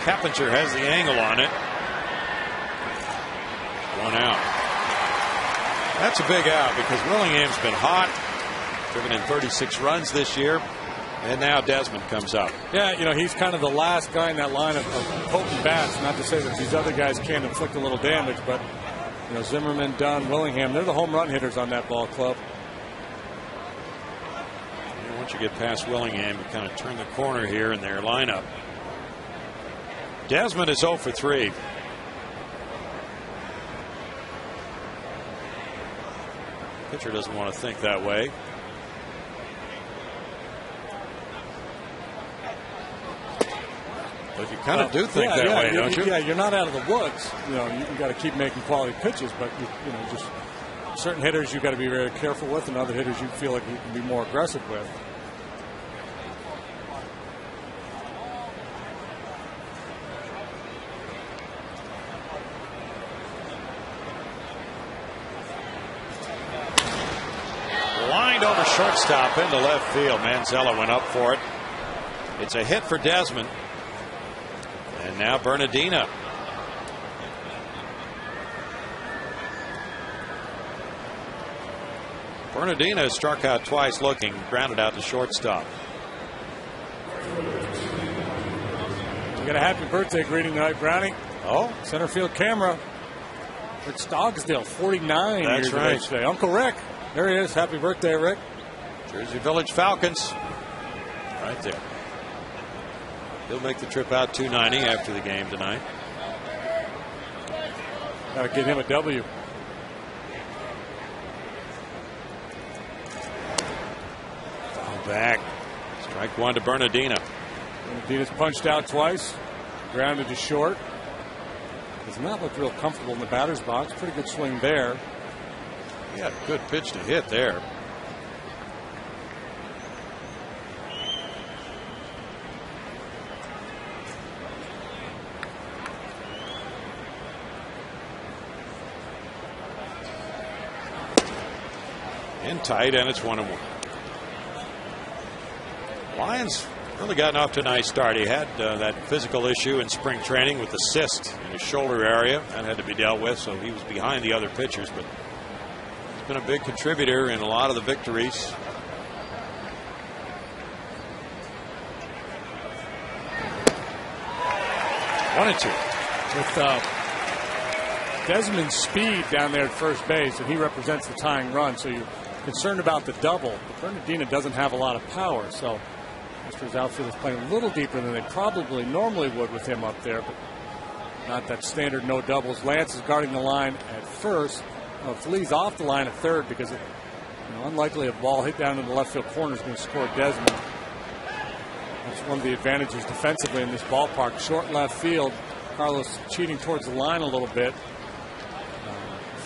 Keppinger has the angle on it. 1 out. That's a big out because Willingham's been hot. Driven in 36 runs this year. And now Desmond comes up. Yeah, you know, he's kind of the last guy in that line of potent bats. Not to say that these other guys can't inflict a little damage, but, you know, Zimmerman, Dunn, Willingham, they're the home run hitters on that ball club. And once you get past Willingham, you kind of turn the corner here in their lineup. Desmond is 0 for 3. Pitcher doesn't want to think that way. But you kind of do think that way, don't you? Yeah, you're not out of the woods. You know, you got to keep making quality pitches, but you know, just certain hitters you got to be very careful with, and other hitters you feel like you can be more aggressive with. Lined over shortstop into left field. Manzella went up for it. It's a hit for Desmond. And now Bernardina. Bernardina has struck out twice looking, grounded out to shortstop. You got a happy birthday greeting tonight, Brownie. Oh, center field camera. Rick Stogsdale, 49 That's years right. of age today. Uncle Rick. There he is. Happy birthday, Rick. Jersey Village Falcons. Right there. He'll make the trip out 290 after the game tonight. Got to get him a W. Foul back. Strike one to Bernardina. Bernardina's punched out twice. Grounded to short. Does not look real comfortable in the batter's box. Pretty good swing there. Yeah, good pitch to hit there. In tight, and it's 1-1. Lions really gotten off to a nice start. He had that physical issue in spring training with the cyst in his shoulder area. That had to be dealt with, so he was behind the other pitchers, but he's been a big contributor in a lot of the victories. One and two. With Desmond's speed down there at first base, and he represents the tying run, so you're concerned about the double. But Bernardina doesn't have a lot of power, so Mr. outfield is playing a little deeper than they probably normally would with him up there, but not that standard no doubles. Lance is guarding the line at first. Flea's off the line at third because unlikely a ball hit down in the left field corner is going to score Desmond. That's one of the advantages defensively in this ballpark. Short left field. Carlos cheating towards the line a little bit.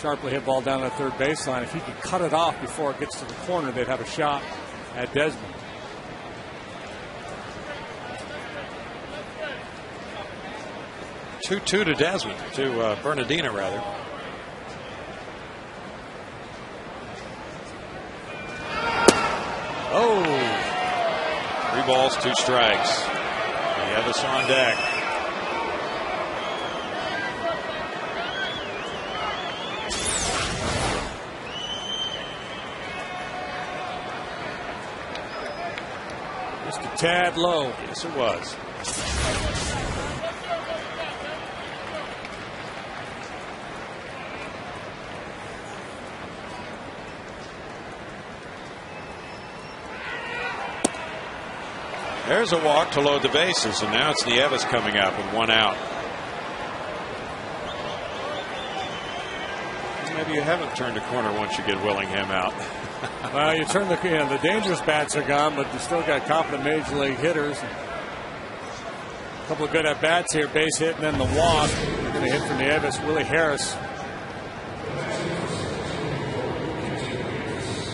Sharply hit ball down the third baseline. If he could cut it off before it gets to the corner, they'd have a shot at Desmond. Two to Desmond, to Bernardina rather. Oh, 3 balls, 2 strikes. We have us on deck. Just a tad low. Yes, it was. There's a walk to load the bases, and now it's Nieves coming up with 1 out. Maybe you haven't turned a corner once you get Willingham out. Well, you turn the dangerous bats are gone, but you still got competent major league hitters. A couple of good at bats here, base hit and then the walk. They're going to hit for Nieves. Willie Harris.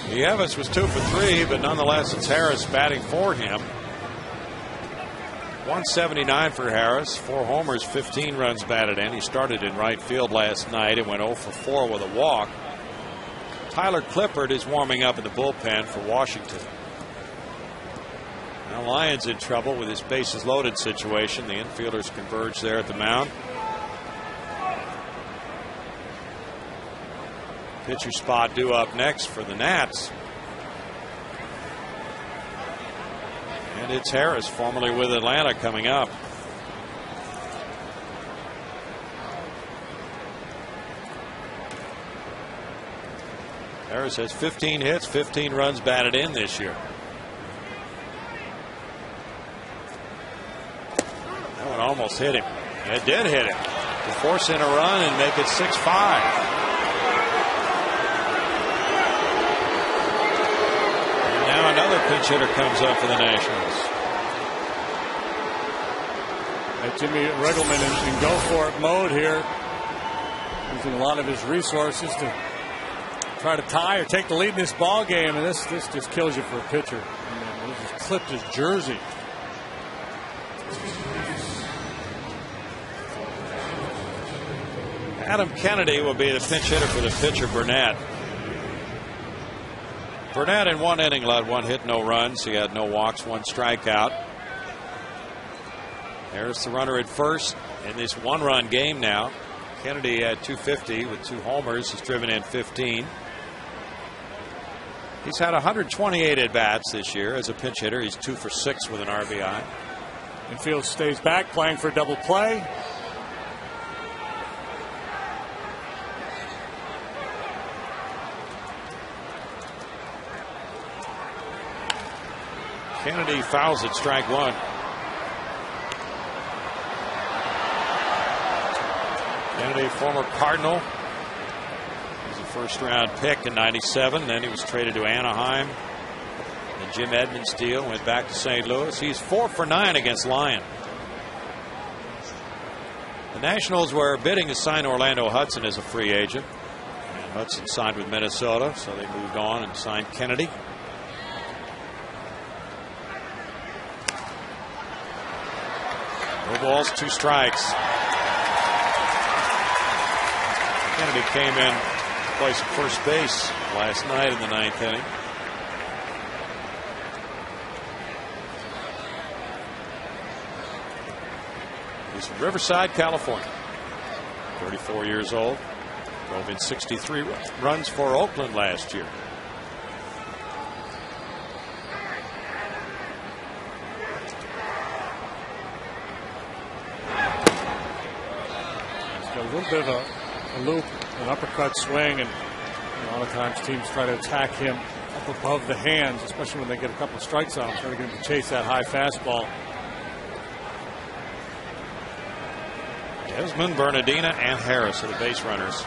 Nieves was 2 for 3, but nonetheless it's Harris batting for him. 179 for Harris, 4 homers, 15 runs batted in. He started in right field last night and went 0 for 4 with a walk. Tyler Clippard is warming up in the bullpen for Washington. Now Lions in trouble with his bases loaded situation. The infielders converge there at the mound. Pitcher spot due up next for the Nats. And it's Harris, formerly with Atlanta, coming up. Harris has 15 hits, 15 runs batted in this year. That one almost hit him. It did hit him to force in a run and make it 6-5. pinch hitter comes up for the Nationals. Jimmy Riggleman in go-for-it mode here, using a lot of his resources to try to tie or take the lead in this ball game, and this just kills you for a pitcher. He just clipped his jersey. Adam Kennedy will be the pinch hitter for the pitcher, Burnett. Burnett in one inning allowed 1 hit, no runs. He had no walks, 1 strikeout. There's the runner at first in this 1-run game now. Kennedy had 250 with 2 homers. He's driven in 15. He's had 128 at-bats this year as a pinch hitter. He's 2 for 6 with an RBI. Infield stays back, playing for double play. Kennedy fouls it, strike 1. Kennedy, former Cardinal. He's a first-round pick in '97. Then he was traded to Anaheim. The Jim Edmonds deal, went back to St. Louis. He's 4 for 9 against Lyon. The Nationals were bidding to sign Orlando Hudson as a free agent. And Hudson signed with Minnesota, so they moved on and signed Kennedy. No balls, 2 strikes. Kennedy came in to play some first base last night in the 9th inning. He's from Riverside, California. 34 years old. Drove in 63 runs for Oakland last year. He's got a little bit of a loop, an uppercut swing, and a lot of times teams try to attack him up above the hands, especially when they get a couple of strikes on him, trying to get him to chase that high fastball. Desmond, Bernardina, and Harris are the base runners.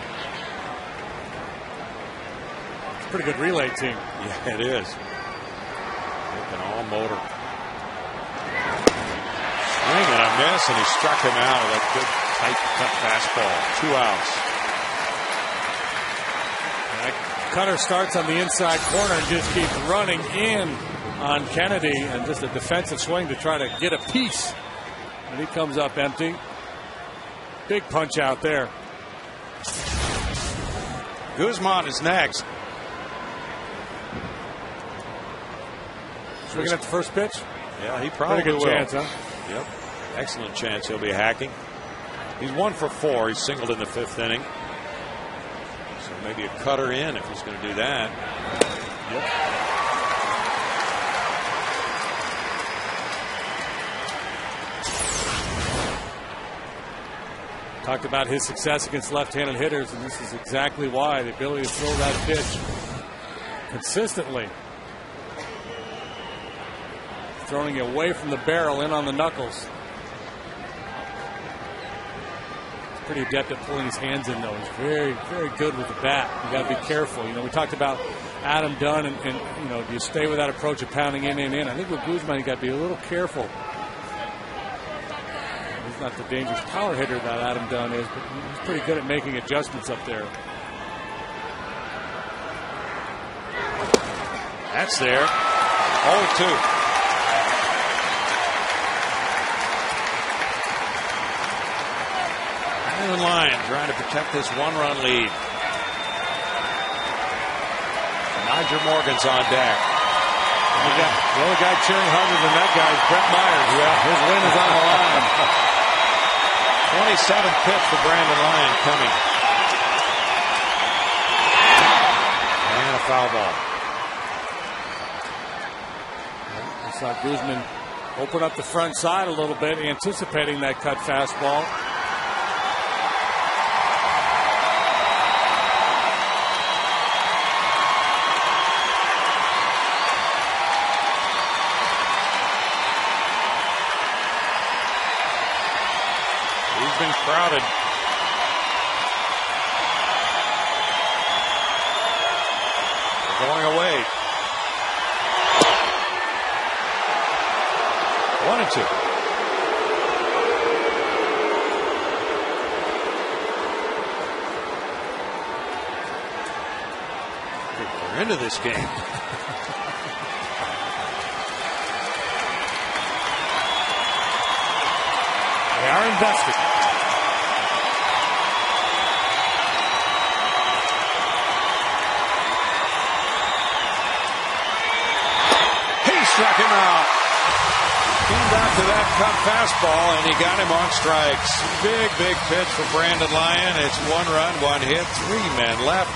It's a pretty good relay team. Yeah, it is. Looking all motor. Swing and a miss, and he struck him out with a good tight cut fastball. 2 outs. Cutter starts on the inside corner and just keeps running in on Kennedy, and just a defensive swing to try to get a piece. And he comes up empty. Big punch out there. Guzman is next. Swinging at the first pitch? Yeah, he probably pretty good will. chance, huh? Yep. Excellent chance he'll be hacking. He's 1 for 4. He singled in the 5th inning. So maybe a cutter in if he's going to do that. Yep. Talked about his success against left-handed hitters, and this is exactly why. The ability to throw that pitch consistently. Throwing it away from the barrel, in on the knuckles. He's pretty adept at pulling his hands in, though. He's very, very good with the bat. You got to be careful. You know, we talked about Adam Dunn, and you know, do you stay with that approach of pounding in? I think with Guzman, you got to be a little careful. He's not the dangerous power hitter that Adam Dunn is, but he's pretty good at making adjustments up there. That's there. 0-2. In line, trying to protect this 1-run lead. Roger Morgan's on deck. The only guy cheering harder than that guy is Brett Myers. Yeah, his win is on the line. 27th pitch for Brandon Lyon coming. And a foul ball. I saw Guzman open up the front side a little bit, anticipating that cut fastball. Been crowded. They're going away. 1-2. They're into this game. They are invested. He struck him out. Came back to that cut fastball, and he got him on strikes. Big pitch for Brandon Lyon. It's 1 run, 1 hit, 3 men left,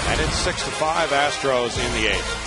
and it's 6-5 Astros in the 8th.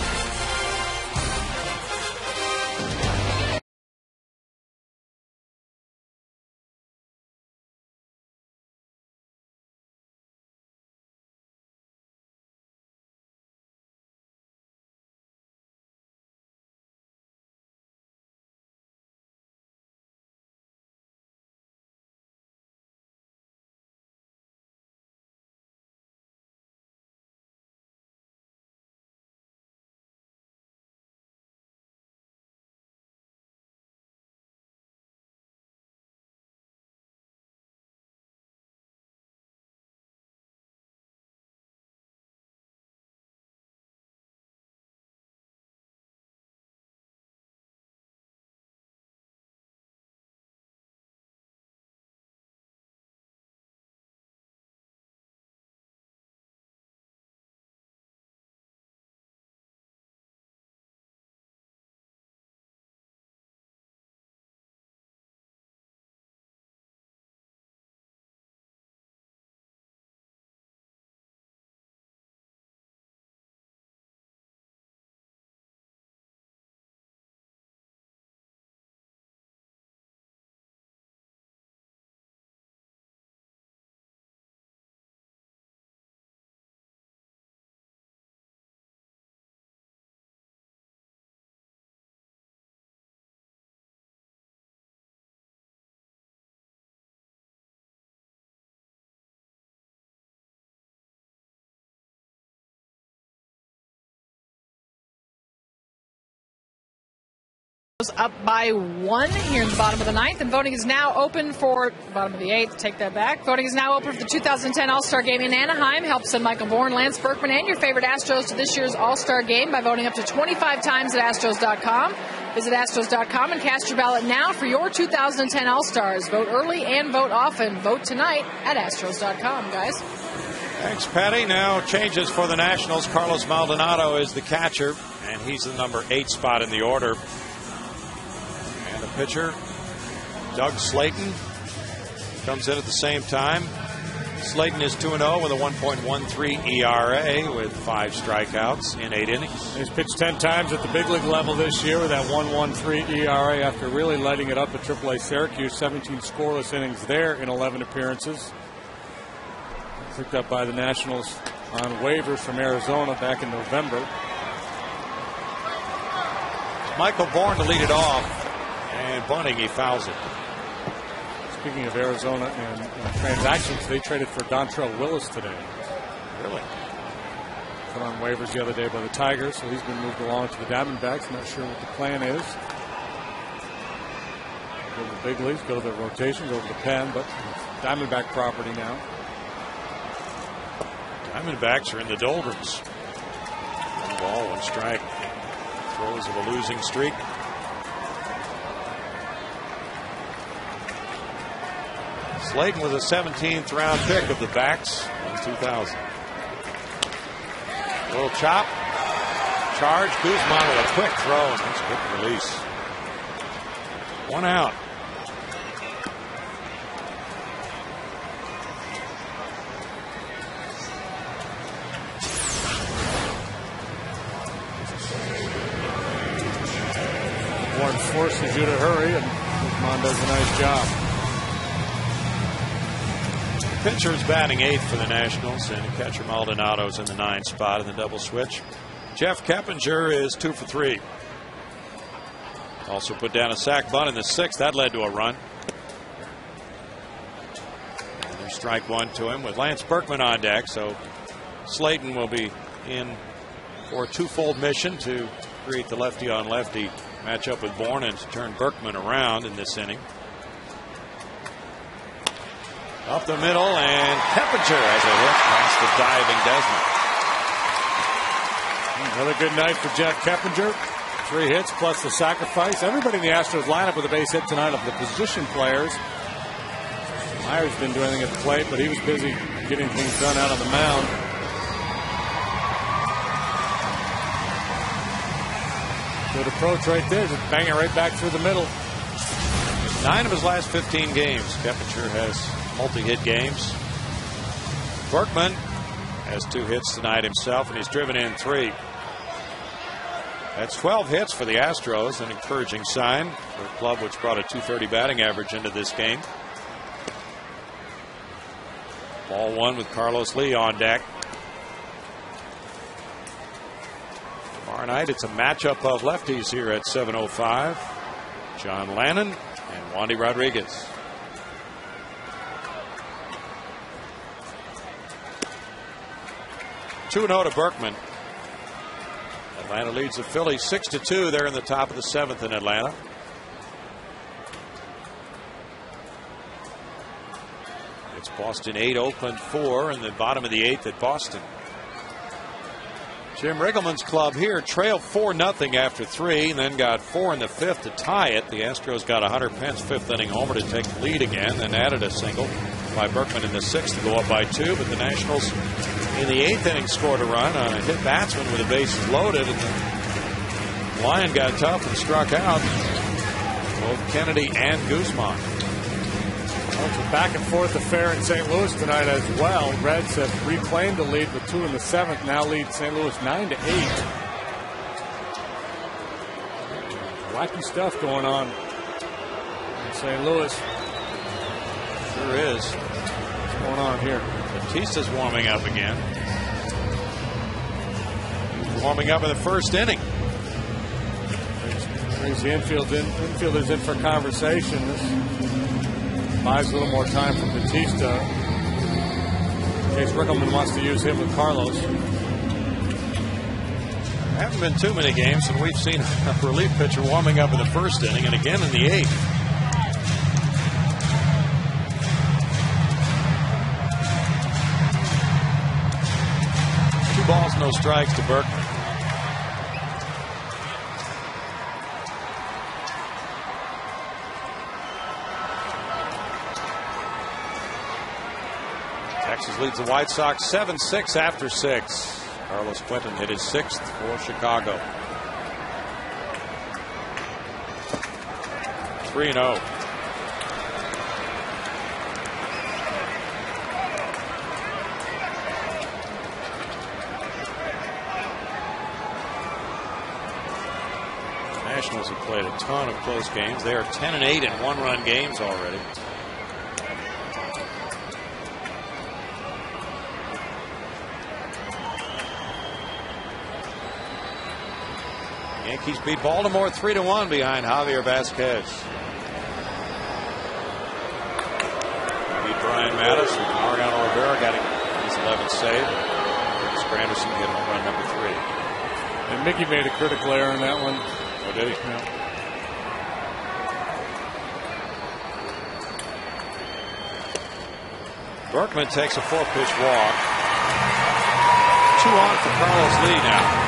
Up by 1 here in the bottom of the 9th, and voting is now open for bottom of the 8th. Take that back. Voting is now open for the 2010 All-Star Game in Anaheim. Help send Michael Bourne, Lance Berkman, and your favorite Astros to this year's All-Star Game by voting up to 25 times at Astros.com. Visit Astros.com and cast your ballot now for your 2010 All-Stars. Vote early and vote often. Vote tonight at Astros.com, guys. Thanks, Patty. Now changes for the Nationals. Carlos Maldonado is the catcher, and he's the number 8 spot in the order. Pitcher Doug Slayton comes in at the same time. Slayton is 2-0 with a 1.13 ERA with 5 strikeouts in 8 innings. He's pitched 10 times at the big league level this year with that 1.13 ERA after really lighting it up at AAA Syracuse. 17 scoreless innings there in 11 appearances. Picked up by the Nationals on waivers from Arizona back in November. Michael Bourne to lead it off. And bunting, he fouls it. Speaking of Arizona and transactions, they traded for Dontrell Willis today. Really? Put on waivers the other day by the Tigers, so he's been moved along to the Diamondbacks. Not sure what the plan is. Go to the big leagues, go to the rotation, go to the pen, but it's Diamondback property now. Diamondbacks are in the doldrums. 1 ball, 1 strike. Throws of a losing streak. Slayton was a 17th round pick of the Backs in 2000. Little chop. Charge. Guzman with a quick throw. Nice quick release. 1 out. Warren forces you to hurry, and Guzman does a nice job. Pitcher's batting 8th for the Nationals, and catcher Maldonado's in the 9th spot in the double switch. Jeff Keppinger is 2 for 3. Also put down a sac bunt in the 6th. That led to a run. And there's strike 1 to him with Lance Berkman on deck. So Slayton will be in for a twofold mission to create the lefty on lefty match up with Bourne and to turn Berkman around in this inning. Up the middle, and Keppinger has a hit past the diving Desmond. Another good night for Jeff Keppinger. 3 hits plus the sacrifice. Everybody in the Astros lineup with a base hit tonight of the position players. Myers didn't do anything at the plate, but he was busy getting things done out on the mound. Good approach right there. Just bang it right back through the middle. 9 of his last 15 games. Keppinger has multi-hit games. Berkman has 2 hits tonight himself, and he's driven in 3. That's 12 hits for the Astros, an encouraging sign for a club which brought a .230 batting average into this game. Ball 1 with Carlos Lee on deck. Tomorrow night it's a matchup of lefties here at 7:05. John Lannon and Wandy Rodriguez. Two 2-0 to Berkman. Atlanta leads the Phillies 6-2. They're in the top of the 7th in Atlanta. It's Boston 8, Oakland 4, in the bottom of the 8th at Boston. Jim Riggleman's club here trailed 4-0 after 3, and then got 4 in the 5th to tie it. The Astros got a Hunter Pence 5th inning homer to take the lead again, then added a single by Berkman in the 6th to go up by 2. But the Nationals in the 8th inning scored a run on a hit batsman with the bases loaded, and the Lion got tough and struck out both Kennedy and Guzman. Well, it's a back and forth affair in St. Louis tonight as well. Reds have reclaimed the lead with 2 in the 7th. Now lead St. Louis 9-8. Wacky stuff going on in St. Louis. Sure is. What's going on here? Batista's warming up again. Warming up in the 1st inning. Brings the infielders in for conversation. This buys a little more time for Batista in case Rickleman wants to use him with Carlos. There haven't been too many games, and we've seen a relief pitcher warming up in the 1st inning and again in the 8th. Two balls, no strikes to Berkman. Texas leads the White Sox 7-6 after 6. Carlos Quentin hit his 6th for Chicago. 3-0. Nationals have played a ton of close games. They are 10-8 in 1-run games already. Yankees beat Baltimore 3-1 behind Javier Vasquez. Beat Brian Mattis, and Mariano Rivera got his 11th save. Curtis Granderson hit home run number 3. And Mickey made a critical error in that one. Oh, did he? Yeah. Berkman takes a 4-pitch walk. 2 on for Carlos Lee now.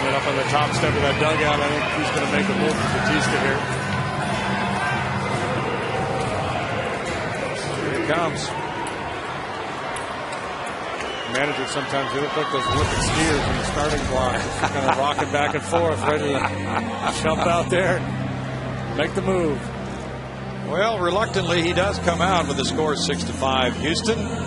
Up on the top step of that dugout. I think he's going to make a move for Batista here. Here it comes. Managers sometimes they look like those Olympic skiers in the starting block, just kind of rocking back and forth, ready to jump out there, make the move. Well, reluctantly, he does come out with the score 6-5. Houston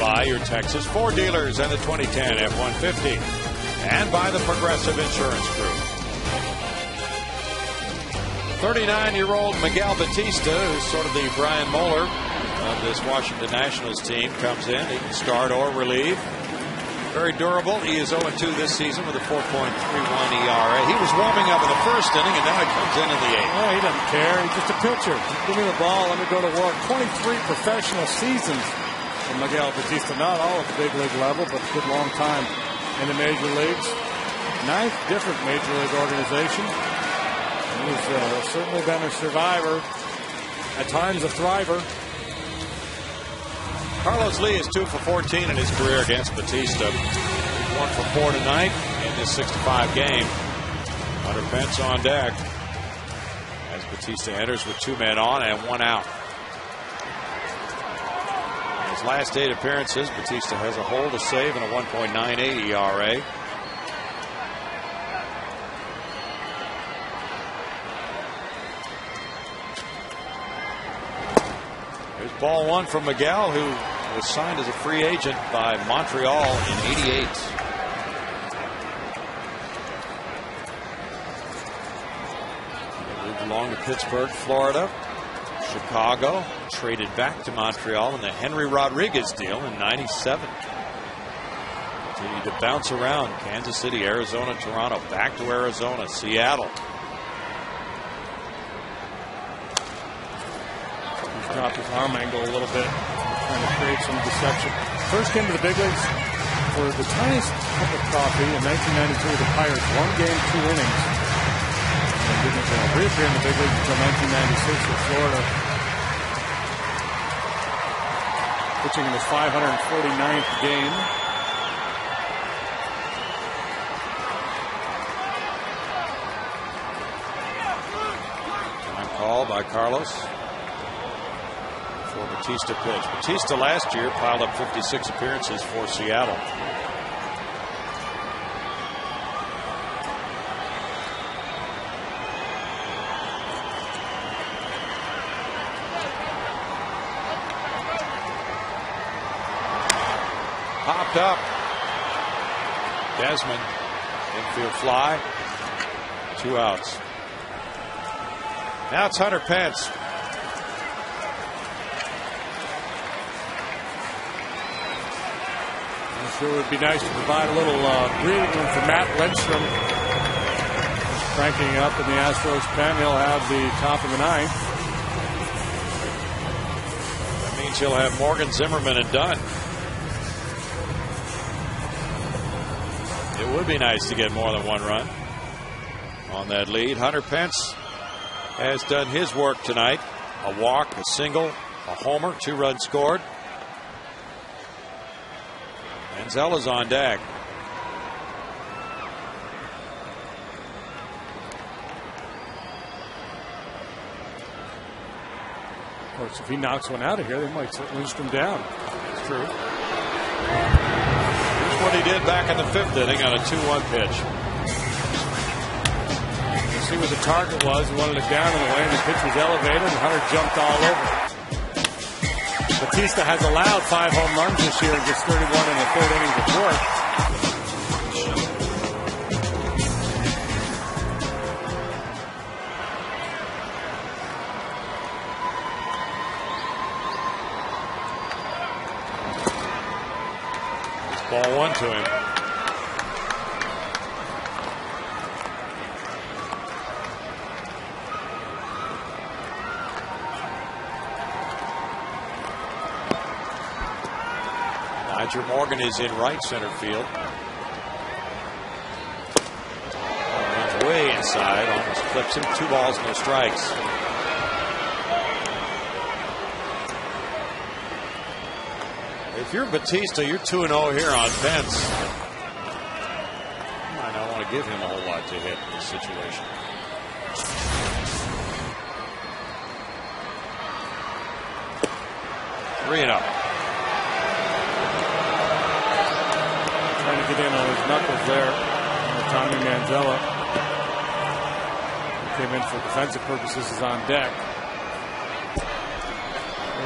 by your Texas Ford dealers and the 2010 F-150, and by the Progressive Insurance Group. 39-year-old Miguel Batista, who's sort of the Brian Moeller of this Washington Nationals team, comes in. He can start or relieve. Very durable. He is 0-2 this season with a 4.31 ERA. He was warming up in the first inning, and now he comes in the eighth. Yeah, he doesn't care. He's just a pitcher. Give me the ball. Let me go to work. 23 professional seasons for Miguel Batista. Not all at the big league level, but a good long time in the major leagues. 9th different major league organization. He's certainly been a survivor, at times a thriver. Carlos Lee is 2 for 14 in his career against Batista. He's 1 for 4 tonight in this 65 game. Hunter Pence on deck as Batista enters with 2 men on and 1 out. In his last 8 appearances, Batista has a hold, a save, and a 1.98 ERA. Here's ball 1 from Miguel, who was signed as a free agent by Montreal in '88. He moved along to Pittsburgh, Florida, Chicago, traded back to Montreal in the Henry Rodriguez deal in '97. Continued to bounce around Kansas City, Arizona, Toronto, back to Arizona, Seattle. Dropped his arm angle a little bit, trying to create some deception. First came to the big leagues for the tiniest cup of coffee in 1993 with the Pirates. 1 game, 2 innings. And didn't reappear in the big leagues until 1996 with Florida. Pitching in his 549th game. Time call by Carlos. For Batista pitch. Batista last year piled up 56 appearances for Seattle. Popped up. Desmond. Infield fly. 2 outs. Now it's Hunter Pence. Sure would be nice to provide a little breathing room for Matt Lindstrom. Cranking up in the Astros pen. He'll have the top of the 9th. That means he'll have Morgan, Zimmerman, and Dunn. It would be nice to get more than 1 run on that lead. Hunter Pence has done his work tonight. A walk, a single, a homer, 2 runs scored. Manzela's on deck. Of course, if he knocks one out of here, they might set Lindstrom down. That's true. Here's what he did back in the 5th inning on a 2-1 pitch. You see what the target was. He wanted it down in the way, and the pitch was elevated, and Hunter jumped all over. Batista has allowed 5 home runs this year and just 31 in the 3rd innings of work. It's ball 1 to him. Roger Morgan is in right center field. Runs way inside, almost clips him. 2 balls, no strikes. If you're Batista, you're 2-0 here on Pence. You might not want to give him a whole lot to hit in this situation. Three and up. Trying to get in on his knuckles there. Tommy Manzella, who came in for defensive purposes, is on deck.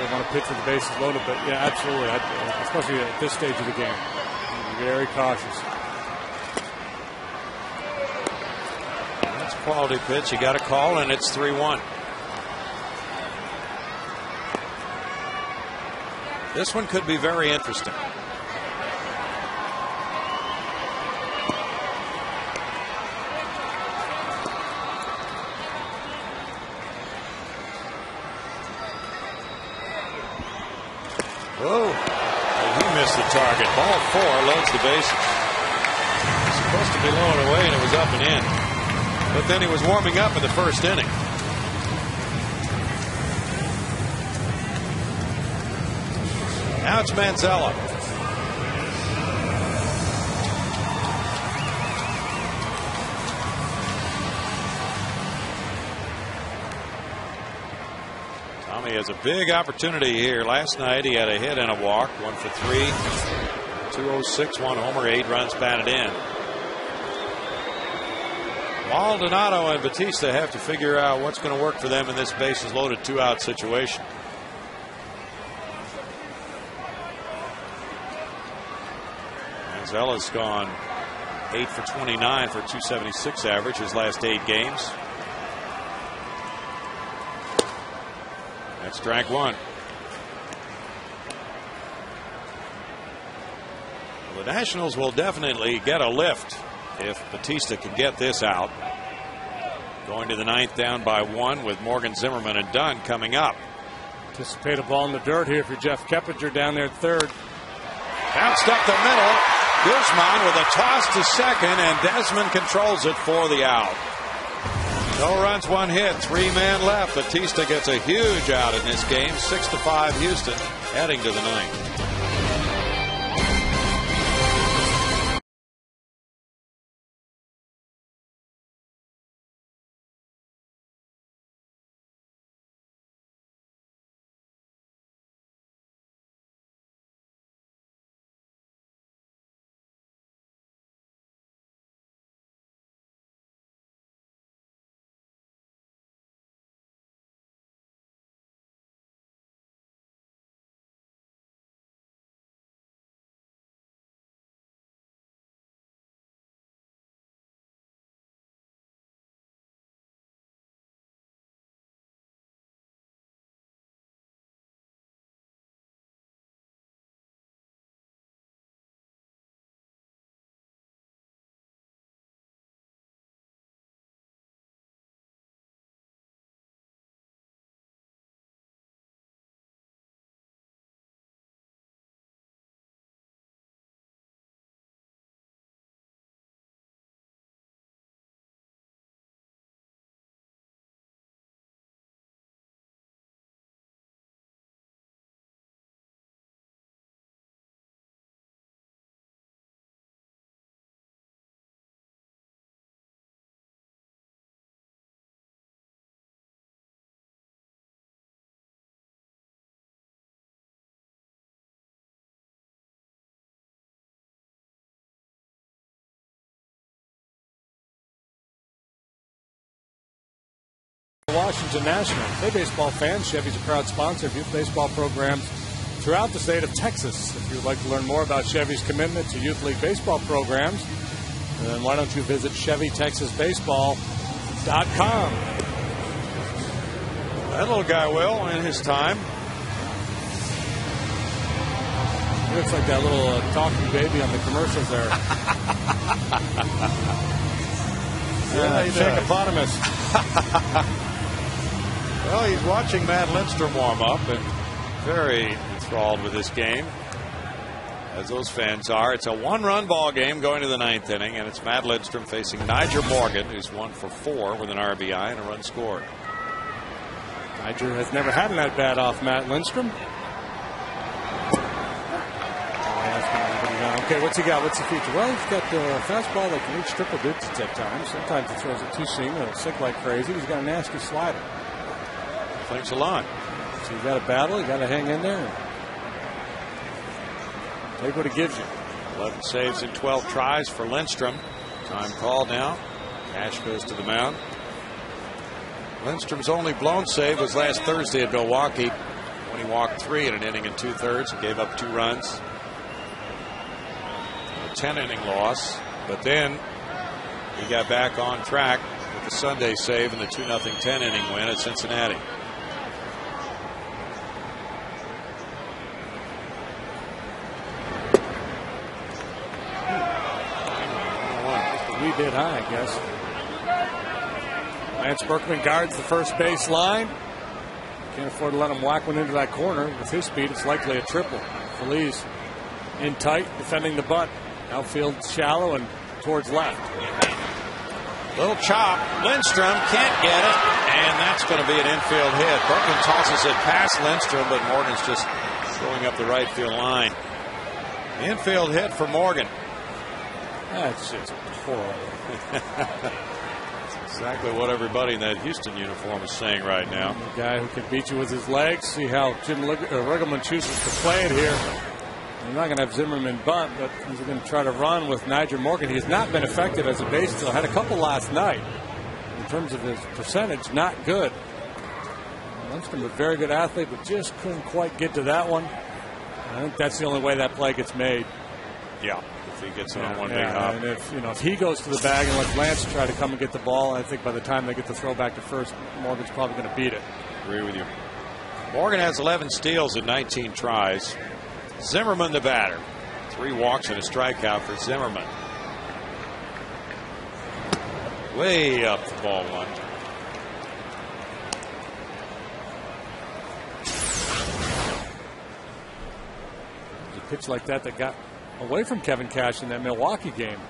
they want to pitch with the bases loaded, but yeah, absolutely, especially at this stage of the game. Be very cautious. That's a quality pitch. You got a call, and it's 3-1. This one could be very interesting. Whoa. He missed the target. Ball 4, loads the bases. It was supposed to be low and away, and it was up and in. But then he was warming up in the first inning. Now it's Manzella. Tommy has a big opportunity here. Last night he had a hit and a walk, 1 for 3, 206, 1 homer, 8 runs batted in. Maldonado and Batista have to figure out what's going to work for them in this bases loaded 2-out situation. Manzella's gone 8 for 29 for 276 average his last 8 games. That's strike 1. Well, the Nationals will definitely get a lift if Batista can get this out. Going to the 9th down by 1 with Morgan, Zimmerman, and Dunn coming up. Anticipate a ball in the dirt here for Jeff Keppinger down there at third. Bounced up the middle. Guzman with a toss to second, and Desmond controls it for the out. No runs, 1 hit, 3-man left. Batista gets a huge out in this game. 6-5 Houston, heading to the 9th. Washington Nationals. Hey, baseball fans, Chevy's a proud sponsor of youth baseball programs throughout the state of Texas. If you would like to learn more about Chevy's commitment to youth league baseball programs, then why don't you visit ChevyTexasBaseball.com. That little guy will in his time. He looks like that little talking baby on the commercials there. Yeah, he's hippopotamus. Well, he's watching Matt Lindstrom warm up and very enthralled with this game, as those fans are. It's a 1-run ball game going to the 9th inning, and it's Matt Lindstrom facing Niger Morgan, who's 1 for 4 with an RBI and a run scored. Niger has never had an at-bat off Matt Lindstrom. Okay, what's he got? What's the feature? Well, he's got a fastball that can reach triple digits at times. Sometimes he throws it too seam. It'll sink like crazy. He's got a nasty slider. Thanks a lot. So you got to battle. You got to hang in there. Take what it gives you. 11 saves in 12 tries for Lindstrom. Time called now. Cash goes to the mound. Lindstrom's only blown save was last Thursday at Milwaukee. when he walked 3 in an inning and 2/3 and gave up 2 runs. A 10-inning loss, but then he got back on track with the Sunday save and the 2-0 10-inning win at Cincinnati. We bit high, I guess. Lance Berkman guards the first base line. Can't afford to let him whack one into that corner. With his speed, it's likely a triple. Feliz in tight, defending the bunt. Outfield shallow and towards left. Little chop. Lindstrom can't get it, and that's going to be an infield hit. Berkman tosses it past Lindstrom, but Morgan's just going up the right field line. Infield hit for Morgan. That's just horrible. That's exactly what everybody in that Houston uniform is saying right now. The guy who can beat you with his legs. See how Jim Riggleman chooses to play it here. You're not going to have Zimmerman bunt, but he's going to try to run with Nyjer Morgan. He has not been effective as a base stealer. Had a couple last night. In terms of his percentage, not good. Lindstrom, a very good athlete, but just couldn't quite get to that one. I think that's the only way that play gets made. Yeah, if he gets it on one big hop. And if he goes to the bag and lets Lance try to come and get the ball, I think by the time they get the throw back to first, Morgan's probably going to beat it. Agree with you. Morgan has 11 steals in 19 tries. Zimmerman the batter. 3 walks and a strikeout for Zimmerman. Way up the ball one. A pitch like that got away from Kevin Cash in that Milwaukee game.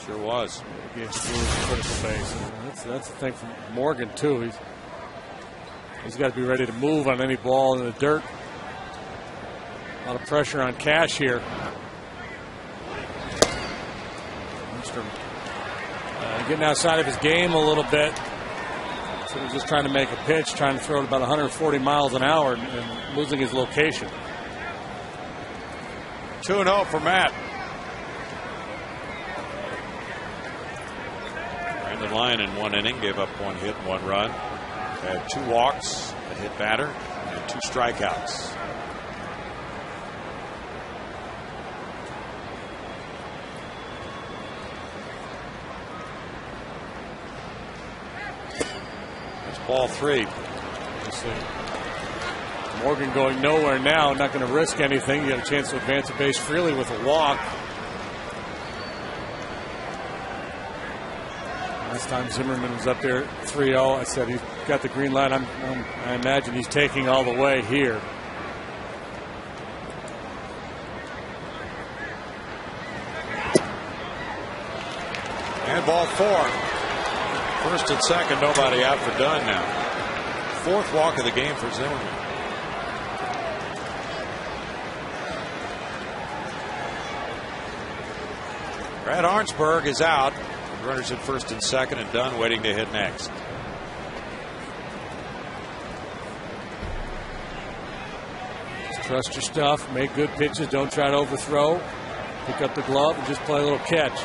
Sure was. He gave a critical base. That's the thing from Morgan too. He's got to be ready to move on any ball in the dirt. A lot of pressure on Cash here. Lindstrom getting outside of his game a little bit. So he's just trying to make a pitch, trying to throw it about 140 miles an hour and losing his location. 2-0 for Matt. Brandon Lyon in 1 inning gave up 1 hit and 1 run. Had 2 walks, a hit batter, and 2 strikeouts. That's ball 3. Morgan going nowhere now, not going to risk anything. You got a chance to advance the base freely with a walk. Last time Zimmerman was up there 3-0, I said he's got the green light. I imagine he's taking all the way here. And ball 4. First and second, nobody out for Dunn now. 4th walk of the game for Zimmerman. Brad Arnsberg is out. Runners at first and second, and Dunn waiting to hit next. Just trust your stuff. Make good pitches. Don't try to overthrow. Pick up the glove and just play a little catch.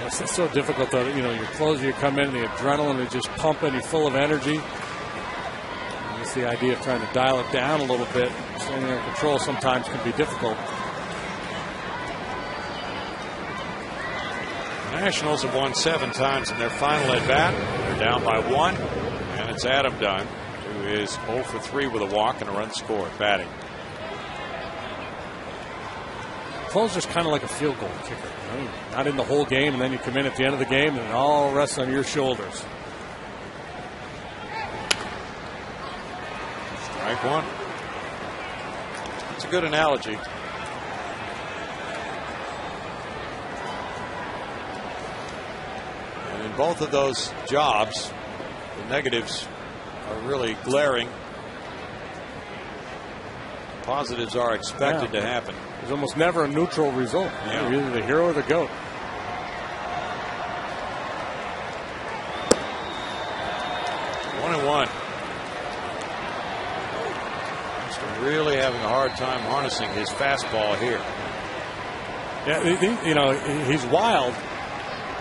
It's so difficult though. You know, your closer, you come in, the adrenaline is just pumping. You're full of energy. That's the idea of trying to dial it down a little bit. Staying under control sometimes can be difficult. The Nationals have won 7 times in their final at bat. They're down by 1, and it's Adam Dunn, who is 0 for 3 with a walk and a run scored batting. Closer's kind of like a field goal kicker. You know, not in the whole game, and then you come in at the end of the game, and it all rests on your shoulders. Strike 1. It's a good analogy. And in both of those jobs, the negatives are really glaring. Positives are expected to happen. There's almost never a neutral result. Yeah. You're either the hero or the goat. One and 1. Really having a hard time harnessing his fastball here. Yeah, you know, he's wild.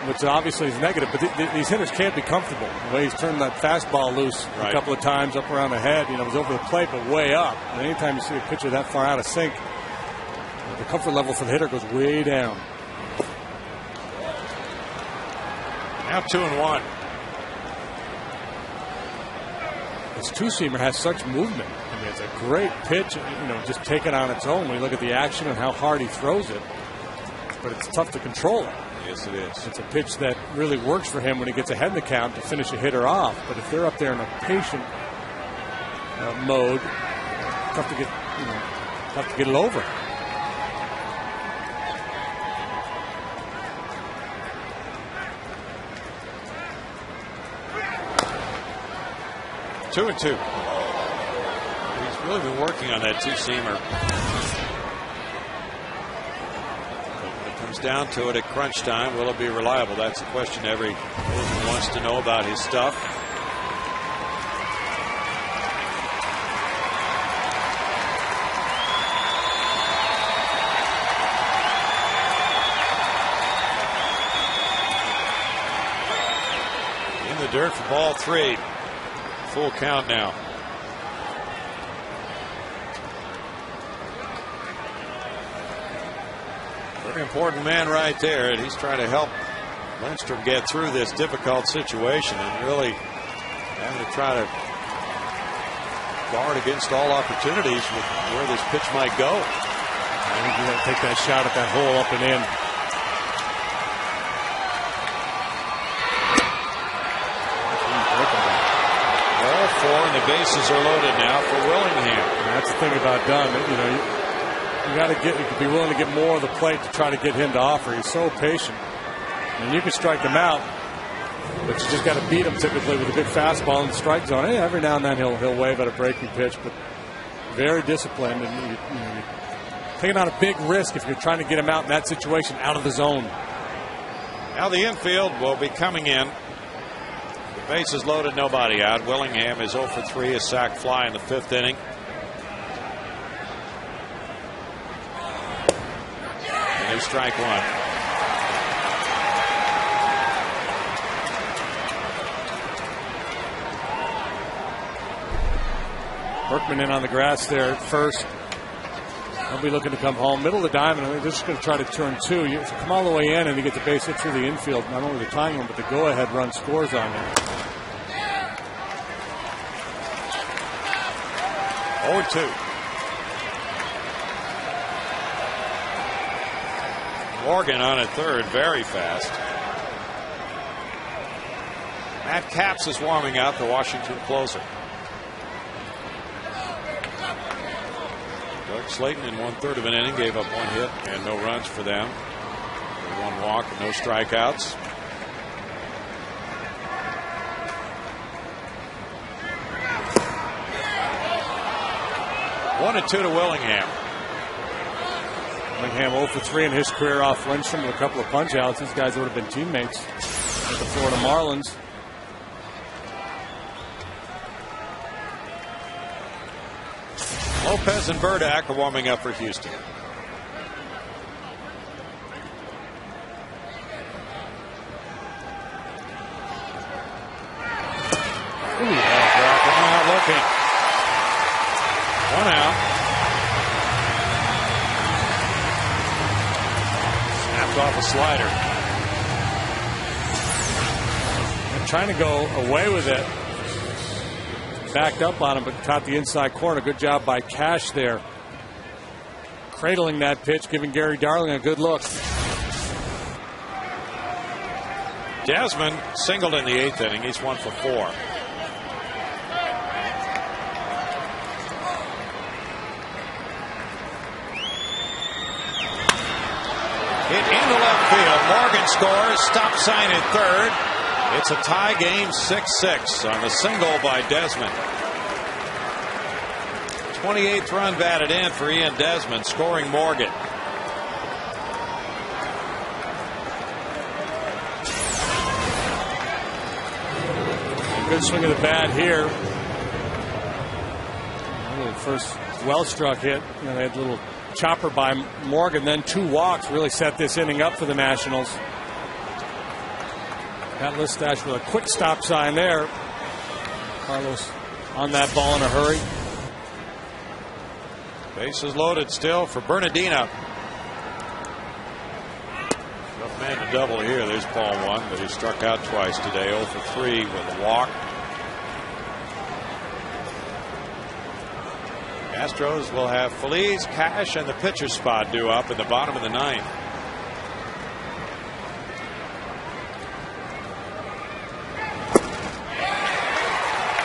which obviously is negative. But these hitters can't be comfortable. The way he's turned that fastball loose a couple of times up around the head, it was over the plate, but way up. And anytime you see a pitcher that far out of sync, the comfort level for the hitter goes way down. Now 2-1. This two-seamer has such movement. I mean, it's a great pitch, just taken on its own when you look at the action and how hard he throws it. But it's tough to control it. Yes, it is. It's a pitch that really works for him when he gets ahead in the count to finish a hitter off. But if they're up there in a patient mode, tough to get it over. Two and two. He's really been working on that two-seamer. When it comes down to it at crunch time, will it be reliable? That's the question every person wants to know about his stuff. In the dirt for ball 3. Full count now. Very important man right there, and he's trying to help Lindstrom get through this difficult situation and really having to try to guard against all opportunities with where this pitch might go. I think you're going to take that shot at that hole up and in. And the bases are loaded now for Willingham. And that's the thing about Dunn. You could be willing to get more of the plate to try to get him to offer. He's so patient. And you can strike him out, but you just got to beat him typically with a big fastball in the strike zone. Hey, every now and then he'll wave at a breaking pitch, but very disciplined. And you're taking on a big risk if you're trying to get him out in that situation, out of the zone. Now the infield will be coming in. Bases loaded, nobody out. Willingham is 0 for 3, a sac fly in the 5th inning. And they strike one. Berkman in on the grass there at first. They'll be looking to come home. Middle of the diamond, they're just going to try to turn 2. If you come all the way in and you get the base hit through the infield, not only the tying run, but the go-ahead run scores on you. 0-2. Morgan on at third, very fast. Matt Capps is warming up, the Washington closer. Doug Slayton in 1/3 of an inning gave up 1 hit and no runs for them. 1 walk and no strikeouts. One and 2 to Willingham. Willingham 0 for 3 in his career off Lindstrom with a couple of punch outs. These guys would have been teammates with the Florida Marlins. Lopez and Burdack are warming up for Houston. Not looking. 1 out. Snapped off a slider. They're trying to go away with it. Backed up on him, but caught the inside corner. Good job by Cash there. Cradling that pitch, giving Gary Darling a good look. Desmond singled in the 8th inning. He's 1 for 4. Hit into left field. Morgan scores. Stop sign at third. It's a tie game, 6-6 on the single by Desmond. 28th run batted in for Ian Desmond, scoring Morgan. Good swing of the bat here. First well-struck hit. They had a little chopper by Morgan, then 2 walks really set this inning up for the Nationals. Pat Listash with a quick stop sign there. Carlos on that ball in a hurry. Bases loaded still for Bernardino. Tough man to double here. There's ball one, but he struck out twice today. 0 for 3 with a walk. Astros will have Feliz, Cash, and the pitcher spot due up in the bottom of the ninth.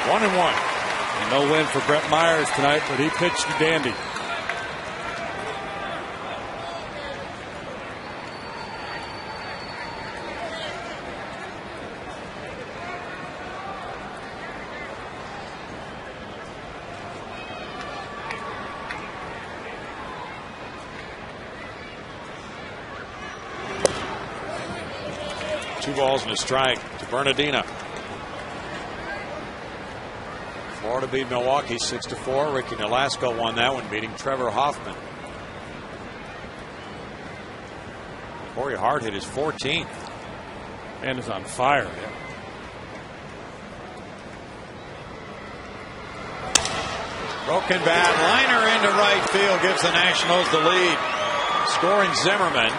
One and one. And no win for Brett Myers tonight, but he pitched a dandy. Two balls and a strike to Bernardino. Florida beat Milwaukee 6-4. Ricky Nolasco won that one, beating Trevor Hoffman. Corey Hart hit his 14th. Man is on fire. Broken bat, liner into right field gives the Nationals the lead. Scoring Zimmerman.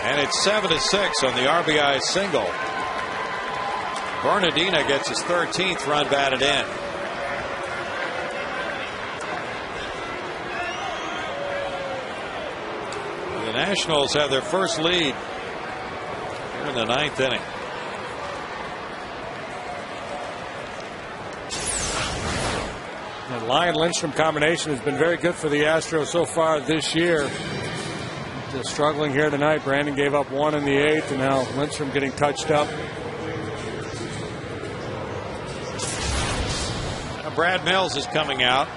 And it's 7-6 on the RBI single. Bernardino gets his 13th run batted in. The Nationals have their first lead here in the ninth inning. The Lyon-Lindstrom combination has been very good for the Astros so far this year. Just struggling here tonight. Brandon gave up one in the eighth, and now Lindstrom getting touched up. Brad Mills is coming out.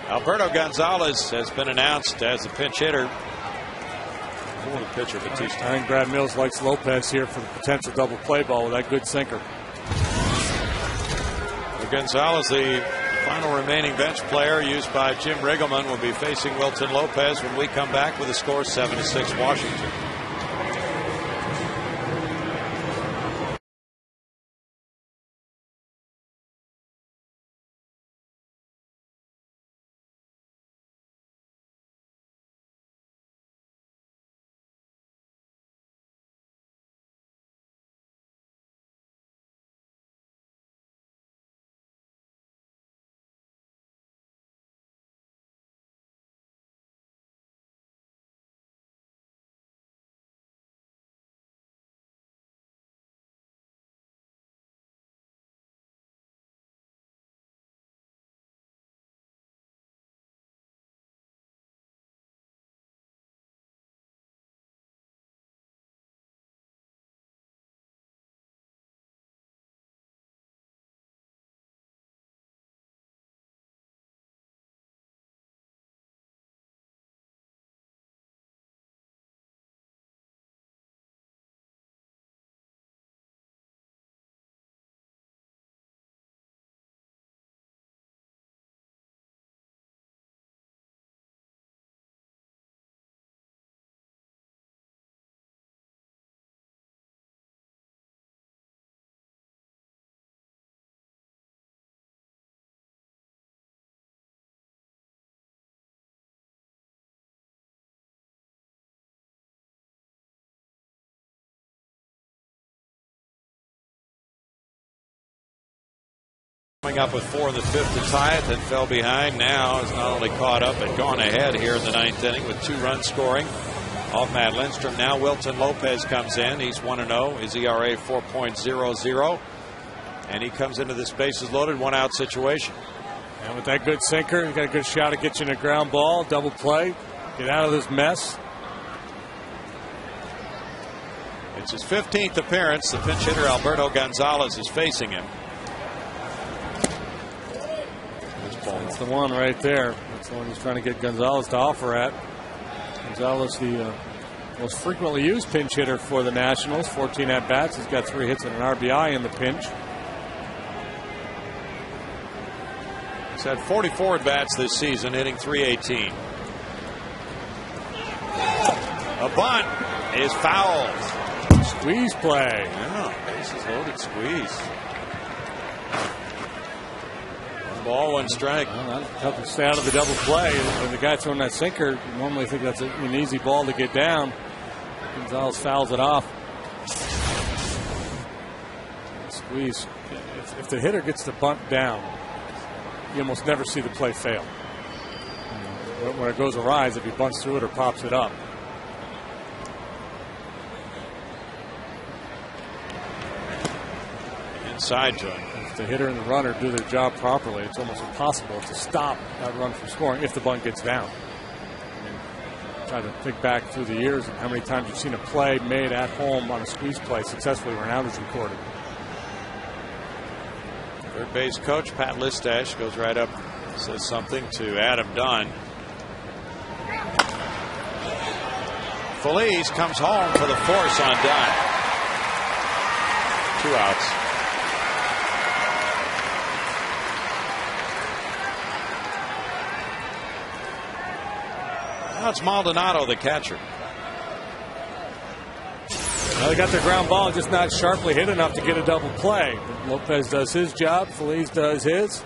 Alberto Gonzalez has been announced as the pinch hitter. For the pitcher, Batista. I think Brad Mills likes Lopez here for the potential double play ball with that good sinker. Gonzalez, the final remaining bench player used by Jim Riggleman, will be facing Wilton Lopez when we come back with a score 7-6 Washington. Coming up with 4 in the fifth to tie it, then fell behind. Now is not only caught up but gone ahead here in the ninth inning with 2 runs scoring off Matt Lindstrom. Now Wilton Lopez comes in. He's 1-0. His ERA 4.00. And he comes into this bases loaded 1-out situation. And with that good sinker, you got a good shot at getting a ground ball, double play, get out of this mess. It's his 15th appearance. The pinch hitter Alberto Gonzalez is facing him. That's the one right there. That's the one he's trying to get Gonzalez to offer at. Gonzalez, the most frequently used pinch hitter for the Nationals. 14 at-bats. He's got 3 hits and an RBI in the pinch. He's had 44 at-bats this season, hitting .318. A bunt is fouled. Squeeze play. Yeah, bases loaded squeeze. One ball, one strike. Well, that's tough to stay out of the double play. When the guy throwing that sinker, you normally think that's an easy ball to get down. Gonzalez fouls it off. Squeeze. If the hitter gets the bunt down, you almost never see the play fail. When it goes awry, if he bunts through it or pops it up. Inside to him. If the hitter and the runner do their job properly, it's almost impossible to stop that run from scoring if the bunt gets down. Try to think back through the years and how many times you've seen a play made at home on a squeeze play successfully where an out is recorded. Third base coach Pat Listash goes right up, says something to Adam Dunn. Feliz comes home for the force on Dunn. 2 outs. Now it's Maldonado, the catcher. Well, they got their ground ball, just not sharply hit enough to get a double play. But Lopez does his job. Feliz does his.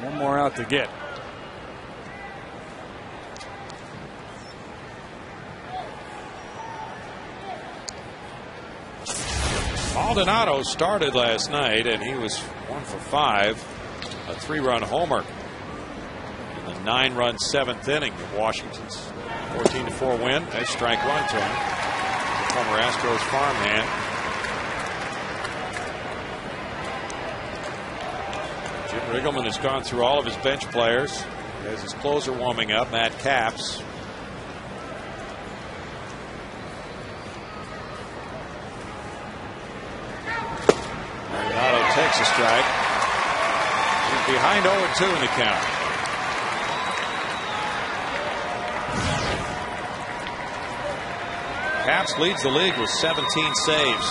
One more out to get. Maldonado started last night, and he was 1 for 5, a 3-run homer in the 9-run 7th inning of Washington's 14-4 win. A strike one to him. The former Astros farmhand. Jim Riggleman has gone through all of his bench players. He has his closer warming up, Matt Capps. Takes a strike. He's behind 0-2 in the count. Capps leads the league with 17 saves.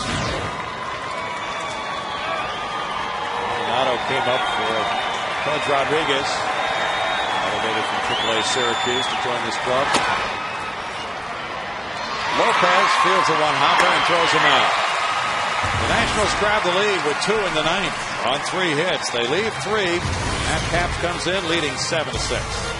Maldonado came up for Coach Rodriguez, elevated from AAA Syracuse to join this club. Lopez fields a one-hopper and throws him out. The Nationals grab the lead with 2 in the 9th on 3 hits. They leave 3. Matt Capps comes in leading 7-6.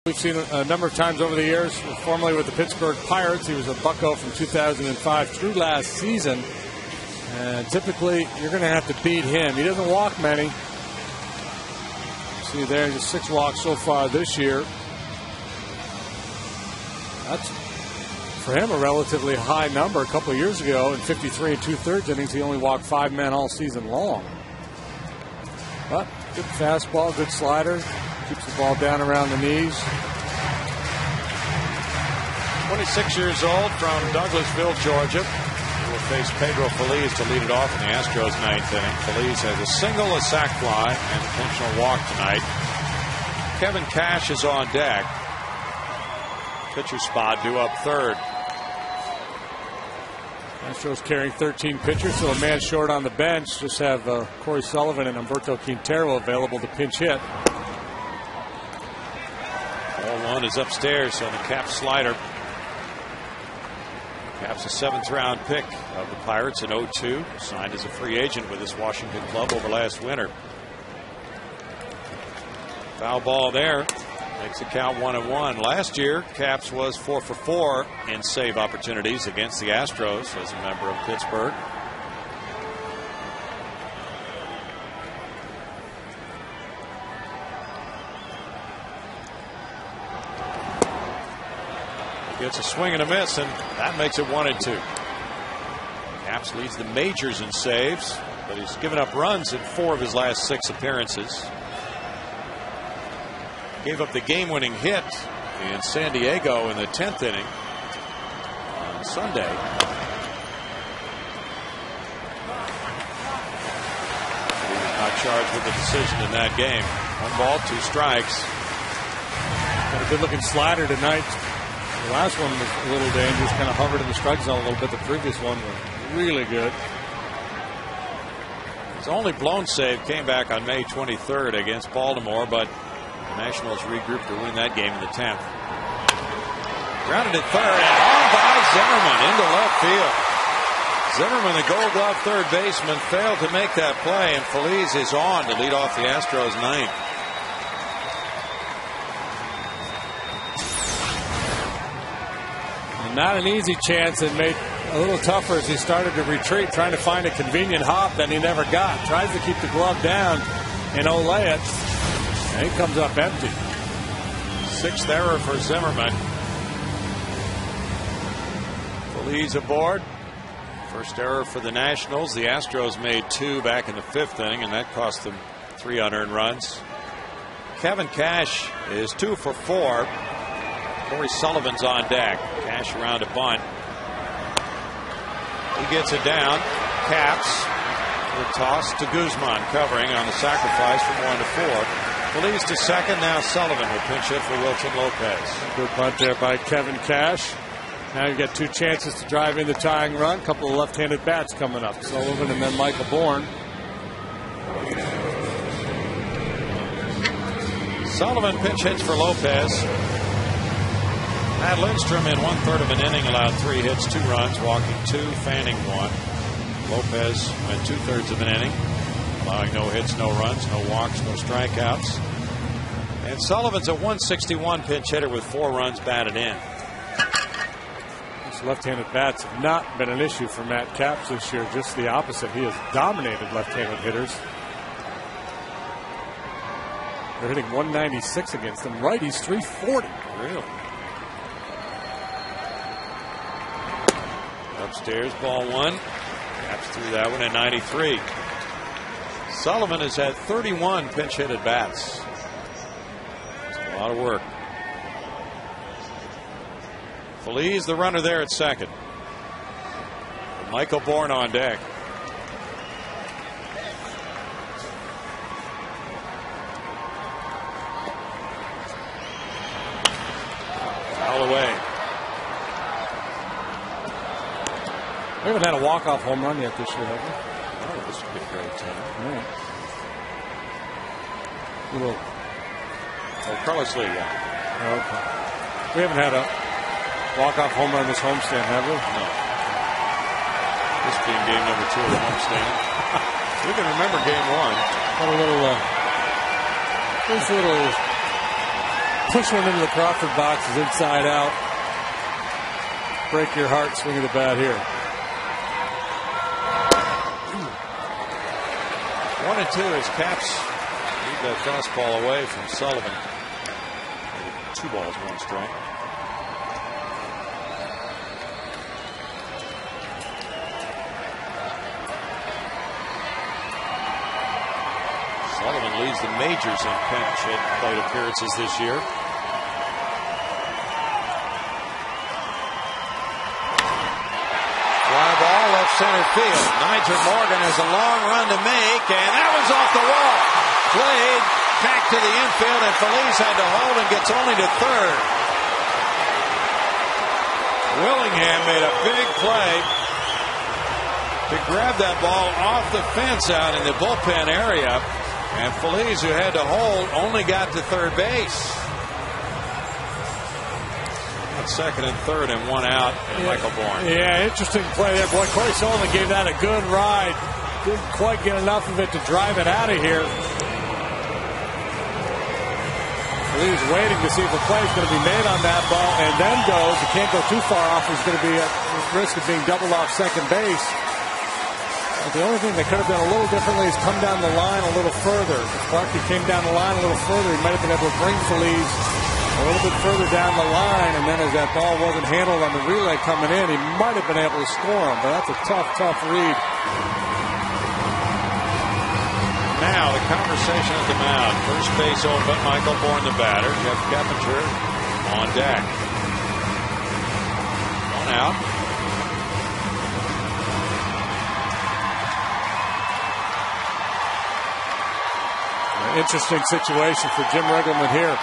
We've seen a number of times over the years, formerly with the Pittsburgh Pirates. He was a Bucko from 2005 through last season. And typically, you're going to have to beat him. He doesn't walk many. See there, just 6 walks so far this year. That's, for him, a relatively high number. A couple of years ago, in 53 2/3 innings, he only walked 5 men all season long. But good fastball, good slider. Keeps the ball down around the knees. 26 years old from Douglasville, Georgia. He will face Pedro Feliz to lead it off in the Astros' ninth inning. Feliz has a single, a sac fly, and intentional walk tonight. Kevin Cash is on deck. Pitcher spot due up third. Astros carrying 13 pitchers, so a man short on the bench. Just have Corey Sullivan and Humberto Quintero available to pinch hit. Ball one is upstairs on the Cap slider. Cap's a 7th round pick of the Pirates in 2002. Signed as a free agent with his Washington club over last winter. Foul ball there. Makes the count 1-1. Last year, Caps was 4 for 4 in save opportunities against the Astros as a member of Pittsburgh. Gets a swing and a miss, and that makes it 1-2. Caps leads the majors in saves, but he's given up runs in 4 of his last 6 appearances. Gave up the game-winning hit in San Diego in the 10th inning on Sunday. He was not charged with the decision in that game. 1 ball, 2 strikes. Got a good-looking slider tonight. The last one was a little dangerous, kind of hovered in the strike zone a little bit. The previous one was really good. His only blown save came back on May 23rd against Baltimore, but the Nationals regrouped to win that game in the 10th. Grounded at third and on by Zimmerman into left field. Zimmerman, the Gold Glove third baseman, failed to make that play, and Feliz is on to lead off the Astros' ninth. Not an easy chance, and made a little tougher as he started to retreat, trying to find a convenient hop that he never got. Tries to keep the glove down and Olay it, and he comes up empty. 6th error for Zimmerman. Feliz aboard. First error for the Nationals. The Astros made 2 back in the 5th inning, and that cost them 3 unearned runs. Kevin Cash is 2 for 4. Corey Sullivan's on deck. Cash around a bunt. He gets it down. Caps. The toss to Guzman, covering on the sacrifice from 1 to 4. Feliz to second. Now Sullivan will pinch hit for Wilton Lopez. Good bunt there by Kevin Cash. Now you've got 2 chances to drive in the tying run. A couple of left-handed bats coming up. Sullivan and then Michael Bourne. Sullivan pinch hits for Lopez. Matt Lindstrom in 1/3 of an inning allowed 3 hits, 2 runs, walking 2, fanning 1. Lopez went 2/3 of an inning, allowing no hits, no runs, no walks, no strikeouts. And Sullivan's a 161 pinch hitter with 4 runs batted in. These left-handed bats have not been an issue for Matt Capps this year. Just the opposite. He has dominated left-handed hitters. They're hitting 196 against them. Righties 340. Really? Upstairs, ball 1. Caps through that one at 93. Sullivan has had 31 pinch hit at bats. It's a lot of work. Feliz, the runner there at second. And Michael Bourne on deck. Foul away. We haven't had a walk-off home run yet this year, have we? Oh, this would be a great time. Right. Little. Oh, Carlos Lee, yeah. Okay. We haven't had a walk-off home run this homestand, have we? No. This being game number 2 of the homestand. You can remember game 1. Got a little, this little push one into the Crawford box is inside out. Break your heart swinging the bat here. 1-2 as Caps lead that fastball away from Sullivan. 2 balls, 1 strike. Sullivan leads the majors in pinch hit plate appearances this year. Fly ball left center field. Nigel Morgan has a long run to make, and that one's off the wall. Played back to the infield, and Feliz had to hold and gets only to third. Willingham made a big play to grab that ball off the fence out in the bullpen area, and Feliz, who had to hold, only got to third base. Second and third and one out, and Michael Bourne. Yeah, interesting play there. Boy, Corey Sullivan gave that a good ride. Didn't quite get enough of it to drive it out of here. He was waiting to see if a play is going to be made on that ball, and then goes. He can't go too far off. He's going to be at risk of being doubled off second base. But the only thing they could have done a little differently is come down the line a little further. If Clarkie came down the line a little further, he might have been able to bring Feliz a little bit further down the line, and then as that ball wasn't handled on the relay coming in, he might have been able to score him, but that's a tough read. Now the conversation at the mound. First base open, Michael Bourne the batter. Jeff Keppinger on deck. One out. An interesting situation for Jim Riggleman here.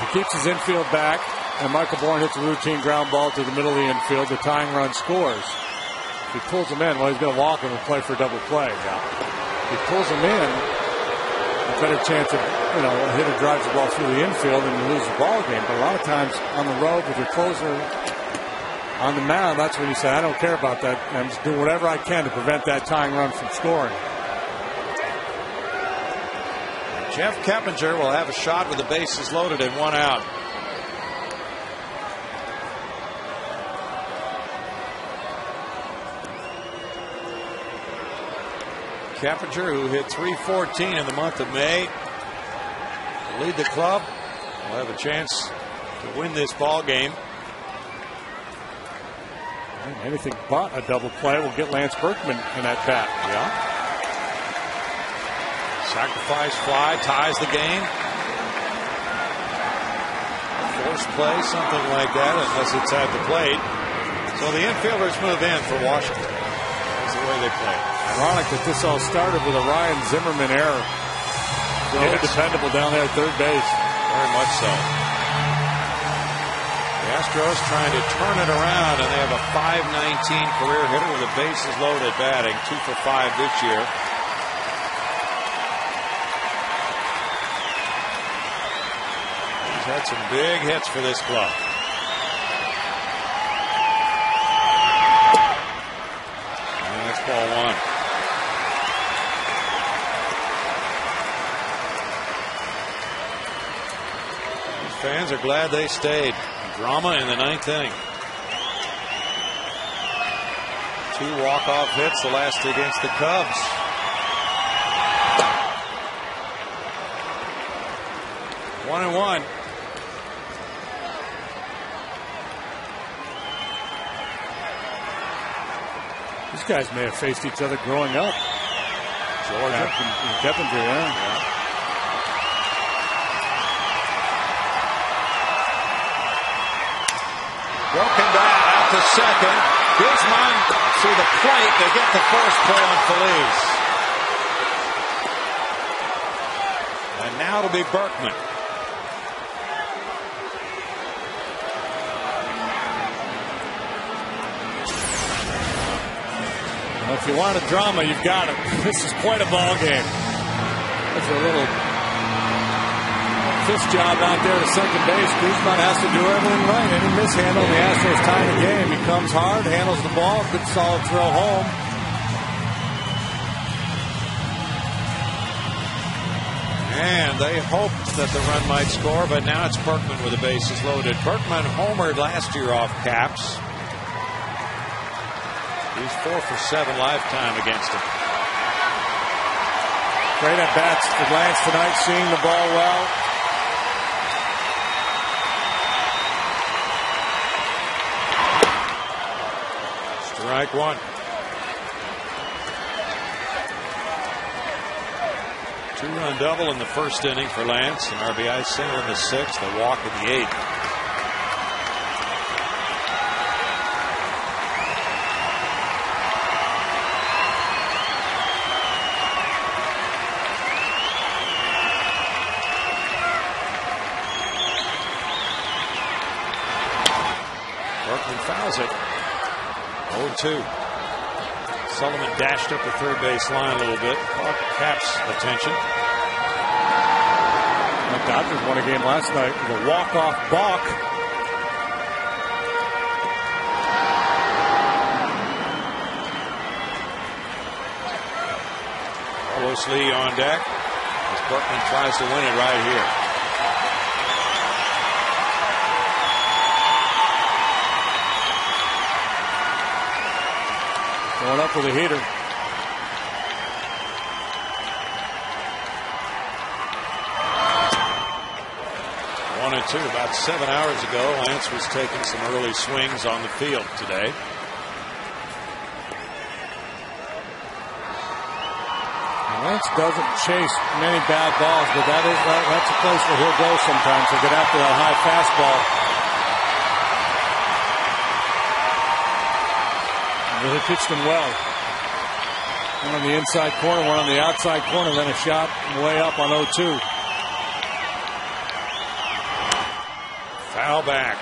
He keeps his infield back, and Michael Bourne hits a routine ground ball to the middle of the infield. The tying run scores. If he pulls him in, well, he's going to walk him and play for a double play. If he pulls him in, a better chance of, a hitter drives the ball through the infield and you lose the ball game. But a lot of times on the road with your closer on the mound, that's when you say, I don't care about that. I'm just doing whatever I can to prevent that tying run from scoring. Jeff Keppinger will have a shot with the bases loaded and one out. Keppinger, who hit .314 in the month of May, will lead the club. Will have a chance to win this ball game. Anything but a double play will get Lance Berkman in at bat. Yeah. Sacrifice fly ties the game. Force play, something like that, unless it's at the plate. So the infielders move in for Washington. That's the way they play. Ironic that this all started with a Ryan Zimmerman error. Really dependable down there at third base. Very much so. The Astros trying to turn it around, and they have a .519 career hitter with the bases loaded batting, 2 for 5 this year. He's had some big hits for this club. And that's ball one. These fans are glad they stayed. Drama in the ninth inning. 2 walk-off hits, the last against the Cubs. One and one. These guys may have faced each other growing up. Georgia and Keppinger, yeah. Broken bat out to second. Guzman to the plate. They get the first play on Feliz. And now it'll be Berkman. Well, if you want a drama, you've got it. This is quite a ball game. That's a little fist job out there to second base. Guzman has to do everything right. Any mishandle, the Astros tie the game. He comes hard, handles the ball, good solid throw home. And they hoped that the run might score, but now it's Berkman with the bases loaded. Berkman homered last year off Caps. He's 4 for 7 lifetime against him. Great at bats for Lance tonight, seeing the ball well. Strike one. Two-run double in the first inning for Lance, an RBI single in the sixth, a walk in the eighth. Berkman fouls it. 0-2. Sullivan dashed up the third base line a little bit. Caught Cap's attention. The Dodgers won a game last night with a walk-off balk. Carlos Lee on deck as Berkman tries to win it right here. Going up with a heater. 1-2. About 7 hours ago, Lance was taking some early swings on the field today. Lance doesn't chase many bad balls, but that's a place where he'll go sometimes to get after that high fastball. Really pitched him well. One on the inside corner, one on the outside corner, then a shot way up on 0-2. Foul back.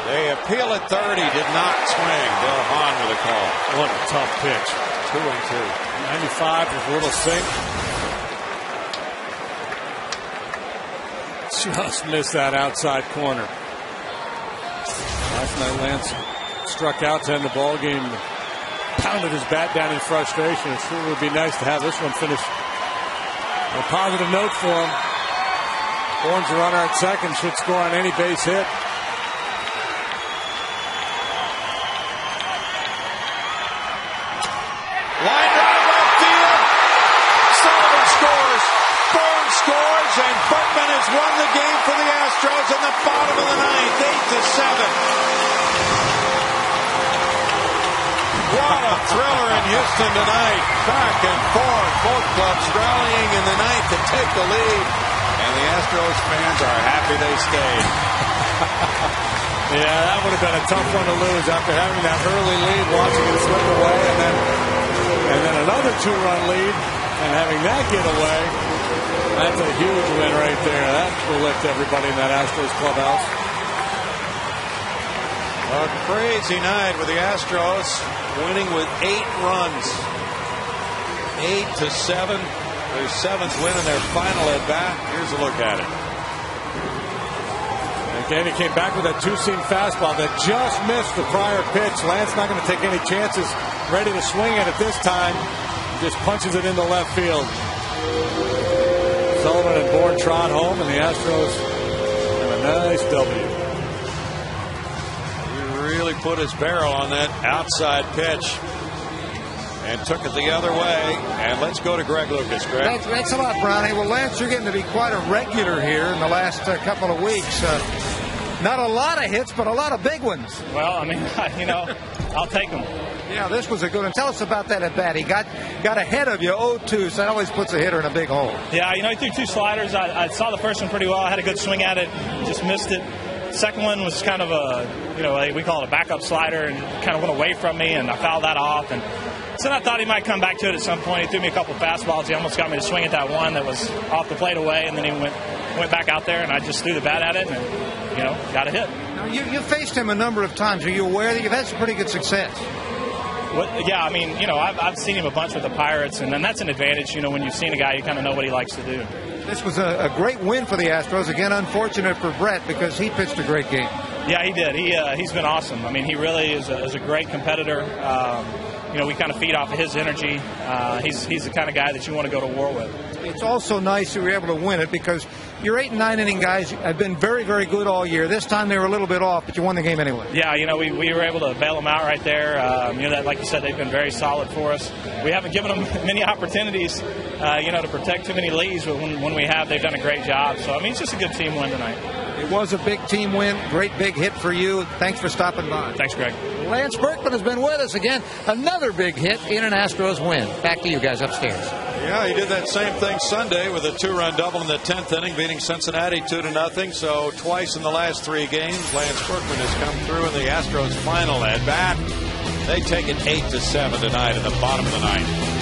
They appeal at third. He did not swing. Bill Hahn with a call. What a tough pitch. 2-2. 95 with a little sink. Just missed that outside corner. Last night Lance struck out to end the ball game. Pounded his bat down in frustration. It sure would be nice to have this one finished on a positive note for him. Bourne's a runner at second. Should score on any base hit. Line drive left field. Sullivan scores. Bourne scores, and Berkman has won the game for the Astros in the bottom of the ninth, 8-7. What a thriller in Houston tonight. Back and forth. Both clubs rallying in the ninth to take the lead. And the Astros fans are happy they stayed. Yeah, that would have been a tough one to lose after having that early lead, watching it slip away, and then another two-run lead, and having that get away. That's a huge win right there. That will lift everybody in that Astros clubhouse. A crazy night with the Astros winning with 8 runs. 8-7. Their 7th win in their final at bat. Here's a look at it. Again, he came back with that two-seam fastball that just missed the prior pitch. Lance not going to take any chances. Ready to swing it at this time. Just punches it into left field. Sullivan and Bourne trot home, and the Astros have a nice W. He really put his barrel on that outside pitch and took it the other way. And let's go to Greg Lucas. Greg. Thanks a lot, Brownie. Well, Lance, you're getting to be quite a regular here in the last couple of weeks. Not a lot of hits, but a lot of big ones. Well, I mean, I'll take them. Yeah, this was a good one. Tell us about that at bat. He got ahead of you 0-2, so that always puts a hitter in a big hole. Yeah, he threw 2 sliders. I saw the first one pretty well. I had a good swing at it, just missed it. Second one was kind of a, we call it a backup slider, and kind of went away from me, and I fouled that off. And so I thought he might come back to it at some point. He threw me a couple fastballs. He almost got me to swing at that one that was off the plate away, and then he went back out there, and I just threw the bat at it, and got a hit. Now, you faced him a number of times. Are you aware that you've had some pretty good success? Yeah, I mean, I've seen him a bunch with the Pirates, and then that's an advantage. When you've seen a guy, you kind of know what he likes to do. This was a great win for the Astros. Again, unfortunate for Brett because he pitched a great game. Yeah, he did. He's been awesome. I mean, he really is a great competitor. We kind of feed off of his energy. He's the kind of guy that you want to go to war with. It's also nice you were able to win it because your 8 and 9 inning guys have been very, very good all year. This time they were a little bit off, but you won the game anyway. Yeah, we were able to bail them out right there. That, like you said, they've been very solid for us. We haven't given them many opportunities, to protect too many leads. But when we have, they've done a great job. So, I mean, it's just a good team win tonight. It was a big team win. Great big hit for you. Thanks for stopping by. Thanks, Greg. Lance Berkman has been with us again. Another big hit in an Astros win. Back to you guys upstairs. Yeah, he did that same thing Sunday with a 2-run double in the 10th inning, beating Cincinnati 2-0. So twice in the last 3 games, Lance Berkman has come through in the Astros' final at bat. They take it 8-7 tonight in the bottom of the 9th.